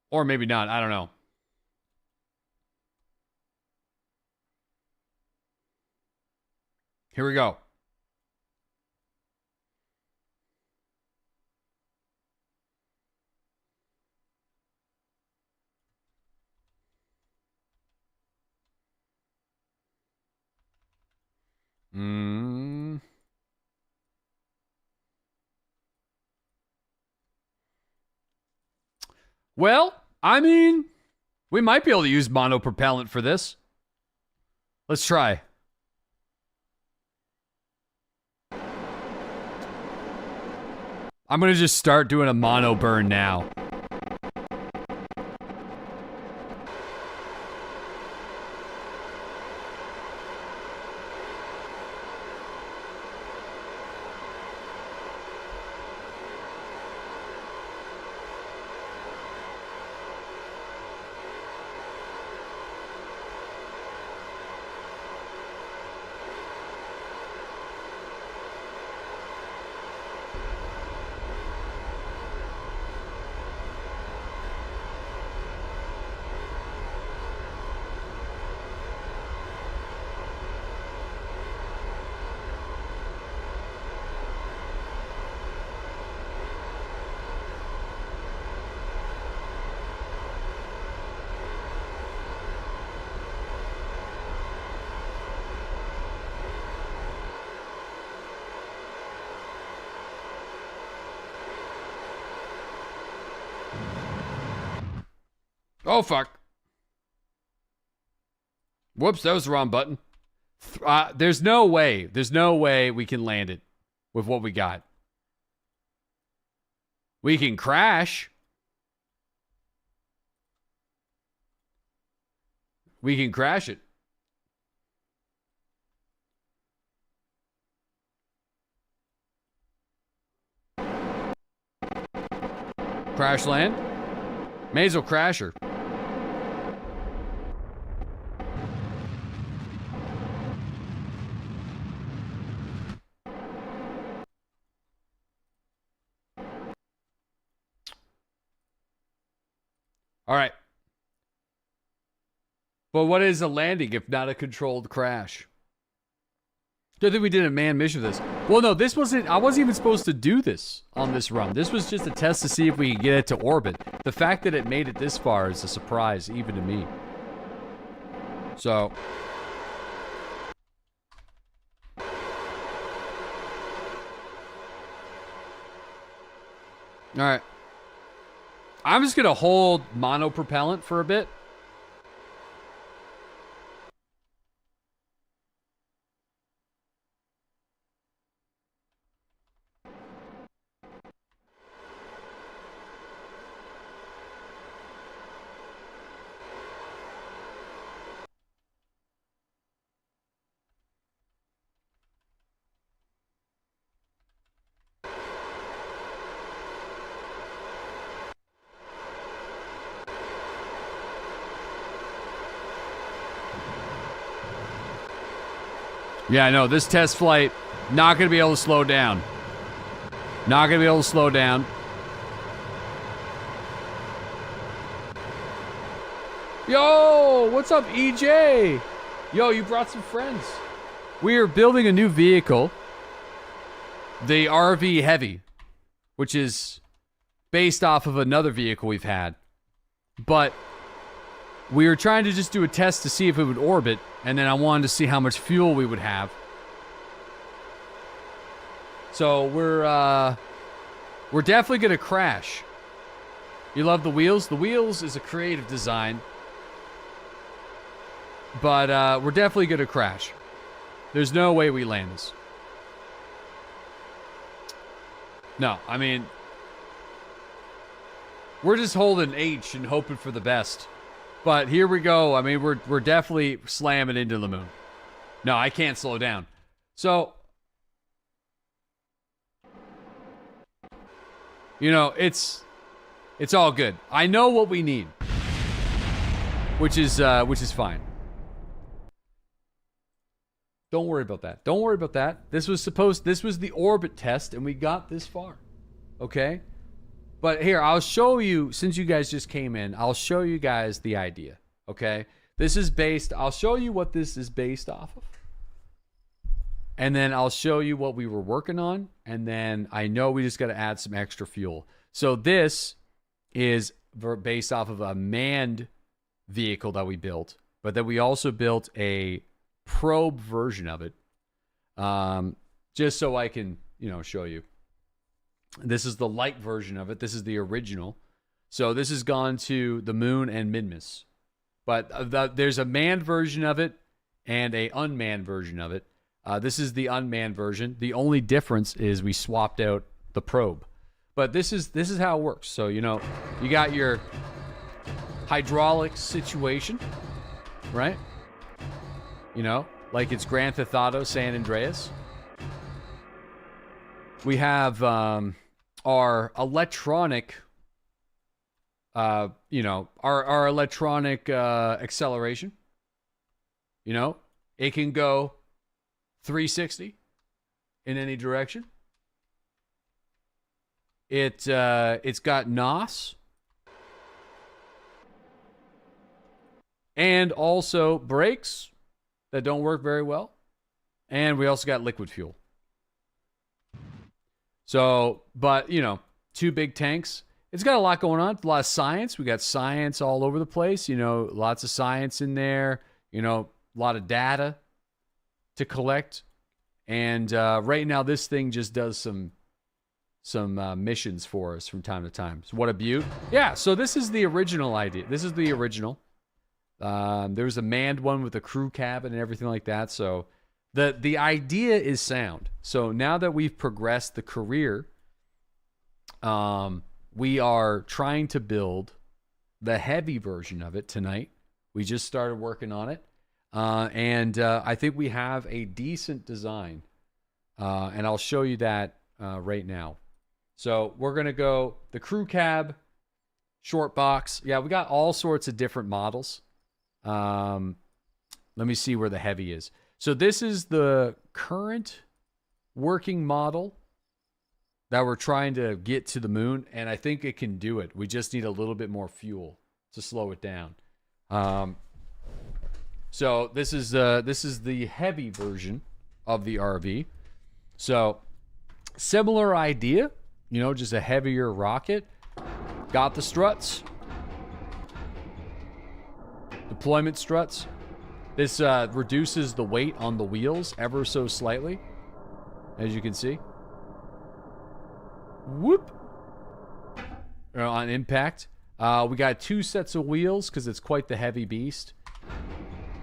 Or maybe not. I don't know. Here we go. Well, I mean, we might be able to use monopropellant for this. Let's try. I'm going to just start doing a mono burn now. Oh, fuck. Whoops, that was the wrong button. There's no way. There's no way we can land it with what we got. We can crash. We can crash it. Crash land. May as well crash her. All right. But what is a landing if not a controlled crash? Don't think we did a manned mission for this. Well, no, this wasn't. I wasn't even supposed to do this on this run. This was just a test to see if we could get it to orbit. The fact that it made it this far is a surprise, even to me. So. All right. I'm just going to hold monopropellant for a bit. Yeah, no, this test flight, not going to be able to slow down. Not going to be able to slow down. Yo, what's up, EJ? Yo, you brought some friends. We are building a new vehicle, the RV Heavy, which is based off of another vehicle we've had. But we were trying to just do a test to see if it would orbit, and then I wanted to see how much fuel we would have. So we're definitely gonna crash. You love the wheels? The wheels is a creative design, but we're definitely gonna crash. There's no way we land this. No, I mean, we're just holding H and hoping for the best. But here we go. I mean, we're definitely slamming into the moon. No, I can't slow down. So, you know, it's all good. I know what we need, which is fine. Don't worry about that. Don't worry about that. This was the orbit test, and we got this far. Okay? But here, I'll show you, since you guys just came in, I'll show you guys the idea, okay? I'll show you what this is based off of. And then I'll show you what we were working on, and then I know we just got to add some extra fuel. So this is based off of a manned vehicle that we built, but then we also built a probe version of it, just so I can, show you. This is the light version of it. This is the original. So this has gone to the moon and Minmus. But there's a manned version of it and a unmanned version of it. This is the unmanned version. The only difference is we swapped out the probe. But this is how it works. So, you got your hydraulic situation, right? Like it's Grand Theft Auto San Andreas. We have our electronic, our electronic acceleration. It can go 360 in any direction. It's got NOS and also brakes that don't work very well, and we also got liquid fuel. So, but, 2 big tanks. It's got a lot going on. A lot of science. We got science all over the place. Lots of science in there. A lot of data to collect. And right now, this thing just does some missions for us from time to time. So what a beaut. Yeah, so this is the original idea. This is the original. There's a manned one with a crew cabin and everything like that. So the idea is sound. So now that we've progressed the career, we are trying to build the heavy version of it tonight. We just started working on it. And I think we have a decent design. And I'll show you that right now. So we're going to go the crew cab Short box. Yeah, we got all sorts of different models. Let me see where the heavy is. So this is the current working model that we're trying to get to the moon, and I think it can do it. We just need a little bit more fuel to slow it down. So this is the heavy version of the RV. So similar idea, you know, just a heavier rocket. Got the struts, deployment struts. This reduces the weight on the wheels ever so slightly, as you can see. Whoop. On impact. We got 2 sets of wheels because it's quite the heavy beast.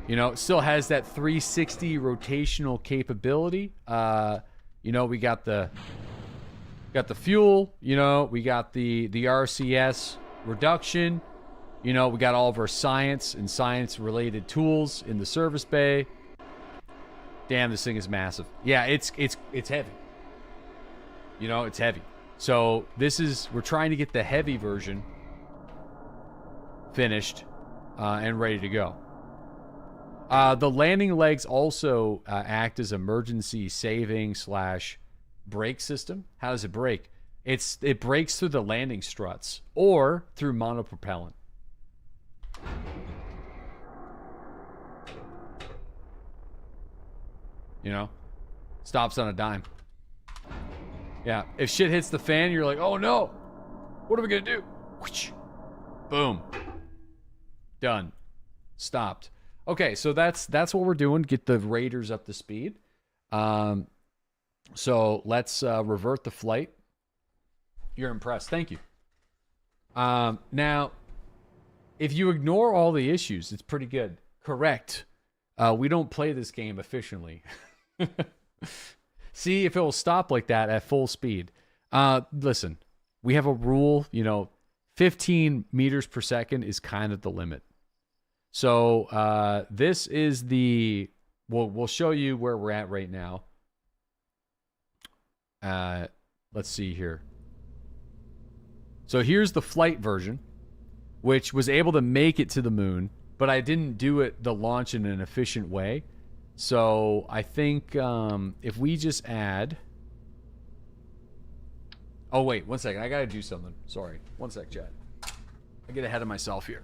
You know, it still has that 360 rotational capability. You know, we got the fuel, you know, we got the RCS reduction. You know, we got all of our science and science-related tools in the service bay. Damn, this thing is massive. Yeah, it's heavy. You know, it's heavy. So we're trying to get the heavy version finished and ready to go. The landing legs also act as emergency saving / brake system. How does it brake? It brakes through the landing struts or through monopropellant. You know, stops on a dime. Yeah, if shit hits the fan, you're like, oh no, what are we gonna do? Whoosh. Boom, done, stopped. Okay, so that's what we're doing. Get the Raiders up to speed. So let's revert the flight. You're impressed. Thank you. Now, if you ignore all the issues, it's pretty good. Correct. We don't play this game efficiently. See if it will stop like that at full speed. Listen, we have a rule, you know, 15 meters per second is kind of the limit. So this is we'll show you where we're at right now. Let's see here. So here's the flight version, which was able to make it to the moon, but I didn't do the launch in an efficient way. So I think if we just add... Oh, wait, 1 second. I got to do something. Sorry. 1 sec, chat. I get ahead of myself here.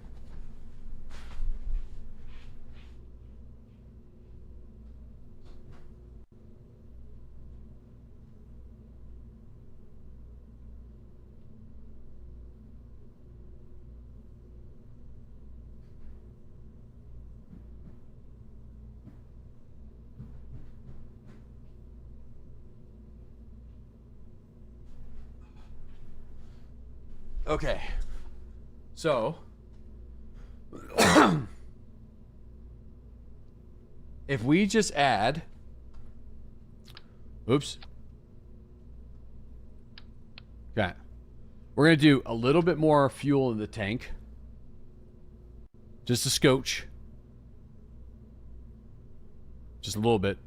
Okay, so if we just add, oops, okay, we're gonna do a little bit more fuel in the tank, just a scotch, just a little bit,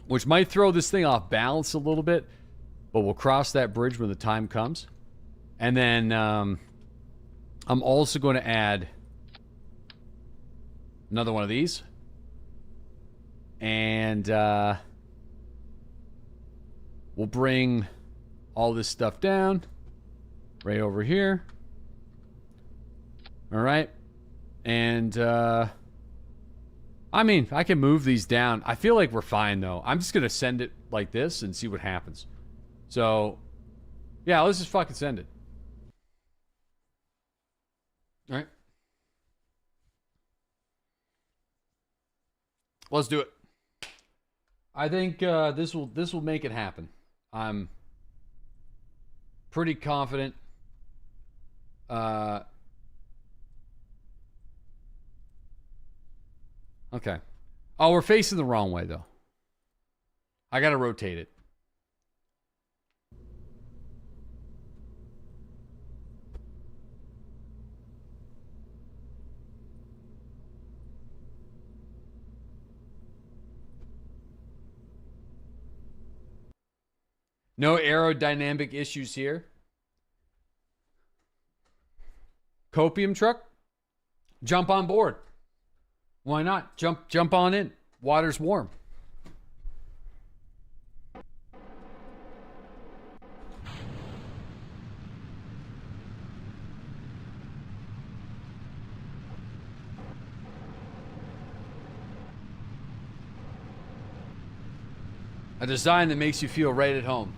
which might throw this thing off balance a little bit. But we'll cross that bridge when the time comes. And then I'm also going to add another one of these. And we'll bring all this stuff down right over here. All right. And I mean, I can move these down. I feel like we're fine, though. I'm just going to send it like this and see what happens. So, yeah, let's just fucking send it. All right. Let's do it. I think this will make it happen. I'm pretty confident. Okay. Oh, we're facing the wrong way, though. I got to rotate it. No aerodynamic issues here. Copium truck? Jump on board. Why not? Jump on in. Water's warm. A design that makes you feel right at home.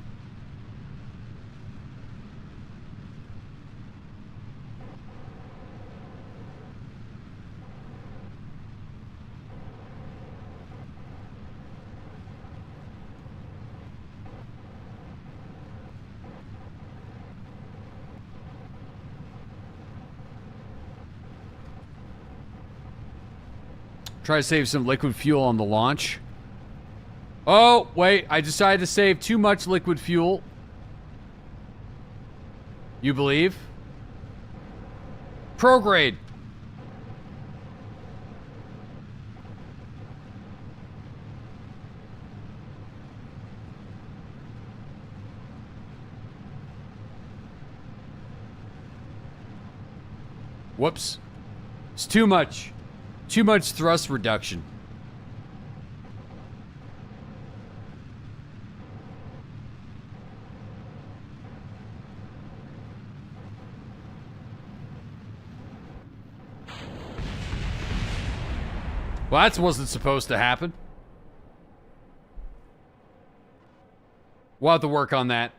Try to save some liquid fuel on the launch. Oh, wait. I decided to save too much liquid fuel. You believe? Prograde. Whoops. It's too much. Too much thrust reduction. Well, that wasn't supposed to happen. We'll have to work on that.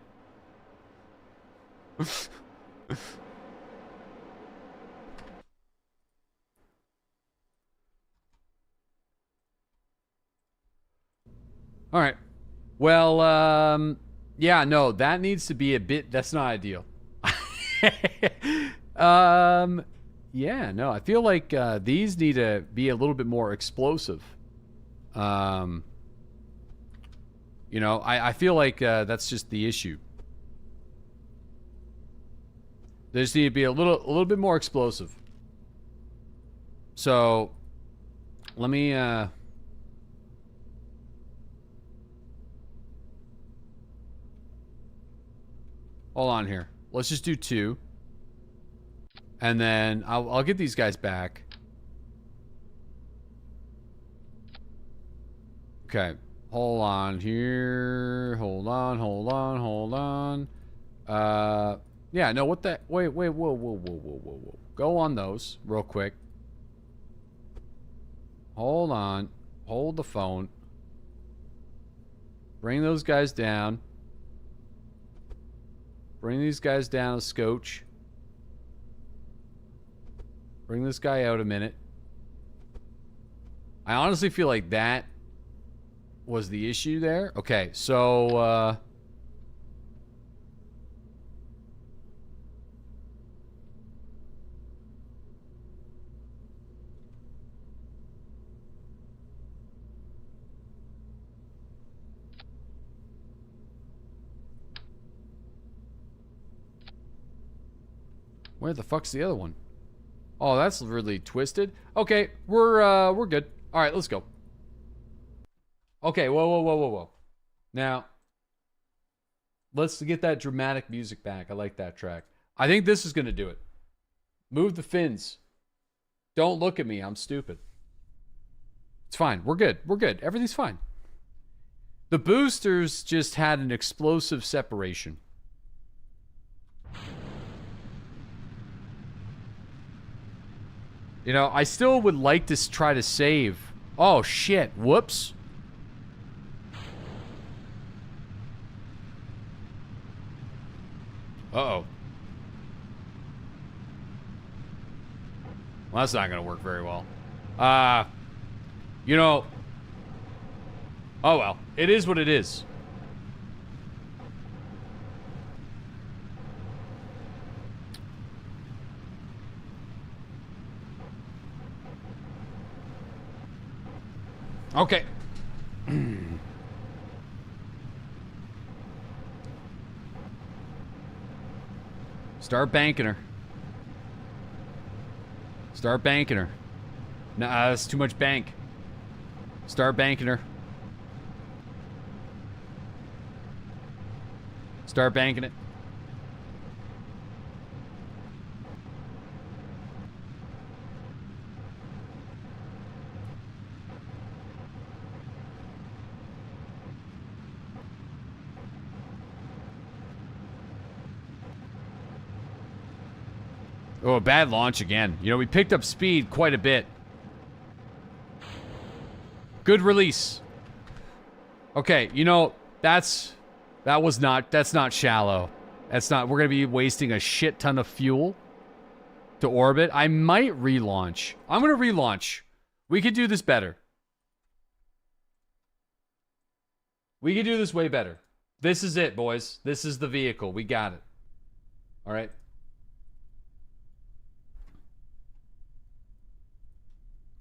All right. Well, yeah, no, that needs to be a bit, that's not ideal. Yeah, no, I feel like these need to be a little bit more explosive. You know, I feel like that's just the issue. They just need to be a little bit more explosive. So, let me, hold on here. Let's just do 2. And then I'll get these guys back. Okay. Hold on here. Hold on. Yeah, no, what the... Wait, whoa. Go on those real quick. Hold on. Hold the phone. Bring those guys down. Bring these guys down a scotch. Bring this guy out a minute. I honestly feel like that was the issue there. Okay, so, where the fuck's the other one? Oh, that's really twisted. Okay, we're good. All right, let's go. Okay, whoa. Now, let's get that dramatic music back. I like that track. I think this is gonna do it. Move the fins. Don't look at me. I'm stupid. It's fine. We're good. Everything's fine. The boosters just had an explosive separation. You know, I still would like to try to save. Oh, shit. Whoops. Uh-oh. Well, that's not going to work very well. You know. Oh, well. It is what it is. Okay. Start banking her. Start banking her. Nah, that's too much bank. Start banking her. Start banking it. Oh, a bad launch again. You know, we picked up speed quite a bit. Good release. Okay, you know, that's not shallow. That's not, we're going to be wasting a shit ton of fuel to orbit. I might relaunch. I'm going to relaunch. We could do this better. We could do this way better. This is it, boys. This is the vehicle. We got it. All right.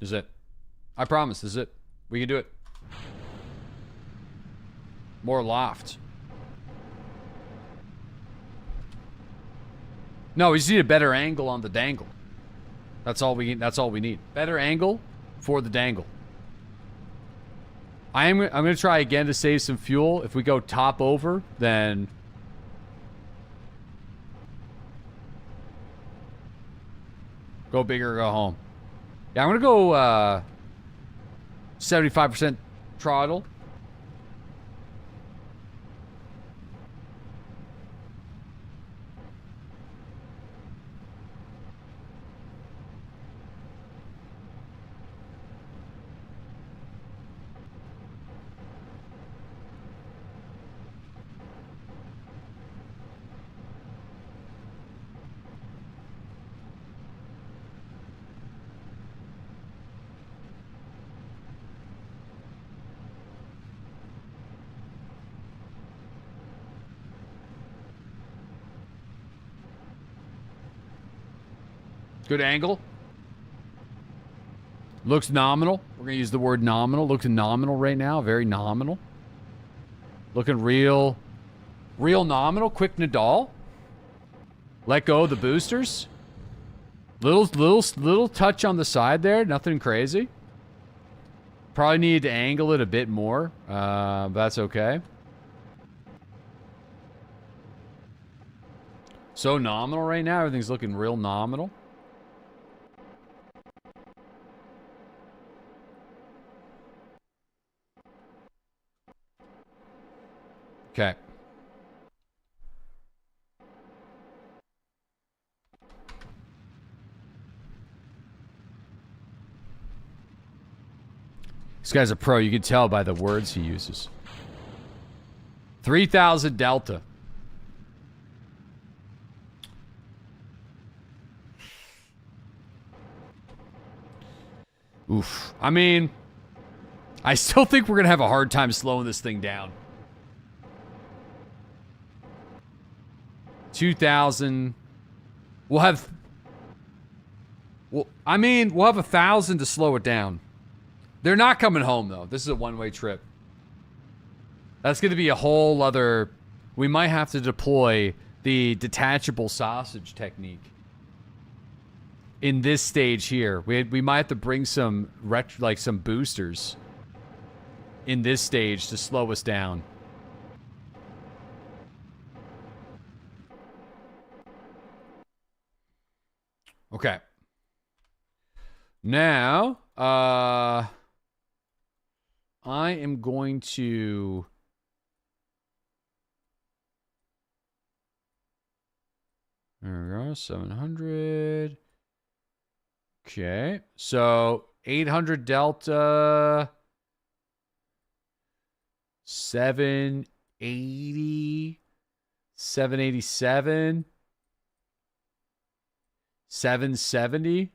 This is it. I promise, this is it. We can do it. More loft. No, we just need a better angle on the dangle. That's all we need. Better angle for the dangle. I'm going to try again to save some fuel. If we go top over, then go big or go home. Yeah, I'm going to go 75% throttle. Good angle. Looks nominal. We're going to use the word nominal. Looks nominal right now. Very nominal. Looking real nominal. Quick Nadal. Let go of the boosters. Little touch on the side there. Nothing crazy. Probably need to angle it a bit more. But that's okay. So nominal right now. Everything's looking real nominal. Okay. This guy's a pro. You can tell by the words he uses. 3,000 Delta. Oof. I mean, I still think we're going to have a hard time slowing this thing down. 2,000. We'll have 1,000 to slow it down. They're not coming home, though. This is a one-way trip. That's going to be a whole other... We might have to deploy the detachable sausage technique in this stage here. We might have to bring some some boosters in this stage to slow us down. Okay. Now, I am going to... There we go, 700. Okay, so 800 Delta, 780, 787, 770,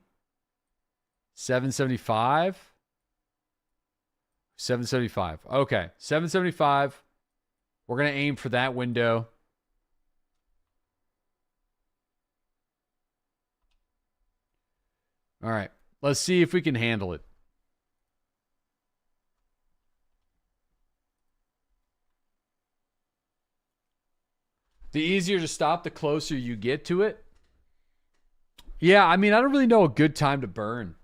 775, 775. Okay, 775. We're going to aim for that window. All right, let's see if we can handle it. The easier to stop, the closer you get to it. Yeah, I mean, I don't really know a good time to burn.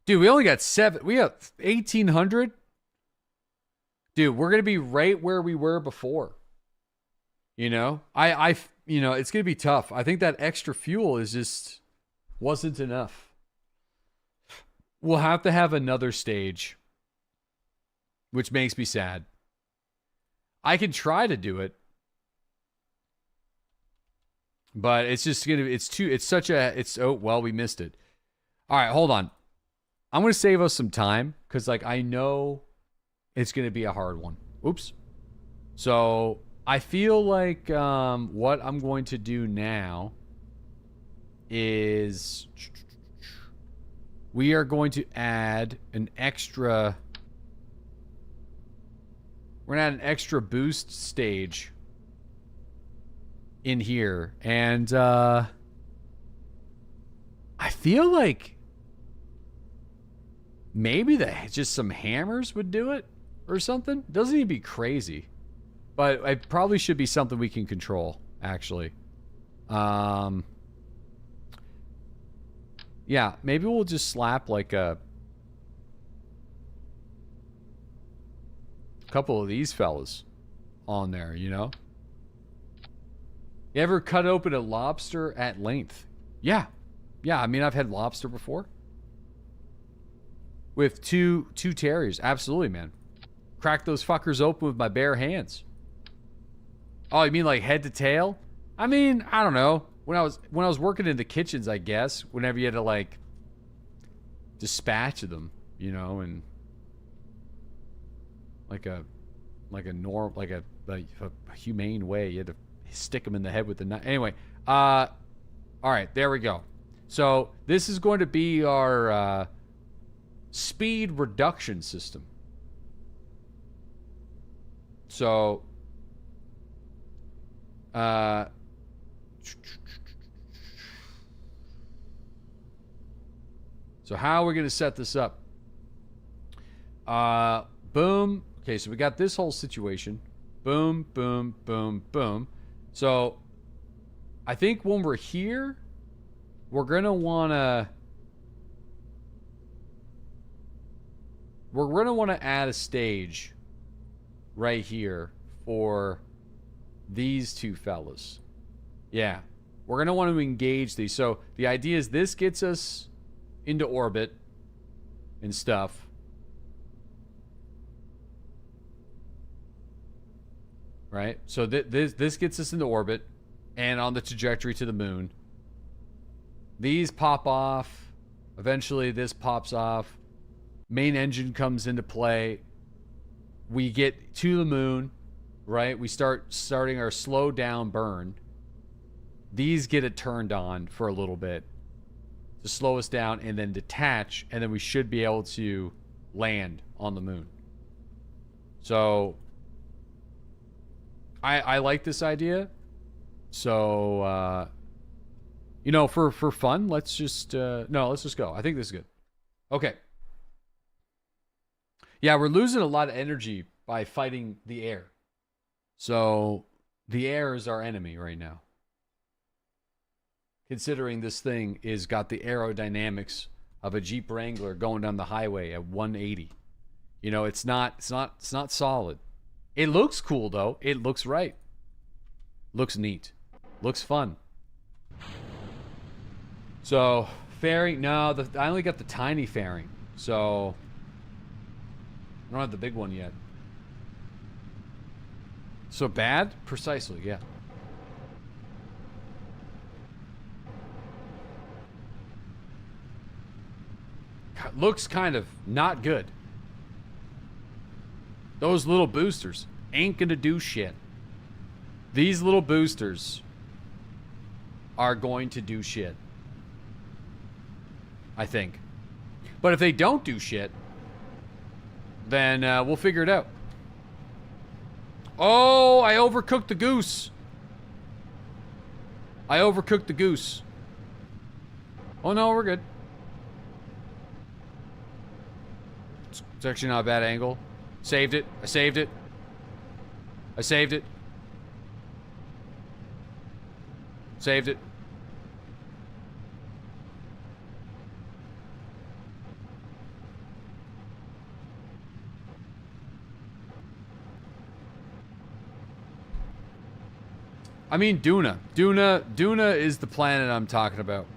Dude, we only got 1,800. Dude, we're going to be right where we were before. You know, you know, it's going to be tough. I think that extra fuel is just wasn't enough. We'll have to have another stage, which makes me sad. I can try to do it. But it's just gonna. Oh well, we missed it. All right, hold on. I'm gonna save us some time because like I know it's gonna be a hard one. Oops. So I feel like what I'm going to do now is we are going to add an extra. We're gonna add an extra boost stage in here, and I feel like maybe just some hammers would do it or something. Doesn't even be crazy, but it probably should be something we can control. Actually, yeah, maybe we'll just slap like a couple of these fellas on there, you know? You ever cut open a lobster at length? Yeah. Yeah, I mean, I've had lobster before. With two terriers. Absolutely, man. Crack those fuckers open with my bare hands. Oh, you mean like head to tail? I mean, I don't know. When I was working in the kitchens, I guess, whenever you had to like dispatch them, you know, and like a humane way, you had to stick them in the head with the knife. Anyway, all right, there we go. So this is going to be our speed reduction system. So so how are we going to set this up? Boom. Okay, so we got this whole situation. Boom, boom, boom, boom. So I think when we're here, we're going to want to add a stage right here for these two fellas. Yeah. We're going to want to engage these. So the idea is this gets us into orbit and stuff. Right? So this gets us into orbit and on the trajectory to the moon. These pop off. Eventually this pops off. Main engine comes into play. We get to the moon, right? We starting our slow down burn. These get it turned on for a little bit to slow us down and then detach, and then we should be able to land on the moon. So I like this idea. So you know, for fun, let's just let's just go. I think this is good. Okay. Yeah, we're losing a lot of energy by fighting the air. So the air is our enemy right now. Considering this thing is got the aerodynamics of a Jeep Wrangler going down the highway at 180. You know, it's not solid. It looks cool though. It looks right. Looks neat. Looks fun. So fairing, no, I only got the tiny fairing. So I don't have the big one yet. So bad? Precisely, yeah. Looks kind of not good. Those little boosters ain't gonna do shit. These little boosters are going to do shit. I think. But if they don't do shit, then we'll figure it out. Oh, I overcooked the goose. I overcooked the goose. Oh no, we're good. It's actually not a bad angle. Saved it. I saved it. I saved it. Saved it. I mean, DUNA. DUNA is the planet I'm talking about.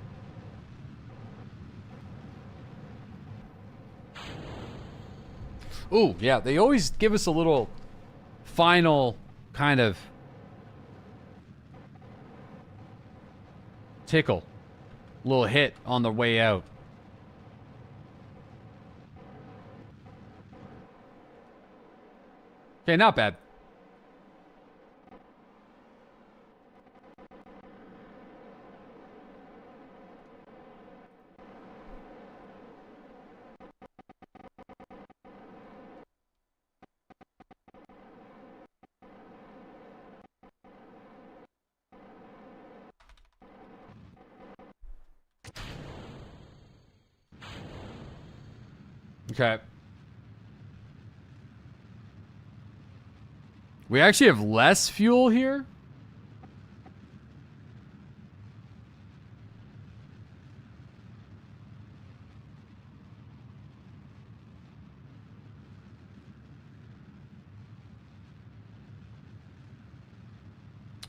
Ooh, yeah, they always give us a little final kind of tickle. Little hit on the way out. Okay, not bad. Okay. We actually have less fuel here?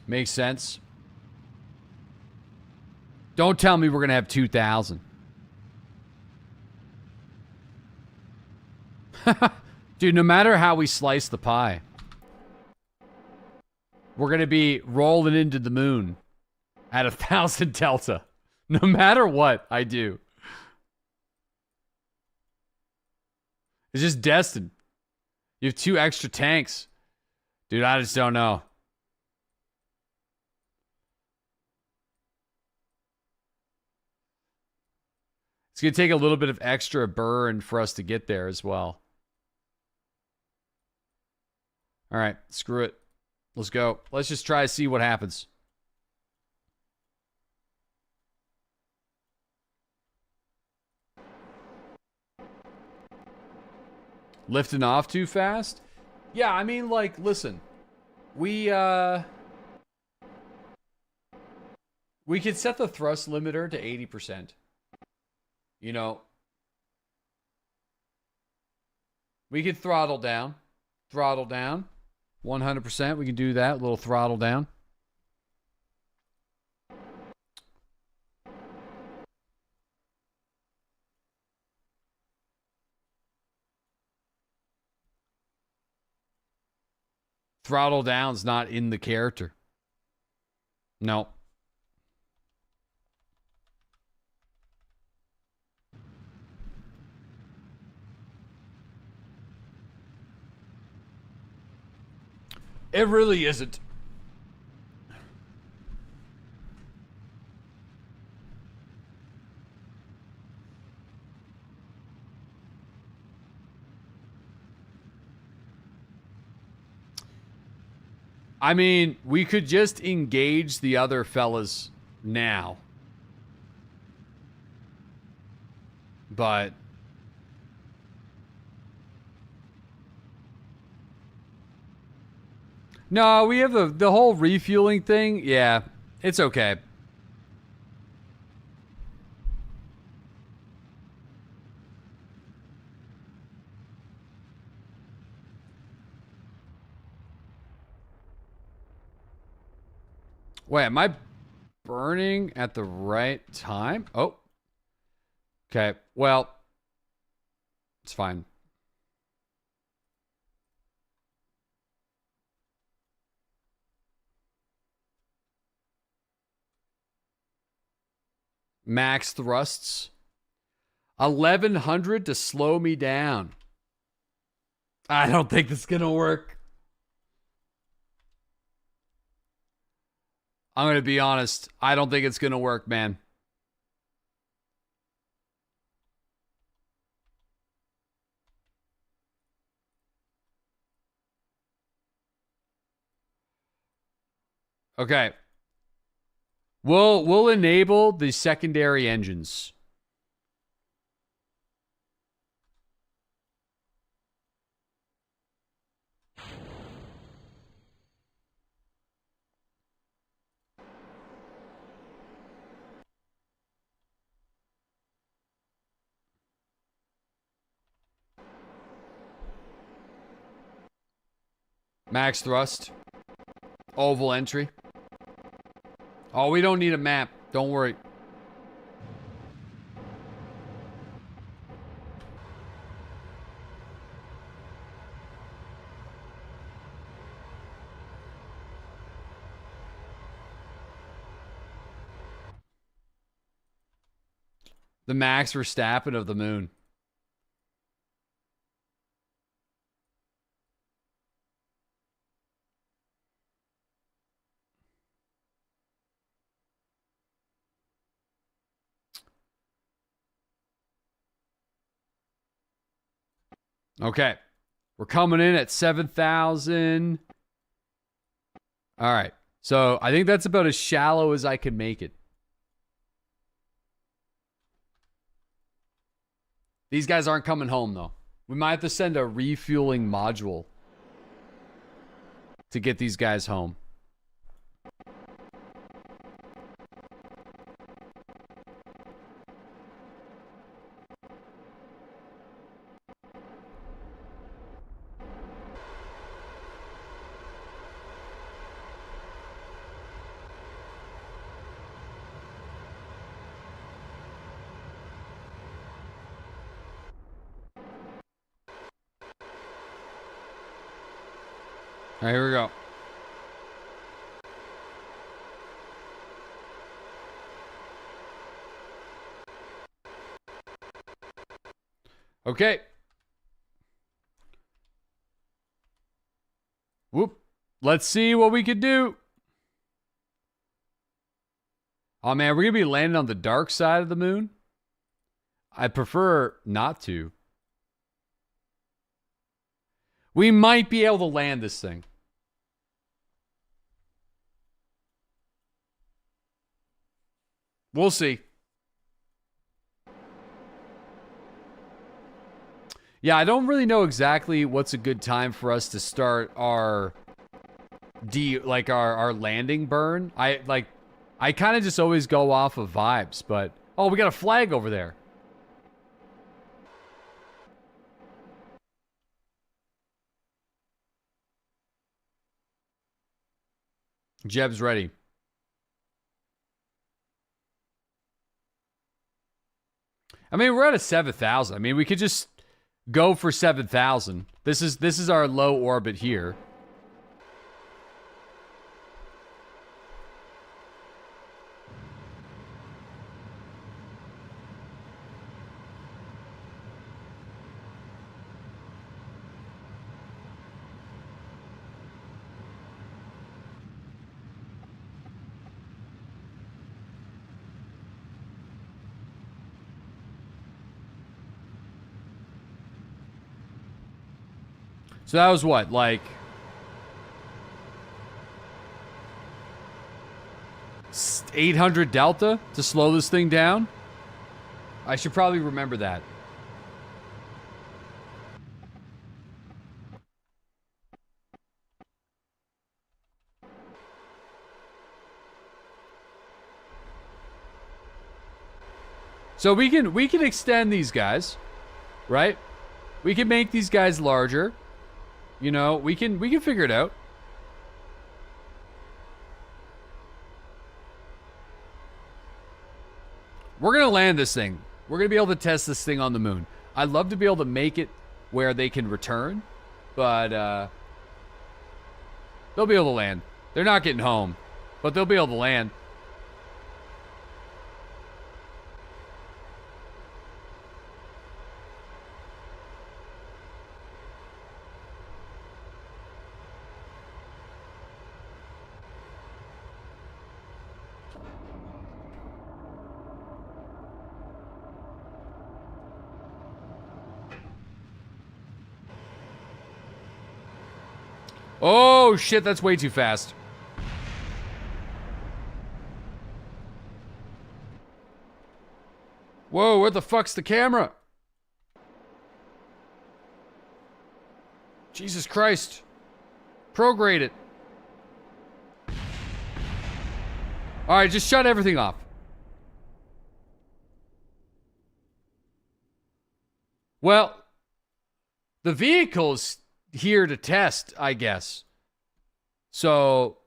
Makes sense. Don't tell me we're going to have 2,000. Dude, no matter how we slice the pie, we're going to be rolling into the moon at 1,000 delta. No matter what I do. It's just destined. You have 2 extra tanks. Dude, I just don't know. It's going to take a little bit of extra burn for us to get there as well. All right, screw it. Let's go. Let's just try to see what happens. Lifting off too fast? Yeah, I mean, like, listen. We could set the thrust limiter to 80%. You know. We could throttle down. Throttle down. 100%. We can do that. A little throttle down. Throttle down's not in the character. No. It really isn't. I mean, we could just engage the other fellas now. But no, we have the whole refueling thing. Yeah, it's okay. Wait, am I burning at the right time? Oh. Okay, well, it's fine. Max thrusts. 1,100 to slow me down. I don't think this is going to work. I'm going to be honest. I don't think it's going to work, man. Okay. We'll enable the secondary engines. Max thrust. Oval entry. Oh, we don't need a map. Don't worry. The Max Verstappen of the moon. Okay. We're coming in at 7,000. All right. So I think that's about as shallow as I can make it. These guys aren't coming home, though. We might have to send a refueling module to get these guys home. All right, here we go. Okay. Whoop. Let's see what we can do. Oh, man, we're going to be landing on the dark side of the moon. I'd prefer not to. We might be able to land this thing. We'll see. Yeah, I don't really know exactly what's a good time for us to start our our landing burn. I kind of just always go off of vibes, but oh, we got a flag over there. Jeb's ready. I mean, we're at a 7,000. I mean, we could just go for 7,000. This is our low orbit here. So that was what, like 800 delta to slow this thing down? I should probably remember that. So we can extend these guys, right? We can make these guys larger. You know, we can figure it out. We're going to land this thing. We're going to be able to test this thing on the moon. I'd love to be able to make it where they can return, but they'll be able to land. They're not getting home, but they'll be able to land. Oh, shit, that's way too fast. Whoa, where the fuck's the camera? Jesus Christ. Prograde it. Alright, just shut everything off. Well, the vehicle's here to test, I guess. So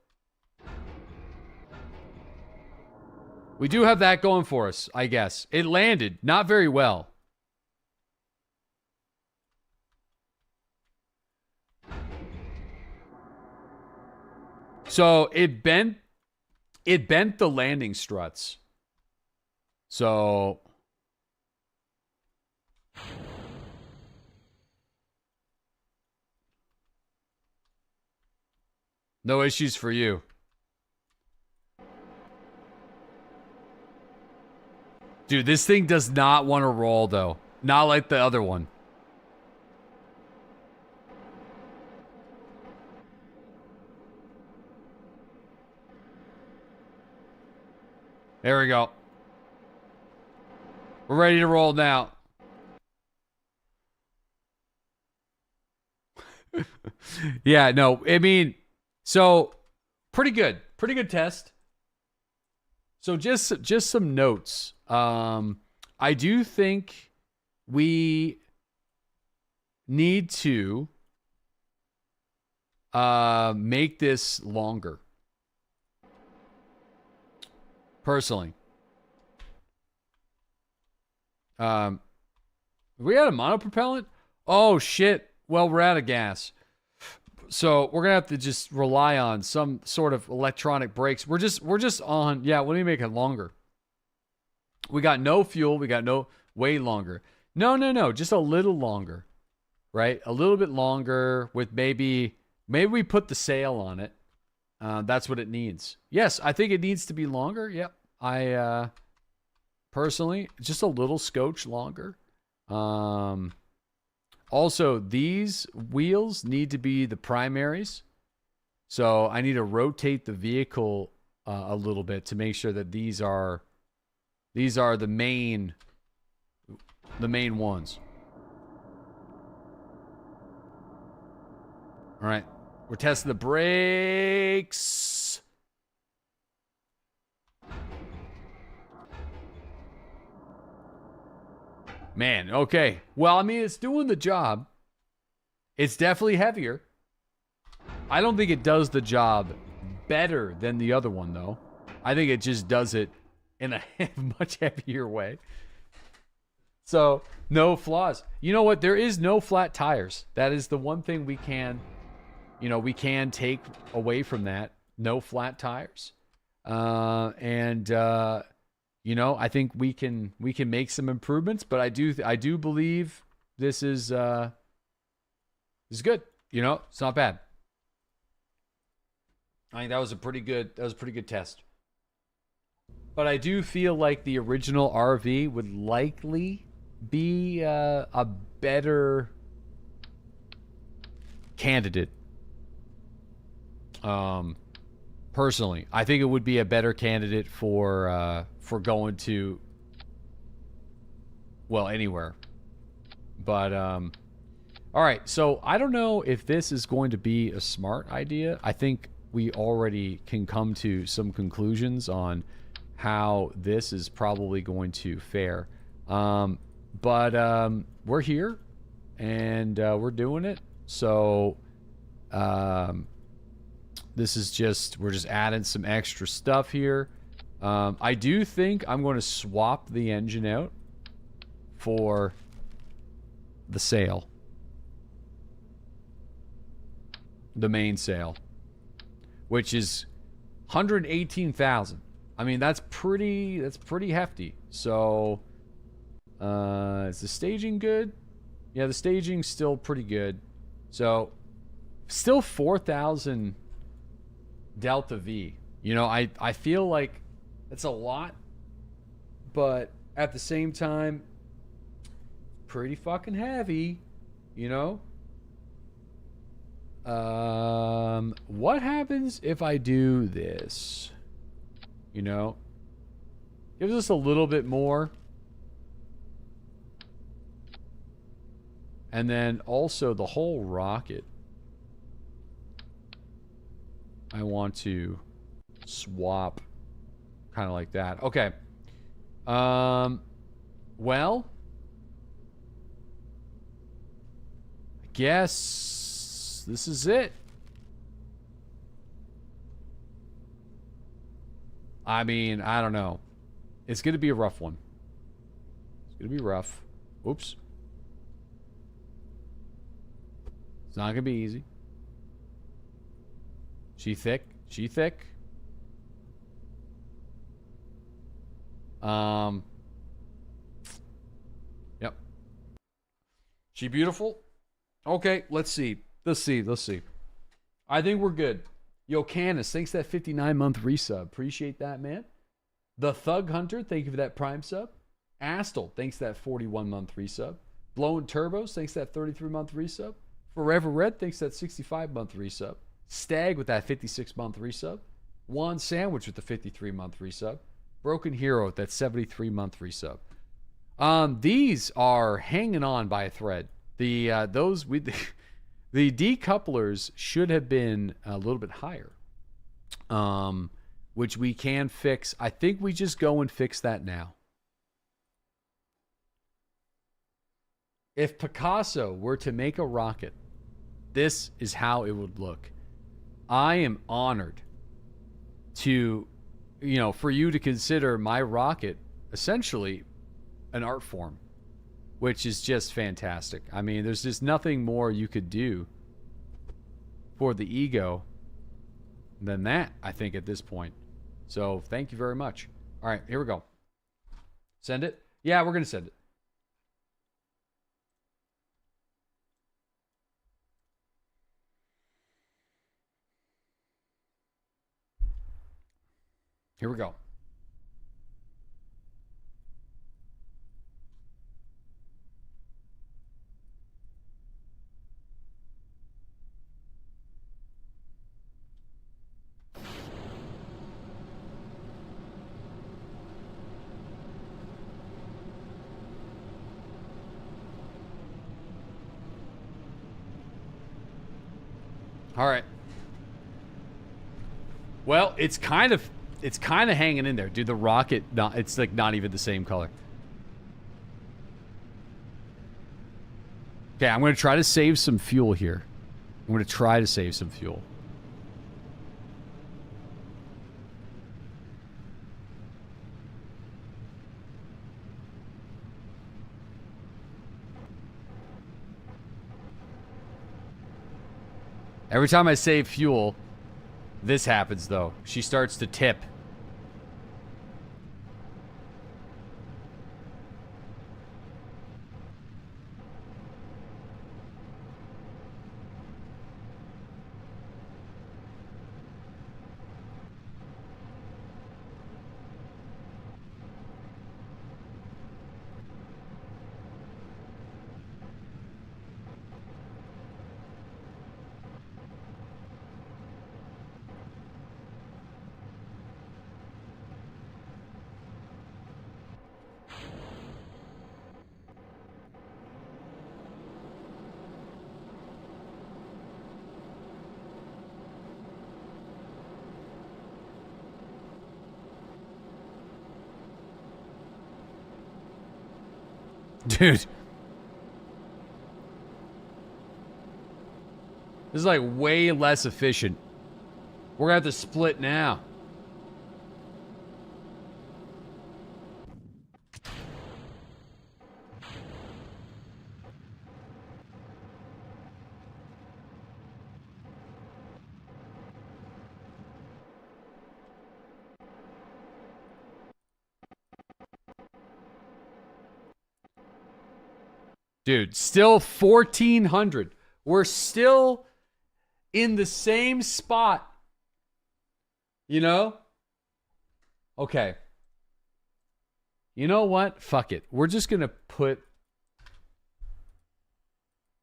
we do have that going for us, I guess. It landed not very well. So it bent the landing struts. So No issues for you. Dude, this thing does not want to roll, though. Not like the other one. There we go. We're ready to roll now. Yeah, no, I mean, so pretty good test. So just some notes. I do think we need to make this longer. Personally. We had a monopropellant? Oh shit. Well, we're out of gas. So we're gonna have to just rely on some sort of electronic brakes. We're just on, yeah, let me make it longer. We got no fuel, we got no way longer. No, just a little longer. Right? A little bit longer with maybe we put the sail on it. That's what it needs. Yes, I think it needs to be longer. Yep. I personally, just a little scotch longer. Also, these wheels need to be the primaries. So I need to rotate the vehicle a little bit to make sure that these are the main ones. All right. We're testing the brakes. Man, okay. Well, I mean, it's doing the job. It's definitely heavier. I don't think it does the job better than the other one, though. I think it just does it in a much heavier way. So, no flaws. You know what? There is no flat tires. That is the one thing we can take away from that. No flat tires. I think we can make some improvements, but I do believe this is good. It's not bad. I think that was a pretty good test. But I do feel like the original RV would likely be a better candidate. Personally, I think it would be a better candidate for going to, well, anywhere. But all right, so I don't know if this is going to be a smart idea. I think we already can come to some conclusions on how this is probably going to fare. But we're here and we're doing it. So this is we're just adding some extra stuff here. I do think I'm going to swap the engine out for the sail. The main sail. Which is 118,000. I mean, that's pretty hefty. So, is the staging good? Yeah, the staging's still pretty good. So, still 4,000 Delta V. I feel like that's a lot, but at the same time, pretty fucking heavy, What happens if I do this? Gives us a little bit more. And then also the whole rocket. I want to swap kind of like that. Okay. Well, I guess this is it. I mean, I don't know. It's going to be a rough one. It's going to be rough. Oops. It's not going to be easy. She thick. She thick. Yep. She beautiful? Okay, let's see. Let's see. I think we're good. Yo, Canis, thanks for that 59-month resub. Appreciate that, man. The Thug Hunter, thank you for that Prime sub. Astel, thanks for that 41-month resub. Blowing Turbos, thanks for that 33-month resub. Forever Red, thanks for that 65-month resub. Stag with that 56-month resub. Juan Sandwich with the 53-month resub. Broken Hero with that 73-month resub. These are hanging on by a thread. The decouplers should have been a little bit higher, which we can fix. I think we just go and fix that now. If Picasso were to make a rocket, this is how it would look. I am honored to, for you to consider my rocket essentially an art form, which is just fantastic. I mean, there's just nothing more you could do for the ego than that, I think, at this point. So thank you very much. All right, here we go. Send it? Yeah, we're going to send it. Here we go. All right. Well, it's kind of hanging in there, dude. The rocket, it's like not even the same color. Okay, I'm going to try to save some fuel here. I'm going to try to save some fuel. Every time I save fuel, this happens, though. She starts to tip. Dude. This is like way less efficient. We're gonna have to split now. Dude, still 1,400. We're still in the same spot. You know? Okay. You know what? Fuck it. We're just going to put...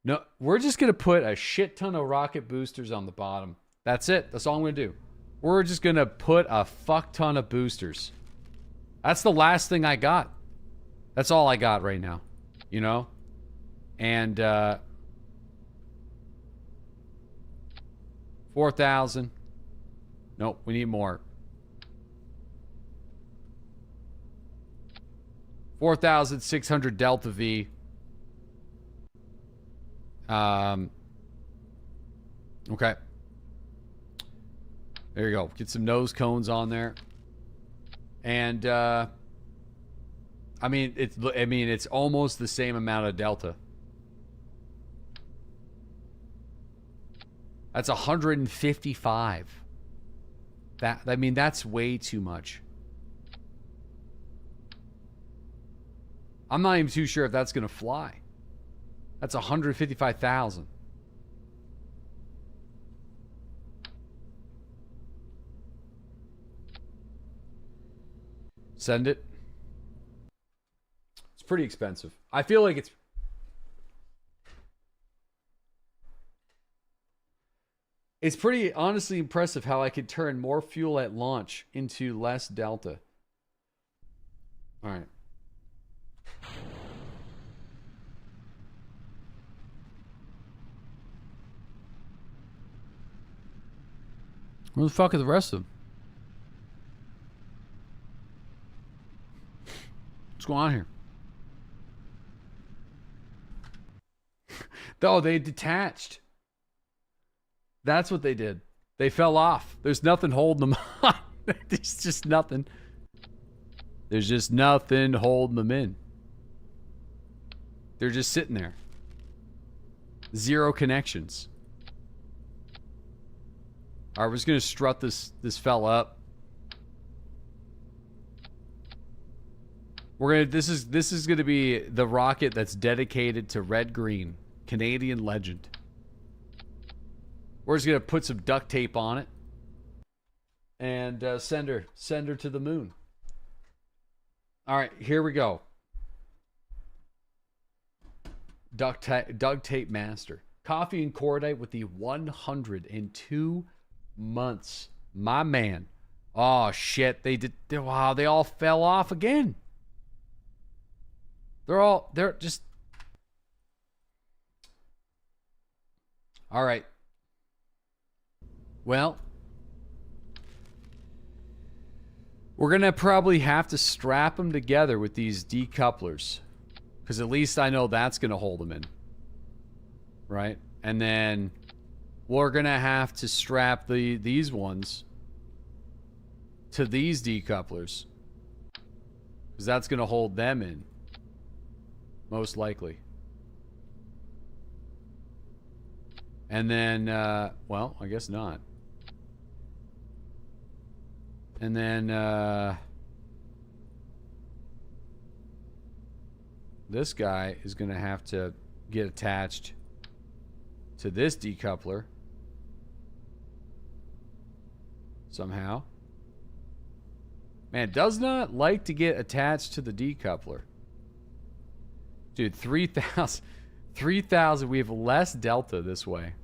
No, we're just going to put a shit ton of rocket boosters on the bottom. That's it. That's all I'm going to do. We're just going to put a fuck ton of boosters. That's the last thing I got. That's all I got right now. You know? And, 4,000. Nope, we need more. 4,600 Delta V. Okay. There you go. Get some nose cones on there. And, I mean, it's almost the same amount of Delta. That's 155. That's way too much. I'm not even too sure if that's going to fly. That's 155,000. Send it. It's pretty expensive. I feel like it's pretty honestly impressive how I could turn more fuel at launch into less delta. All right. Where the fuck are the rest of them? What's going on here? Oh, they detached. That's what they did. They fell off. There's nothing holding them on. There's just nothing. There's just nothing holding them in. They're just sitting there. Zero connections. All right, we're just gonna strut this fella up. This is gonna be the rocket that's dedicated to Red Green, Canadian legend. We're just gonna put some duct tape on it and send her to the moon. All right, here we go. Duct tape master. Coffee and cordite with the 102 months. My man. Oh shit, wow, they all fell off again. They're just all right. Well, we're gonna probably have to strap them together with these decouplers, because at least I know that's gonna hold them in, right? And then we're gonna have to strap these ones to these decouplers, because that's gonna hold them in, most likely. And then, well, I guess not. And then, this guy is going to have to get attached to this decoupler somehow. Man, does not like to get attached to the decoupler. Dude, 3,000. We have less delta this way.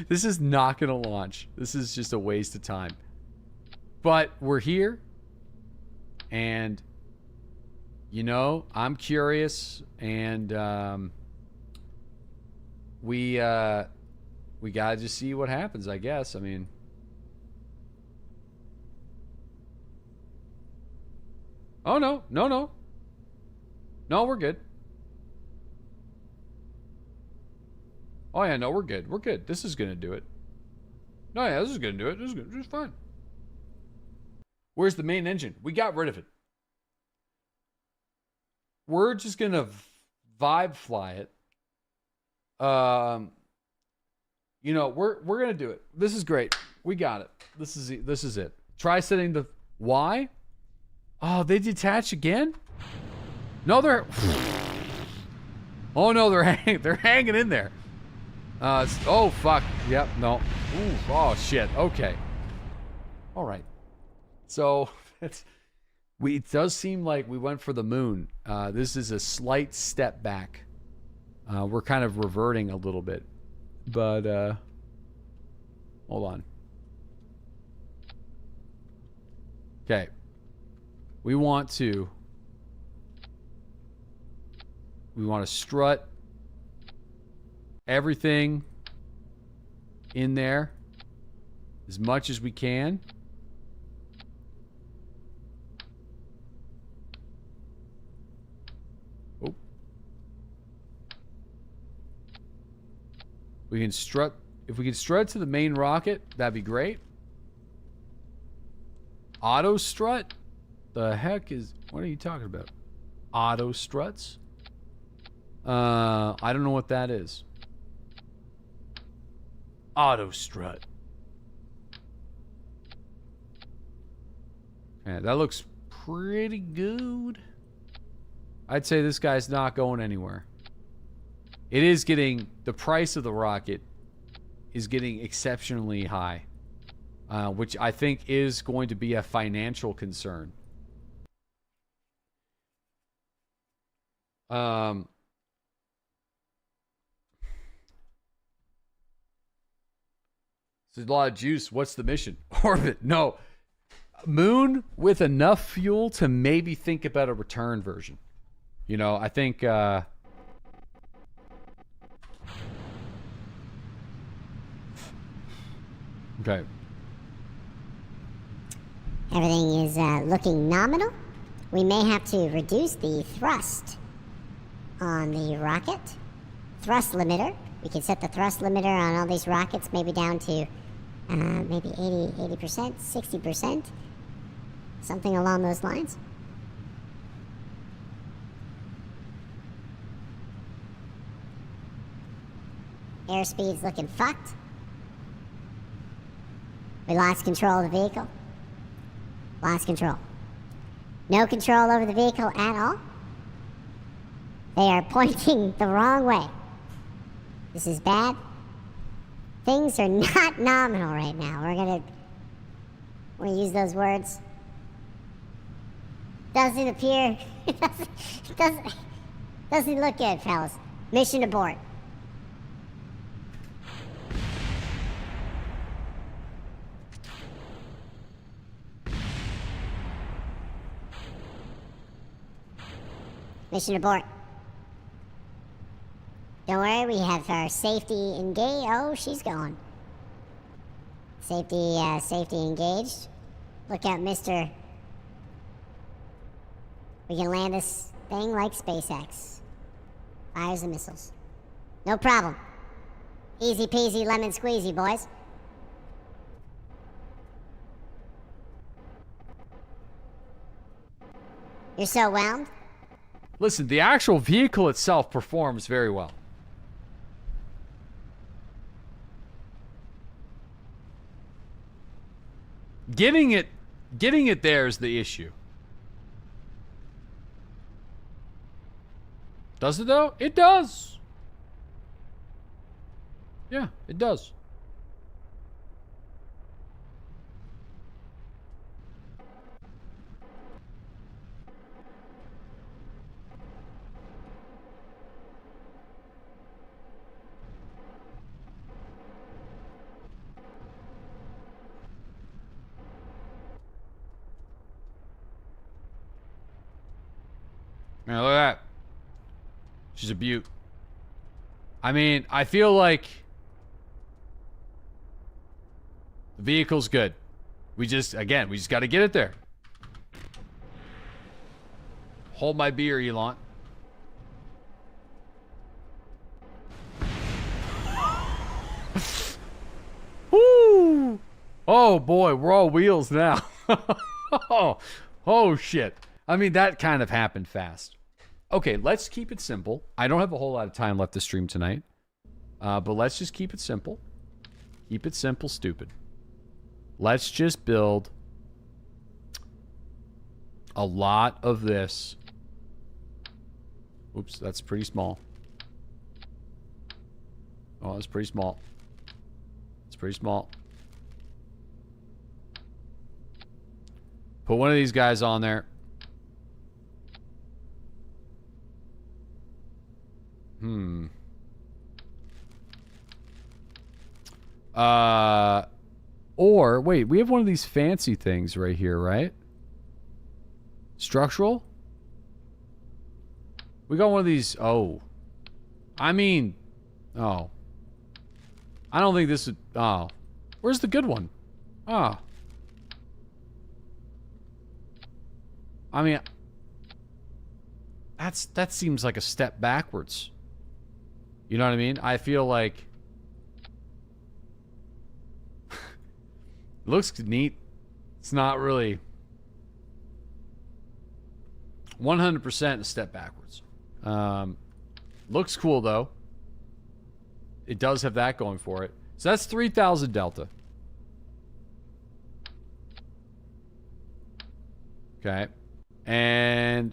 This is not going to launch. This is just a waste of time. But we're here. And, you know, I'm curious. And we got to just see what happens, I guess. I mean, oh, no. No, we're good. Oh, yeah, no, we're good. We're good. This is going to do it. No, yeah, this is going to do it. This is fine. Where's the main engine? We got rid of it. We're just going to vibe fly it. You know, we're going to do it. This is great. We got it. This is it. Try setting the... Why? Oh, they detach again? No, they're... Oh, no, they're hanging in there. Oh, fuck. Yep, no. Ooh, oh, shit. Okay. All right. So, it does seem like we went for the moon. This is a slight step back. We're kind of reverting a little bit. But, hold on. Okay. We want to strut everything in there as much as we can. Oh. We can strut. If we can strut to the main rocket, that'd be great. Auto strut? The heck is... What are you talking about? Auto struts? I don't know what that is. Auto strut. Yeah, that looks pretty good. I'd say this guy's not going anywhere. it is getting, the price of the rocket is getting exceptionally high, which I think is going to be a financial concern. There's a lot of juice. What's the mission? Orbit. No. Moon with enough fuel to maybe think about a return version. You know, I think... okay. Everything is looking nominal. We may have to reduce the thrust on the rocket. Thrust limiter. We can set the thrust limiter on all these rockets maybe down to maybe 80%, 60%. Something along those lines. Airspeed's looking fucked. We lost control of the vehicle. Lost control. No control over the vehicle at all. They are pointing the wrong way. This is bad. Things are not nominal right now. We're gonna use those words. Doesn't appear. doesn't look good, fellas. Mission abort. Mission abort. Don't worry, we have our safety engaged. Oh, she's going. Safety engaged. Look out, mister. We can land this thing like SpaceX. Fires the missiles. No problem. Easy peasy lemon squeezy, boys. You're so whelmed? Listen, the actual vehicle itself performs very well. Getting it there is the issue. Does it though? It does. Yeah, it does. Man, look at that. She's a beaut. I mean, I feel like the vehicle's good. We just got to get it there. Hold my beer, Elon. Woo! Oh boy, we're all wheels now. Oh shit. I mean, that kind of happened fast. Okay, let's keep it simple. I don't have a whole lot of time left to stream tonight. But let's just keep it simple. Keep it simple, stupid. Let's just build a lot of this. Oops, that's pretty small. Oh, that's pretty small. It's pretty small. Put one of these guys on there. Or, wait, we have one of these fancy things right here, right? Structural? We got one of these, oh. I mean, oh. I don't think this would, oh. Where's the good one? Oh. I mean, that seems like a step backwards. You know what I mean? I feel like it looks neat. It's not really 100% a step backwards. Looks cool though. It does have that going for it. So that's 3,000 delta. Okay. And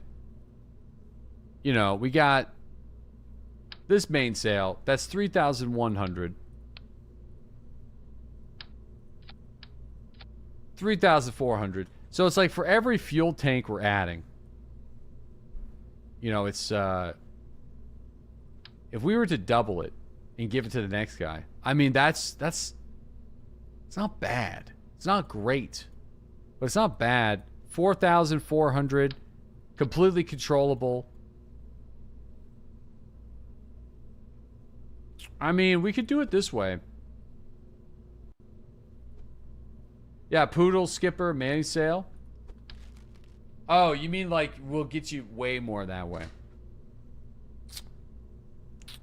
you know, we got this mainsail, that's 3,100. 3,400. So it's like for every fuel tank we're adding, you know, it's if we were to double it and give it to the next guy, I mean, that's it's not bad. It's not great, but it's not bad. 4,400, completely controllable. I mean, we could do it this way. Yeah, Poodle, Skipper, Mainsail. Oh, you mean like we'll get you way more that way.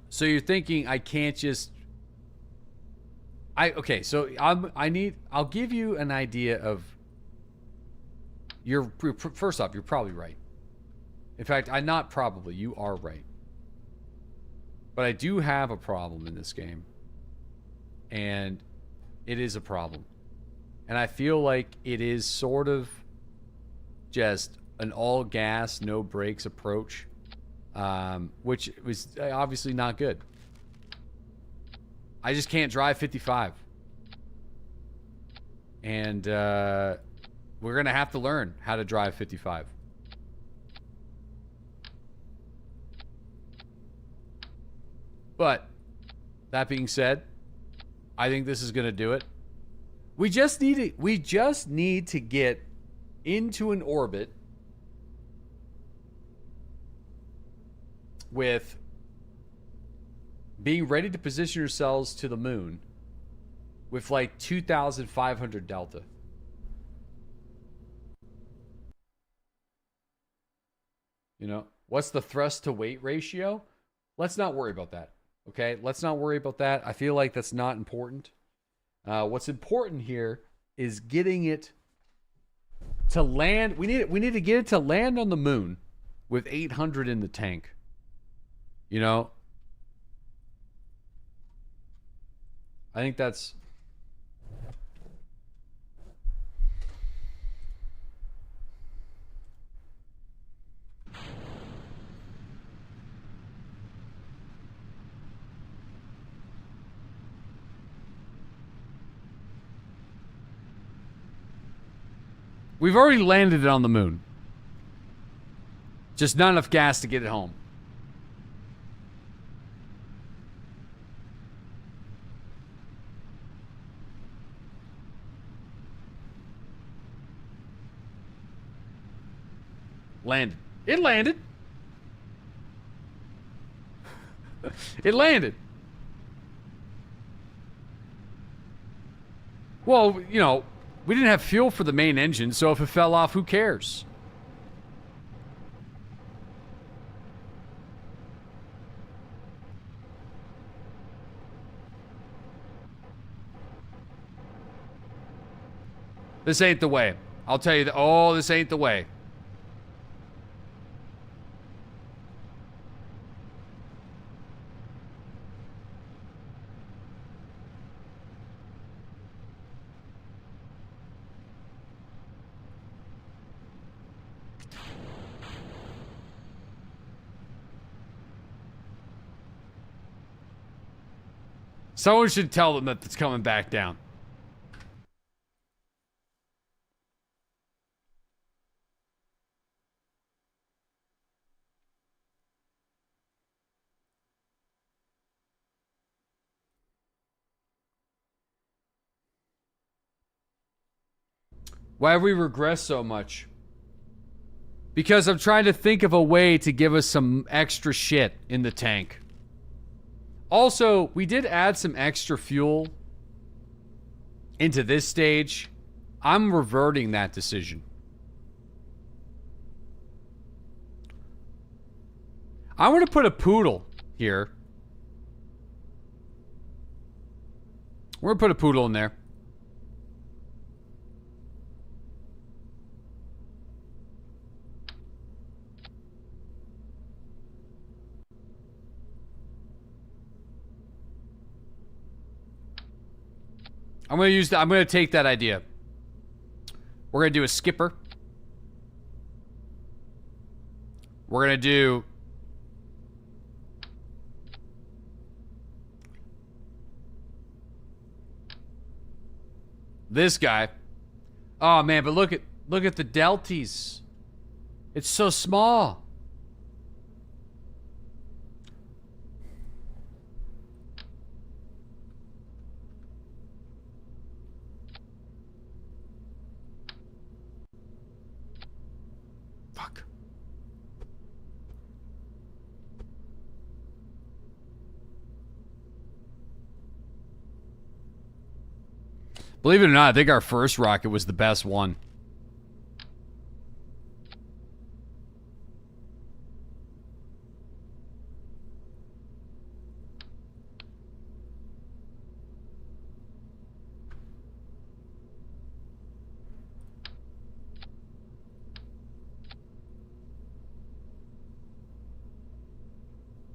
So you're thinking I can't just... Okay, so I'll give you an idea of... First off, you're probably right. In fact, you are right. But I do have a problem in this game. And it is a problem. And I feel like it is sort of just an all gas, no brakes approach. Which was obviously not good. I just can't drive 55. And we're going to have to learn how to drive 55. But that being said, I think this is going to do it. We just need to get into an orbit with being ready to position yourselves to the moon with like 2,500 delta. You know, what's the thrust to weight ratio? Let's not worry about that. Okay, let's not worry about that. I feel like that's not important. What's important here is getting it to land. We need to get it to land on the moon with 800 in the tank. You know, I think that's... We've already landed it on the moon. Just not enough gas to get it home. Landed. It landed. It landed. Well, you know, we didn't have fuel for the main engine, so if it fell off, who cares? This ain't the way. I'll tell you that. Oh, this ain't the way. Someone should tell them that it's coming back down. Why have we regressed so much? Because I'm trying to think of a way to give us some extra shit in the tank. Also, we did add some extra fuel into this stage. I'm reverting that decision. I'm going to put a poodle here. We're going to put a poodle in there. I'm going to take that idea. We're going to do a skipper. We're going to do This guy. Oh man, but look at the delties. It's so small. Fuck. Believe it or not, I think our first rocket was the best one.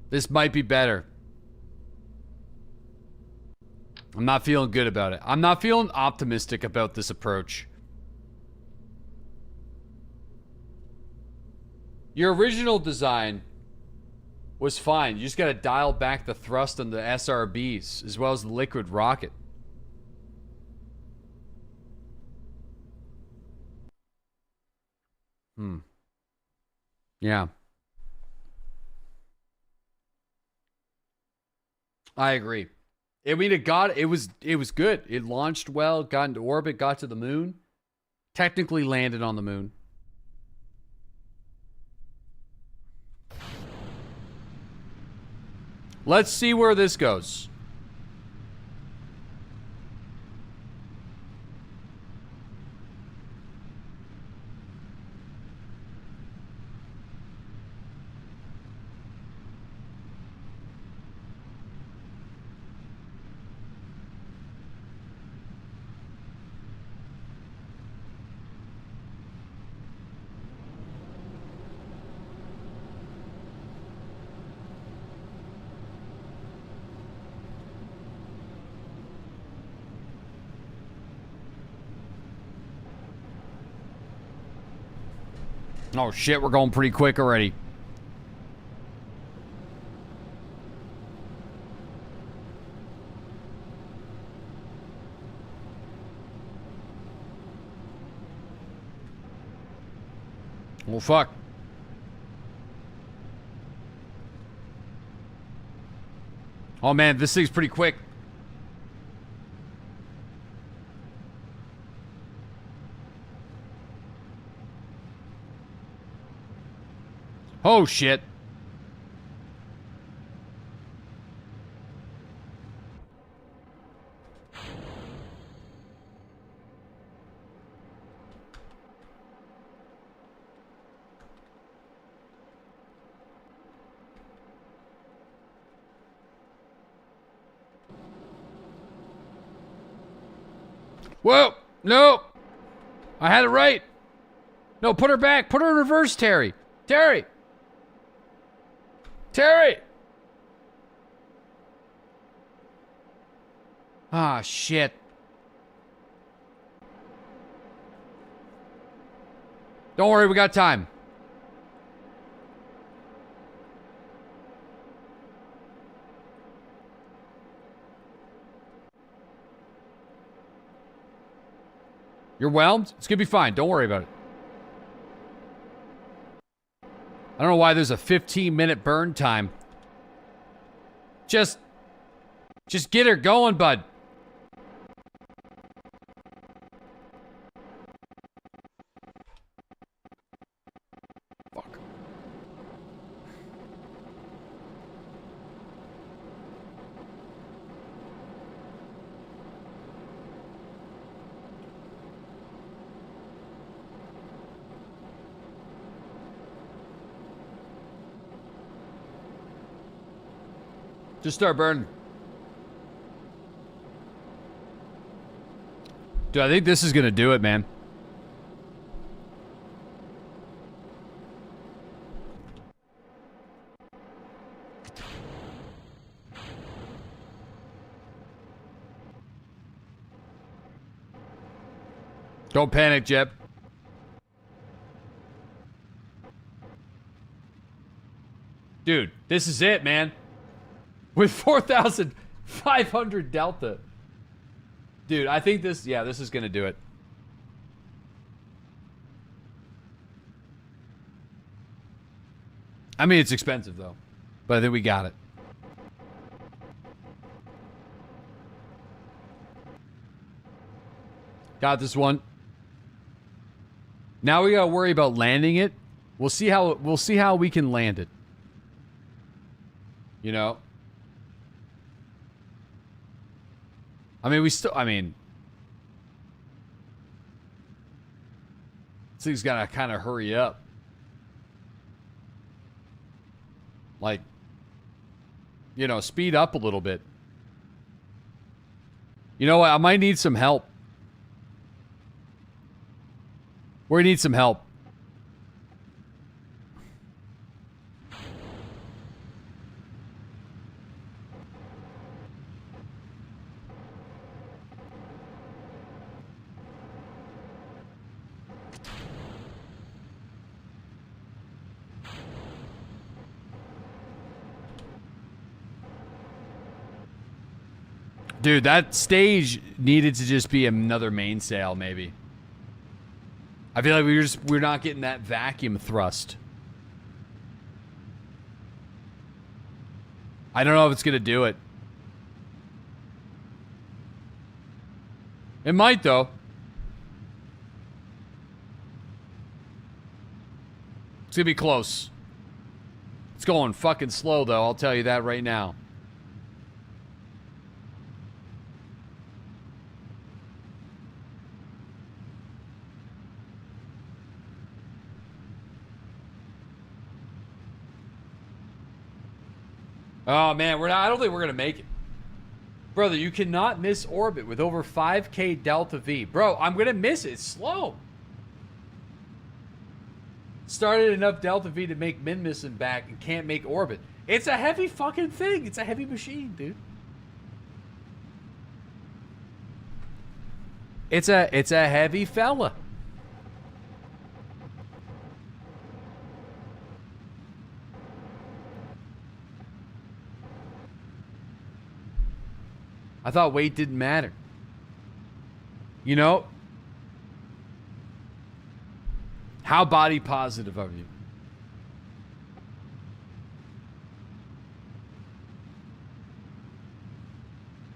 This might be better. I'm not feeling good about it. I'm not feeling optimistic about this approach. Your original design was fine. You just gotta dial back the thrust on the SRBs as well as the liquid rocket. Yeah. I agree. I mean, it was good. It launched well, got into orbit, got to the moon. Technically landed on the moon. Let's see where this goes. Oh shit, we're going pretty quick already. Well, fuck. Oh man, this thing's pretty quick. Oh shit. Whoa! No! I had it right! No, put her back! Put her in reverse, Terry! Terry! Terry! Ah, shit. Don't worry, we got time. You're whelmed? It's gonna be fine. Don't worry about it. I don't know why there's a 15-minute burn time. Just get her going, bud. Fuck. Just start burning. Dude, I think this is gonna do it, man. Don't panic, Jeb. Dude, this is it, man. With 4,500 delta. Dude, I think this, yeah, this is gonna do it. I mean, it's expensive though, but I think we got it. Got this one. Now we gotta worry about landing it. We'll see how we can land it. You know? I mean, this thing's gotta kind of hurry up. Like, you know, speed up a little bit. You know what? I might need some help. We need some help. Dude, that stage needed to just be another mainsail, maybe. I feel like we're not getting that vacuum thrust. I don't know if it's gonna do it. It might though. It's gonna be close. It's going fucking slow though, I'll tell you that right now. Oh man, I don't think we're gonna make it. Brother, you cannot miss orbit with over 5K delta V. Bro, I'm gonna miss it. It's slow. Started enough delta V to make Minmus and back and can't make orbit. It's a heavy fucking thing. It's a heavy machine, dude. It's a heavy fella. I thought weight didn't matter. You know? How body positive are you?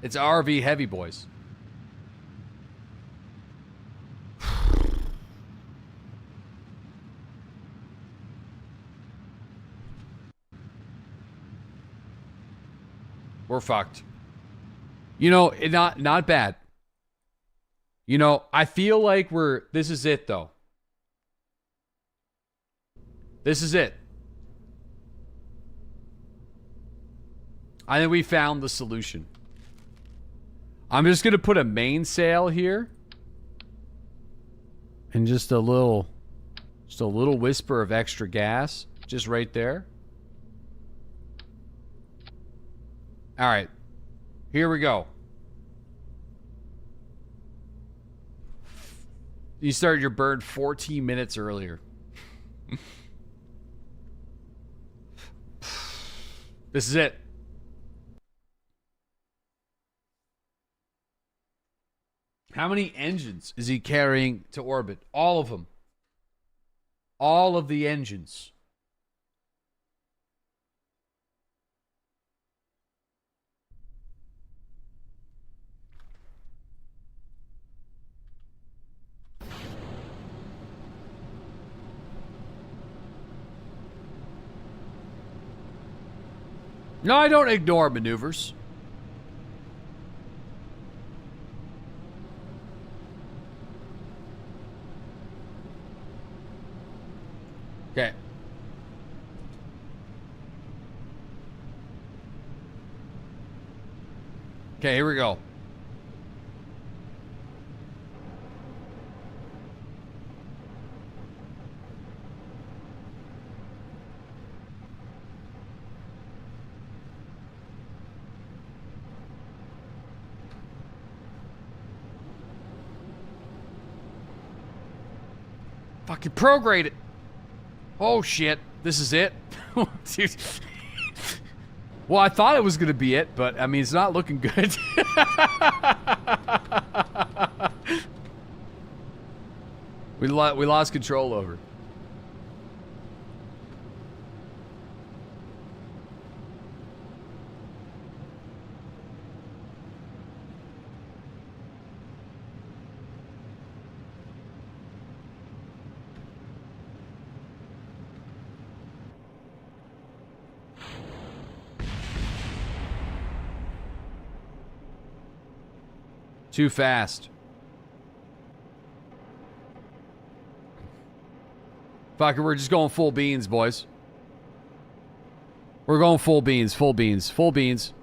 It's RV heavy, boys. We're fucked. You know, not bad. You know, I feel like this is it though. This is it. I think we found the solution. I'm just going to put a mainsail here. And just a little whisper of extra gas. Just right there. All right. Here we go. You started your burn 14 minutes earlier. This is it. How many engines is he carrying to orbit? All of them. All of the engines. No, I don't ignore maneuvers. Okay. Okay, here we go. Fucking prograde it. Oh shit, this is it. Dude. Well, I thought it was gonna be it, but I mean, it's not looking good. We lost control over. Too fast. Fuck it, we're just going full beans, boys. We're going full beans, full beans, full beans.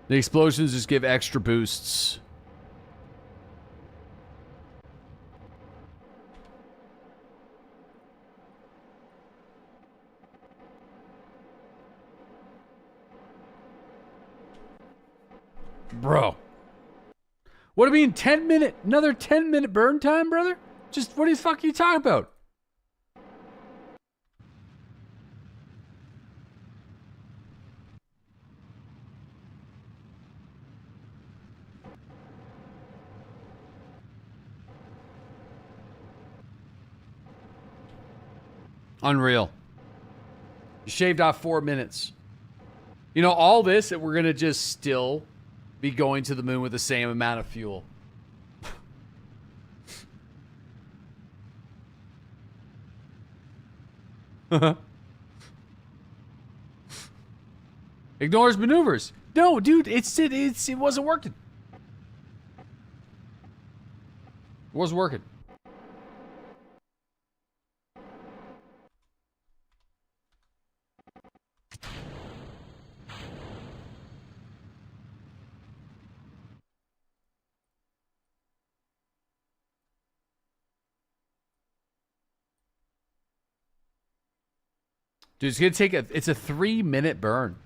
The explosions just give extra boosts. Bro. What do you mean 10 minute, another 10-minute burn time, brother? Just what the fuck are you talking about? Unreal. You shaved off 4 minutes. You know, all this, and we're going to just still be going to the moon with the same amount of fuel. Ignores maneuvers. No, dude, it wasn't working. It wasn't working. Dude, it's gonna take it's a 3-minute burn.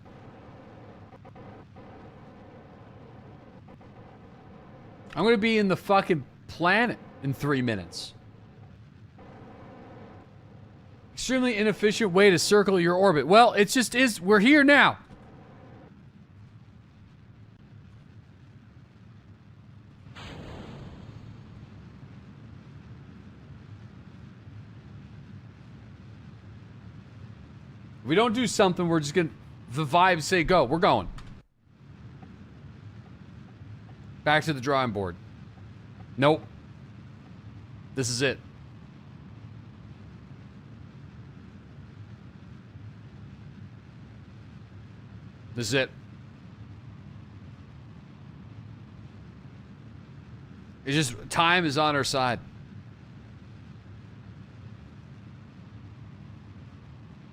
I'm gonna be in the fucking planet in 3 minutes. Extremely inefficient way to circle your orbit. Well, it just is. We're here now. If we don't do something, we're just gonna... The vibes say go. We're going. Back to the drawing board. Nope. This is it. This is it. It's just... Time is on our side.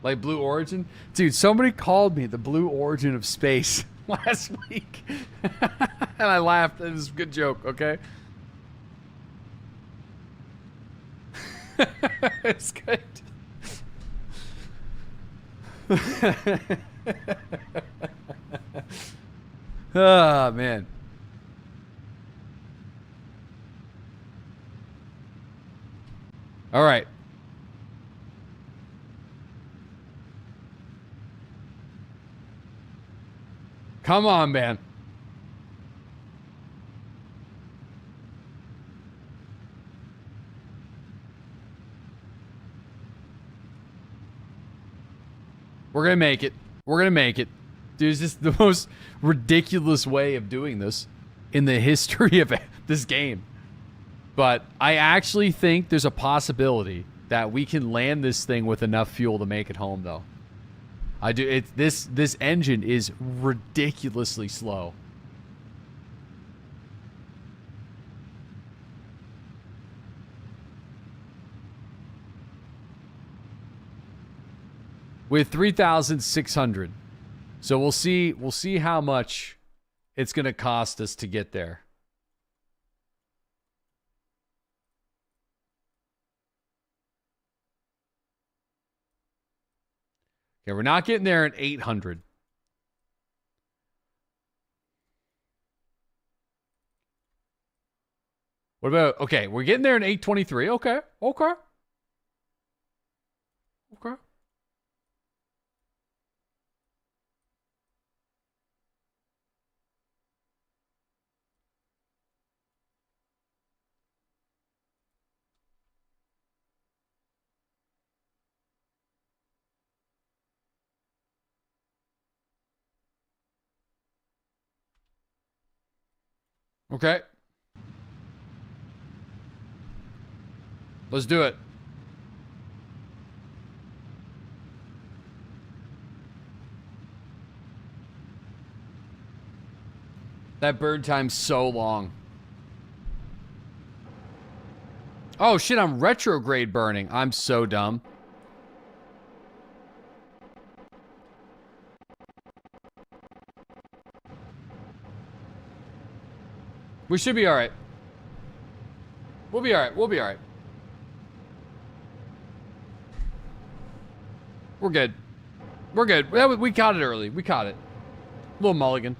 Like Blue Origin? Dude, somebody called me the Blue Origin of space last week. And I laughed. It was a good joke, okay? It's good. Oh, man. All right. Come on, man. We're gonna make it. We're gonna make it. Dude, it's just the most ridiculous way of doing this in the history of this game. But I actually think there's a possibility that we can land this thing with enough fuel to make it home, though. I do. This engine is ridiculously slow. With 3,600. So we'll see how much it's going to cost us to get there. Okay, we're not getting there at 800. What about, okay, we're getting there in 823. Okay, okay. Okay. Okay. Let's do it. That burn time's so long. Oh shit, I'm retrograde burning. I'm so dumb. We should be alright. We'll be alright. We'll be alright. We're good. We're good. We caught it early. We caught it. Little mulligan.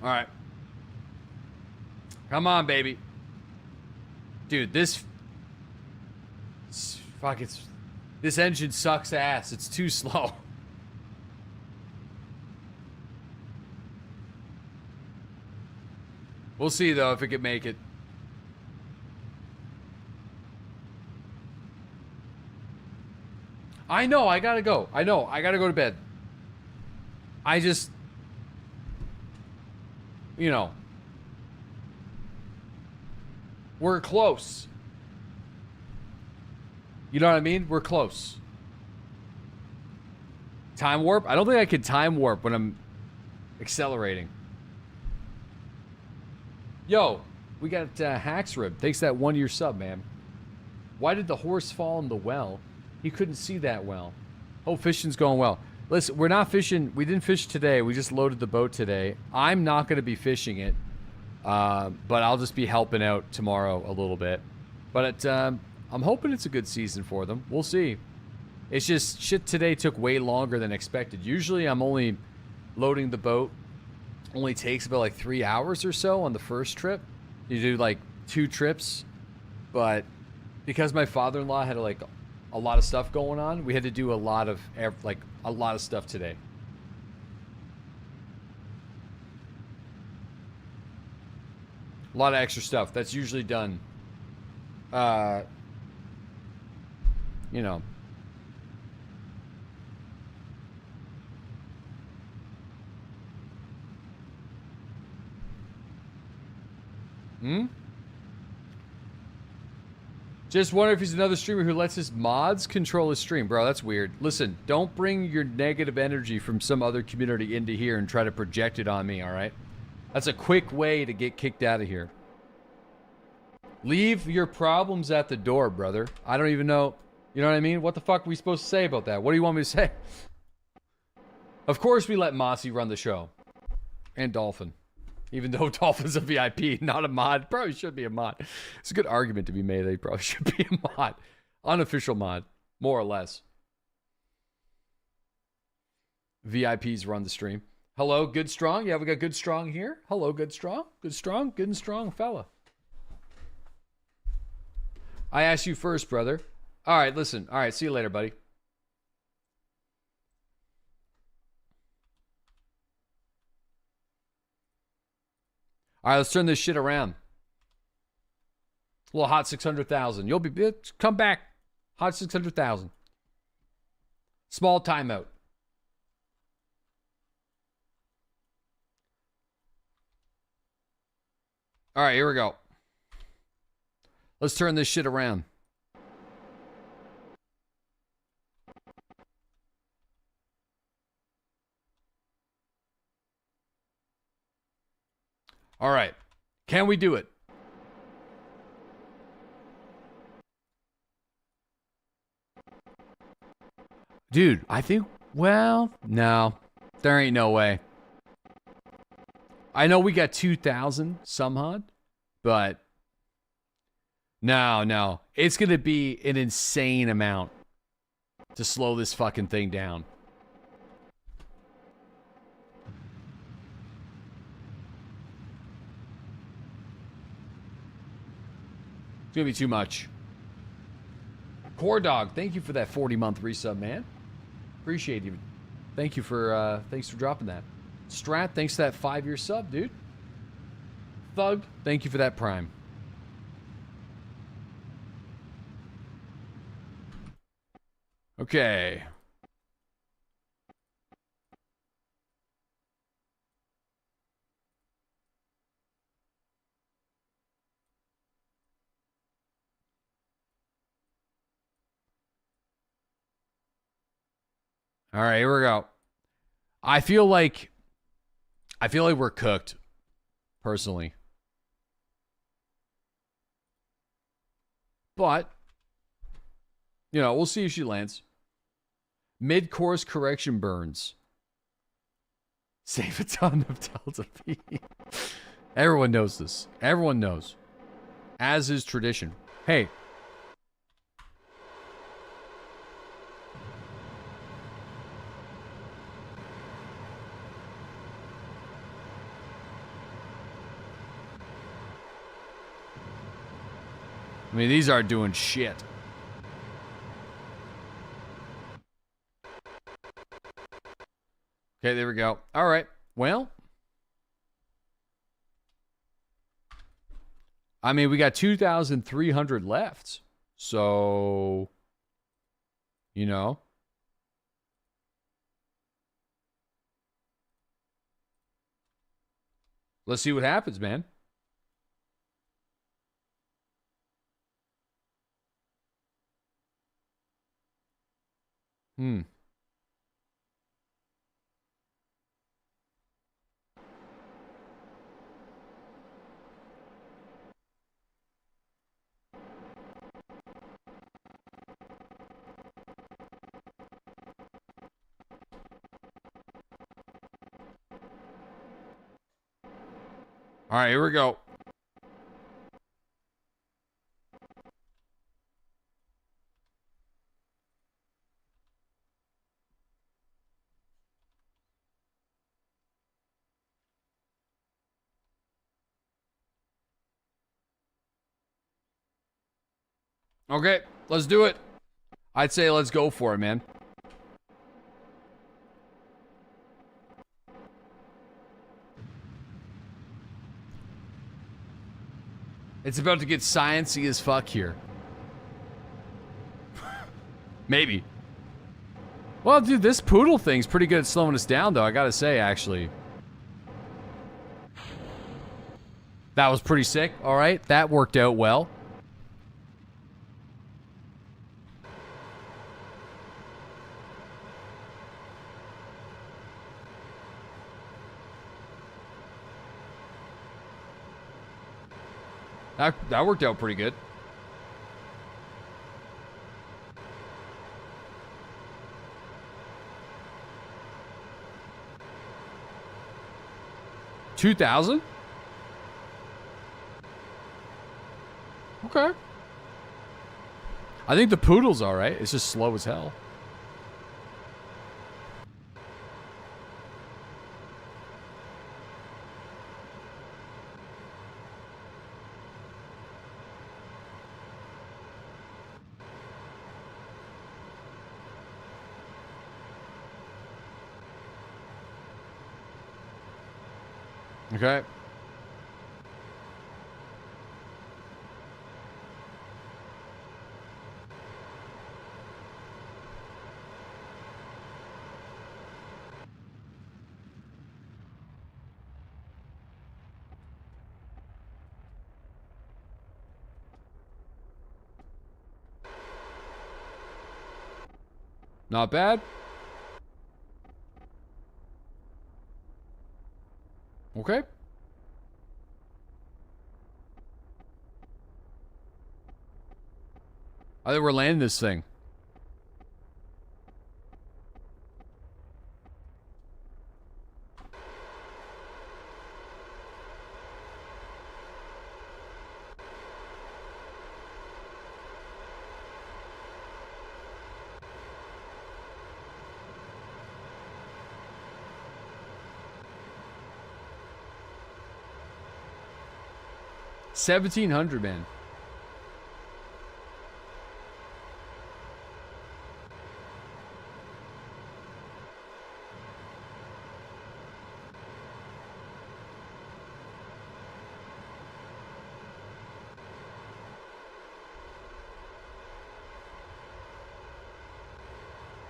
All right. Come on, baby. Dude, this engine sucks ass. It's too slow. We'll see, though, if it can make it. I know, I gotta go. I know, I gotta go to bed. I just... You know. We're close. You know what I mean? We're close. Time warp? I don't think I can time warp when I'm accelerating. Yo, we got Hacksrib. Thanks that 1 year sub, man. Why did the horse fall in the well? He couldn't see that well. Oh, fishing's going well. Listen, we're not fishing. We didn't fish today. We just loaded the boat today. I'm not going to be fishing it. But I'll just be helping out tomorrow a little bit. But I'm hoping it's a good season for them. We'll see. It's just shit today took way longer than expected. Usually I'm only loading the boat. Only takes about like 3 hours or so on the first trip. You do like 2 trips. But because my father-in-law had like a lot of stuff going on, we had to do a lot of stuff today. A lot of extra stuff that's usually done. You know. Just wonder if he's another streamer who lets his mods control his stream. Bro, that's weird. Listen, don't bring your negative energy from some other community into here and try to project it on me, alright? That's a quick way to get kicked out of here. Leave your problems at the door, brother. I don't even know. You know what I mean? What the fuck are we supposed to say about that? What do you want me to say? Of course we let Mossy run the show. And Dolphin. Even though Dolphin's a VIP, not a mod. Probably should be a mod. It's a good argument to be made that he probably should be a mod. Unofficial mod. More or less. VIPs run the stream. Hello, Good Strong. Yeah, we got Good Strong here. Hello, Good Strong. Good Strong. Good and strong fella. I asked you first, brother. All right, listen. All right, see you later, buddy. All right, let's turn this shit around. A little hot 600,000. You'll be... Come back. Hot 600,000. Small timeout. All right, here we go. Let's turn this shit around. All right. Can we do it? Dude, I think, well, no. There ain't no way. I know we got 2,000 somehow, but no. It's going to be an insane amount. to slow this fucking thing down. It's gonna be too much. Core Dog, thank you for that 40-month resub, man. Appreciate you. Thanks for dropping that. Strat, thanks for that 5-year sub, dude. Thug, thank you for that Prime. Okay. All right, here we go. I feel like we're cooked, personally. But, you know, we'll see if she lands. Mid-course correction burns. Save a ton of Delta P. Everyone knows this. Everyone knows. As is tradition. Hey. I mean, these aren't doing shit. Okay, there we go. All right. Well, I mean, we got 2,300 left. So, you know. Let's see what happens, man. All right, here we go. Okay, let's do it. I'd say let's go for it, man. It's about to get sciencey as fuck here. Maybe. Well, dude, this poodle thing's pretty good at slowing us down, though, I gotta say, actually. That was pretty sick. All right, that worked out well. That worked out pretty good. $2,000? Okay. I think the poodle's all right. It's just slow as hell. Okay. Not bad. Okay. I think we're landing this thing. 1,700, man.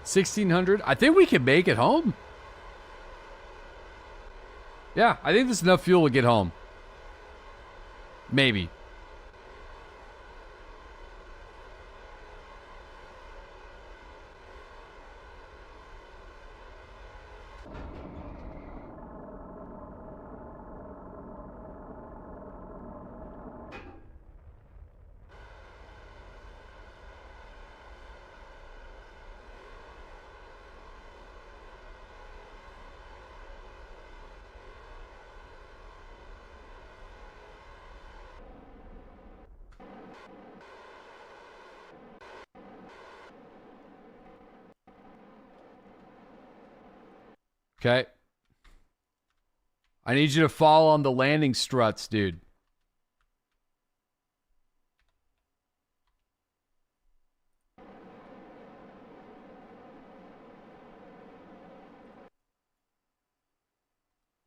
$1,600. I think we can make it home. Yeah, I think there's enough fuel to get home. Maybe. Okay. I need you to fall on the landing struts, dude.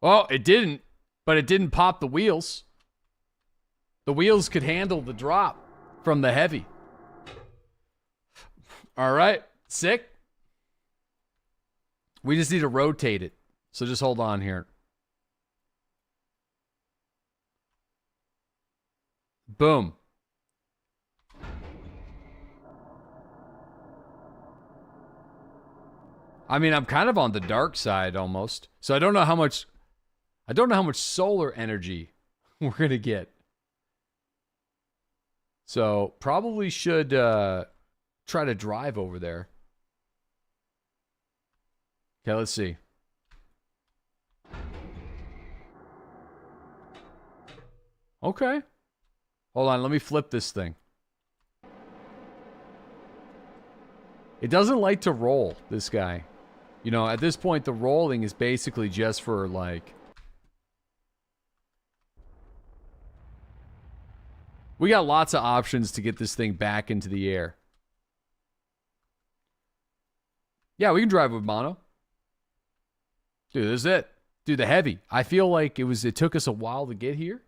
Well, it didn't, but it didn't pop the wheels. The wheels could handle the drop from the heavy. All right. Sick. We just need to rotate it. So just hold on here. Boom. I mean, I'm kind of on the dark side almost. So I don't know how much solar energy we're going to get. So probably should try to drive over there. Okay, let's see. Okay. Hold on, let me flip this thing. It doesn't like to roll, this guy. You know, at this point, the rolling is basically just for, like... We got lots of options to get this thing back into the air. Yeah, we can drive with mono. Dude, this is it. Dude, the heavy. I feel like it took us a while to get here,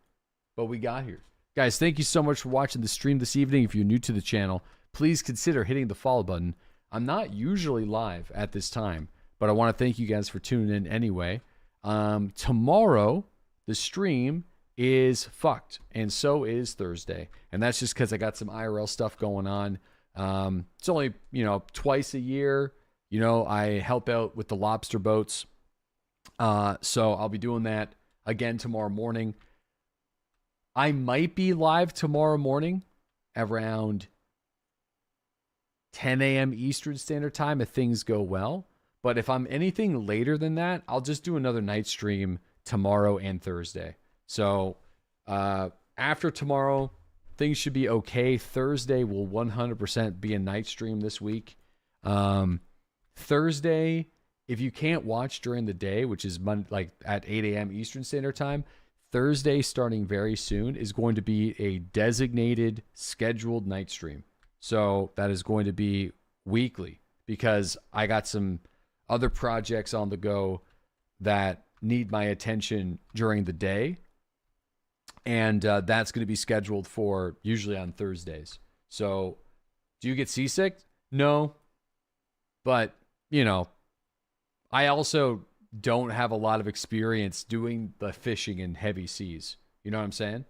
but we got here. Guys, thank you so much for watching the stream this evening. If you're new to the channel, please consider hitting the follow button. I'm not usually live at this time, but I want to thank you guys for tuning in anyway. Tomorrow, the stream is fucked, and so is Thursday. And that's just because I got some IRL stuff going on. It's only, twice a year. I help out with the lobster boats. So I'll be doing that again tomorrow morning. I might be live tomorrow morning around 10 a.m. Eastern Standard Time if things go well. But if I'm anything later than that, I'll just do another night stream tomorrow and Thursday. So after tomorrow, things should be okay. Thursday will 100% be a night stream this week. Thursday, if you can't watch during the day, which is like at 8 a.m. Eastern Standard Time, Thursday, starting very soon, is going to be a designated, scheduled night stream. So that is going to be weekly because I got some other projects on the go that need my attention during the day. And that's going to be scheduled for usually on Thursdays. So do you get seasick? No. But, I also don't have a lot of experience doing the fishing in heavy seas. You know what I'm saying?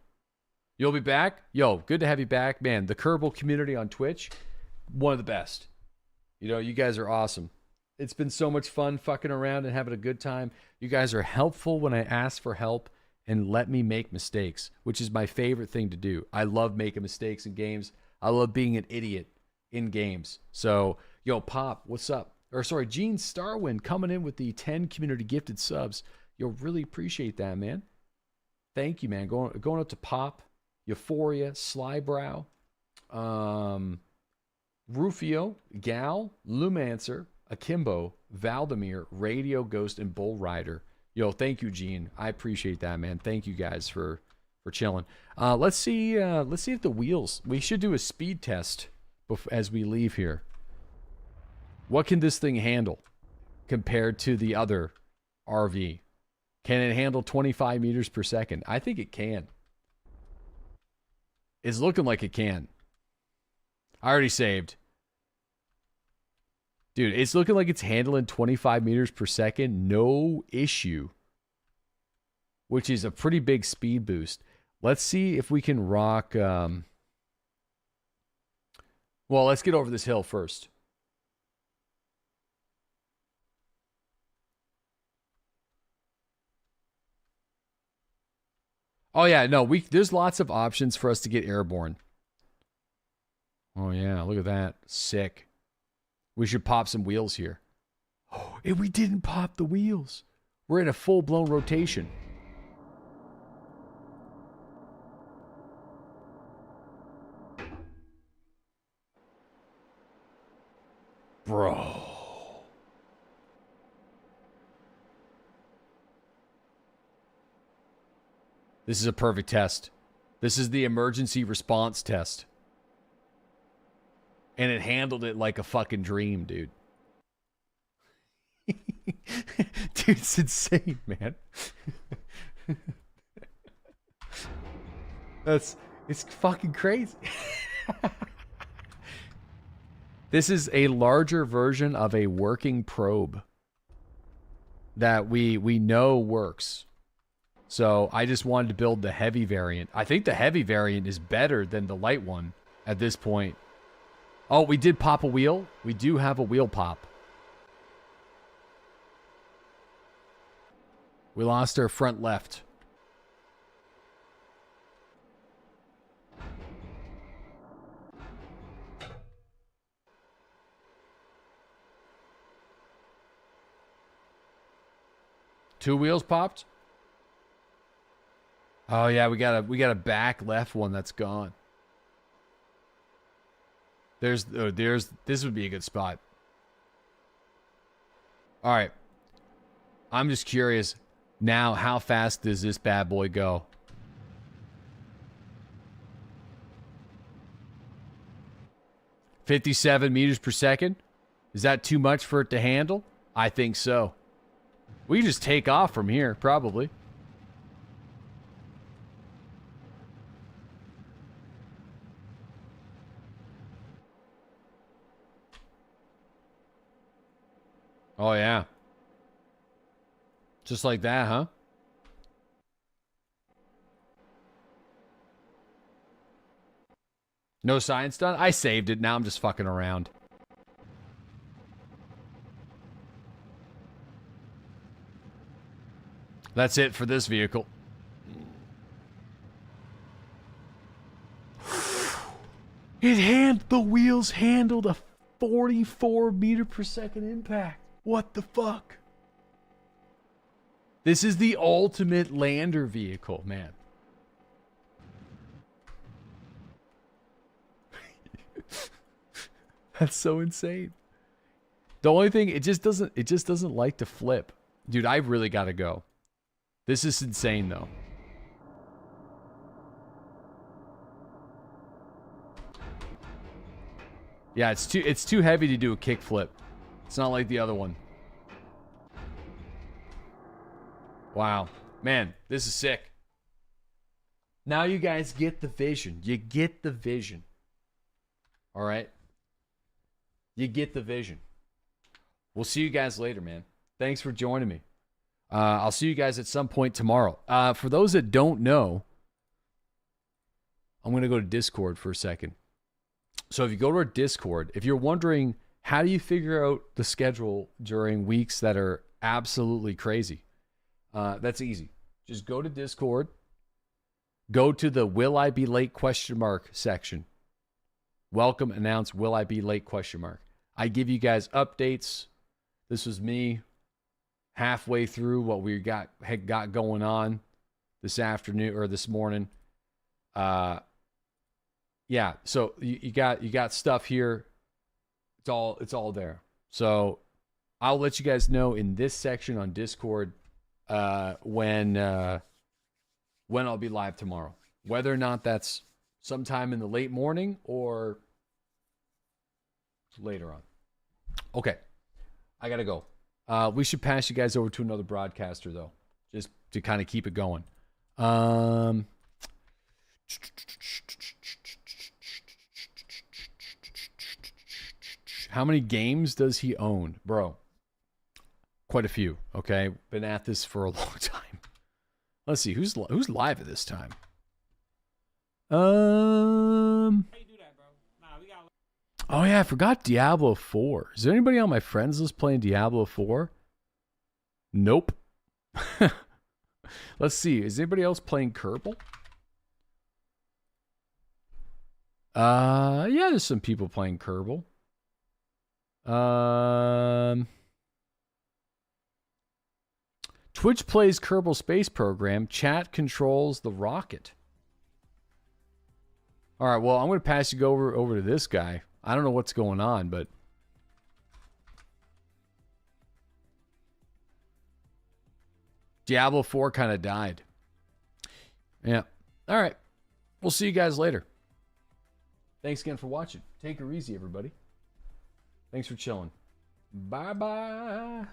You'll be back? Yo, good to have you back. Man, the Kerbal community on Twitch, one of the best. You guys are awesome. It's been so much fun fucking around and having a good time. You guys are helpful when I ask for help and let me make mistakes, which is my favorite thing to do. I love making mistakes in games. I love being an idiot in games. So, yo, Pop, what's up? Gene Starwin coming in with the 10 community gifted subs. You'll really appreciate that, man. Thank you, man. Going up to Pop, Euphoria, Slybrow, Rufio, Gal, Lumancer, Akimbo, Valdemir, Radio Ghost, and Bull Rider. Yo, thank you, Gene. I appreciate that, man. Thank you guys for for chilling. Let's see if the wheels. We should do a speed test as we leave here. What can this thing handle compared to the other RV? Can it handle 25 meters per second? I think it can. It's looking like it can. I already saved. Dude, it's looking like it's handling 25 meters per second. No issue. Which is a pretty big speed boost. Let's see if we can rock... Well, let's get over this hill first. Oh, yeah. No, there's lots of options for us to get airborne. Oh, yeah. Look at that. Sick. We should pop some wheels here. Oh, and we didn't pop the wheels. We're in a full-blown rotation. Bro. This is a perfect test. This is the emergency response test. And it handled it like a fucking dream, dude. Dude, it's insane, man. It's fucking crazy. This is a larger version of a working probe that we know works. So I just wanted to build the heavy variant. I think the heavy variant is better than the light one at this point. Oh, we did pop a wheel. We do have a wheel pop. We lost our front left. Two wheels popped? Oh yeah, we got a back left one that's gone. This would be a good spot. All right. I'm just curious now, how fast does this bad boy go? $57 meters per second? Is that too much for it to handle? I think so. We can just take off from here, probably. Oh, yeah. Just like that, huh? No science done? I saved it. Now I'm just fucking around. That's it for this vehicle. The wheels handled a 44 meter per second impact. What the fuck? This is the ultimate lander vehicle, man. That's so insane. The only thing, it just doesn't like to flip. Dude, I really gotta go. This is insane though. Yeah, it's too heavy to do a kickflip. It's not like the other one. Wow. Man, this is sick. Now you guys get the vision. You get the vision. All right? You get the vision. We'll see you guys later, man. Thanks for joining me. I'll see you guys at some point tomorrow. For those that don't know, I'm going to go to Discord for a second. So if you go to our Discord, if you're wondering, how do you figure out the schedule during weeks that are absolutely crazy? That's easy. Just go to Discord. Go to the Will I Be Late ? section. Welcome, announce, will I be late ? I give you guys updates. This was me halfway through what we had got going on this afternoon or this morning. Yeah, so you got stuff here. It's all there. So I'll let you guys know in this section on Discord when when I'll be live tomorrow. Whether or not that's sometime in the late morning or later on. Okay. I got to go. We should pass you guys over to another broadcaster, though, just to kind of keep it going. How many games does he own? Bro, quite a few, okay? Been at this for a long time. Let's see, who's live at this time? Oh yeah, I forgot Diablo 4. Is there anybody on my friends list playing Diablo 4? Nope. Let's see. Is anybody else playing Kerbal? Yeah, there's some people playing Kerbal. Twitch plays Kerbal Space Program. Chat controls the rocket. All right, well, I'm going to pass you over to this guy. I don't know what's going on, but Diablo 4 kind of died. Yeah. All right. We'll see you guys later. Thanks again for watching. Take her easy, everybody. Thanks for chilling. Bye-bye.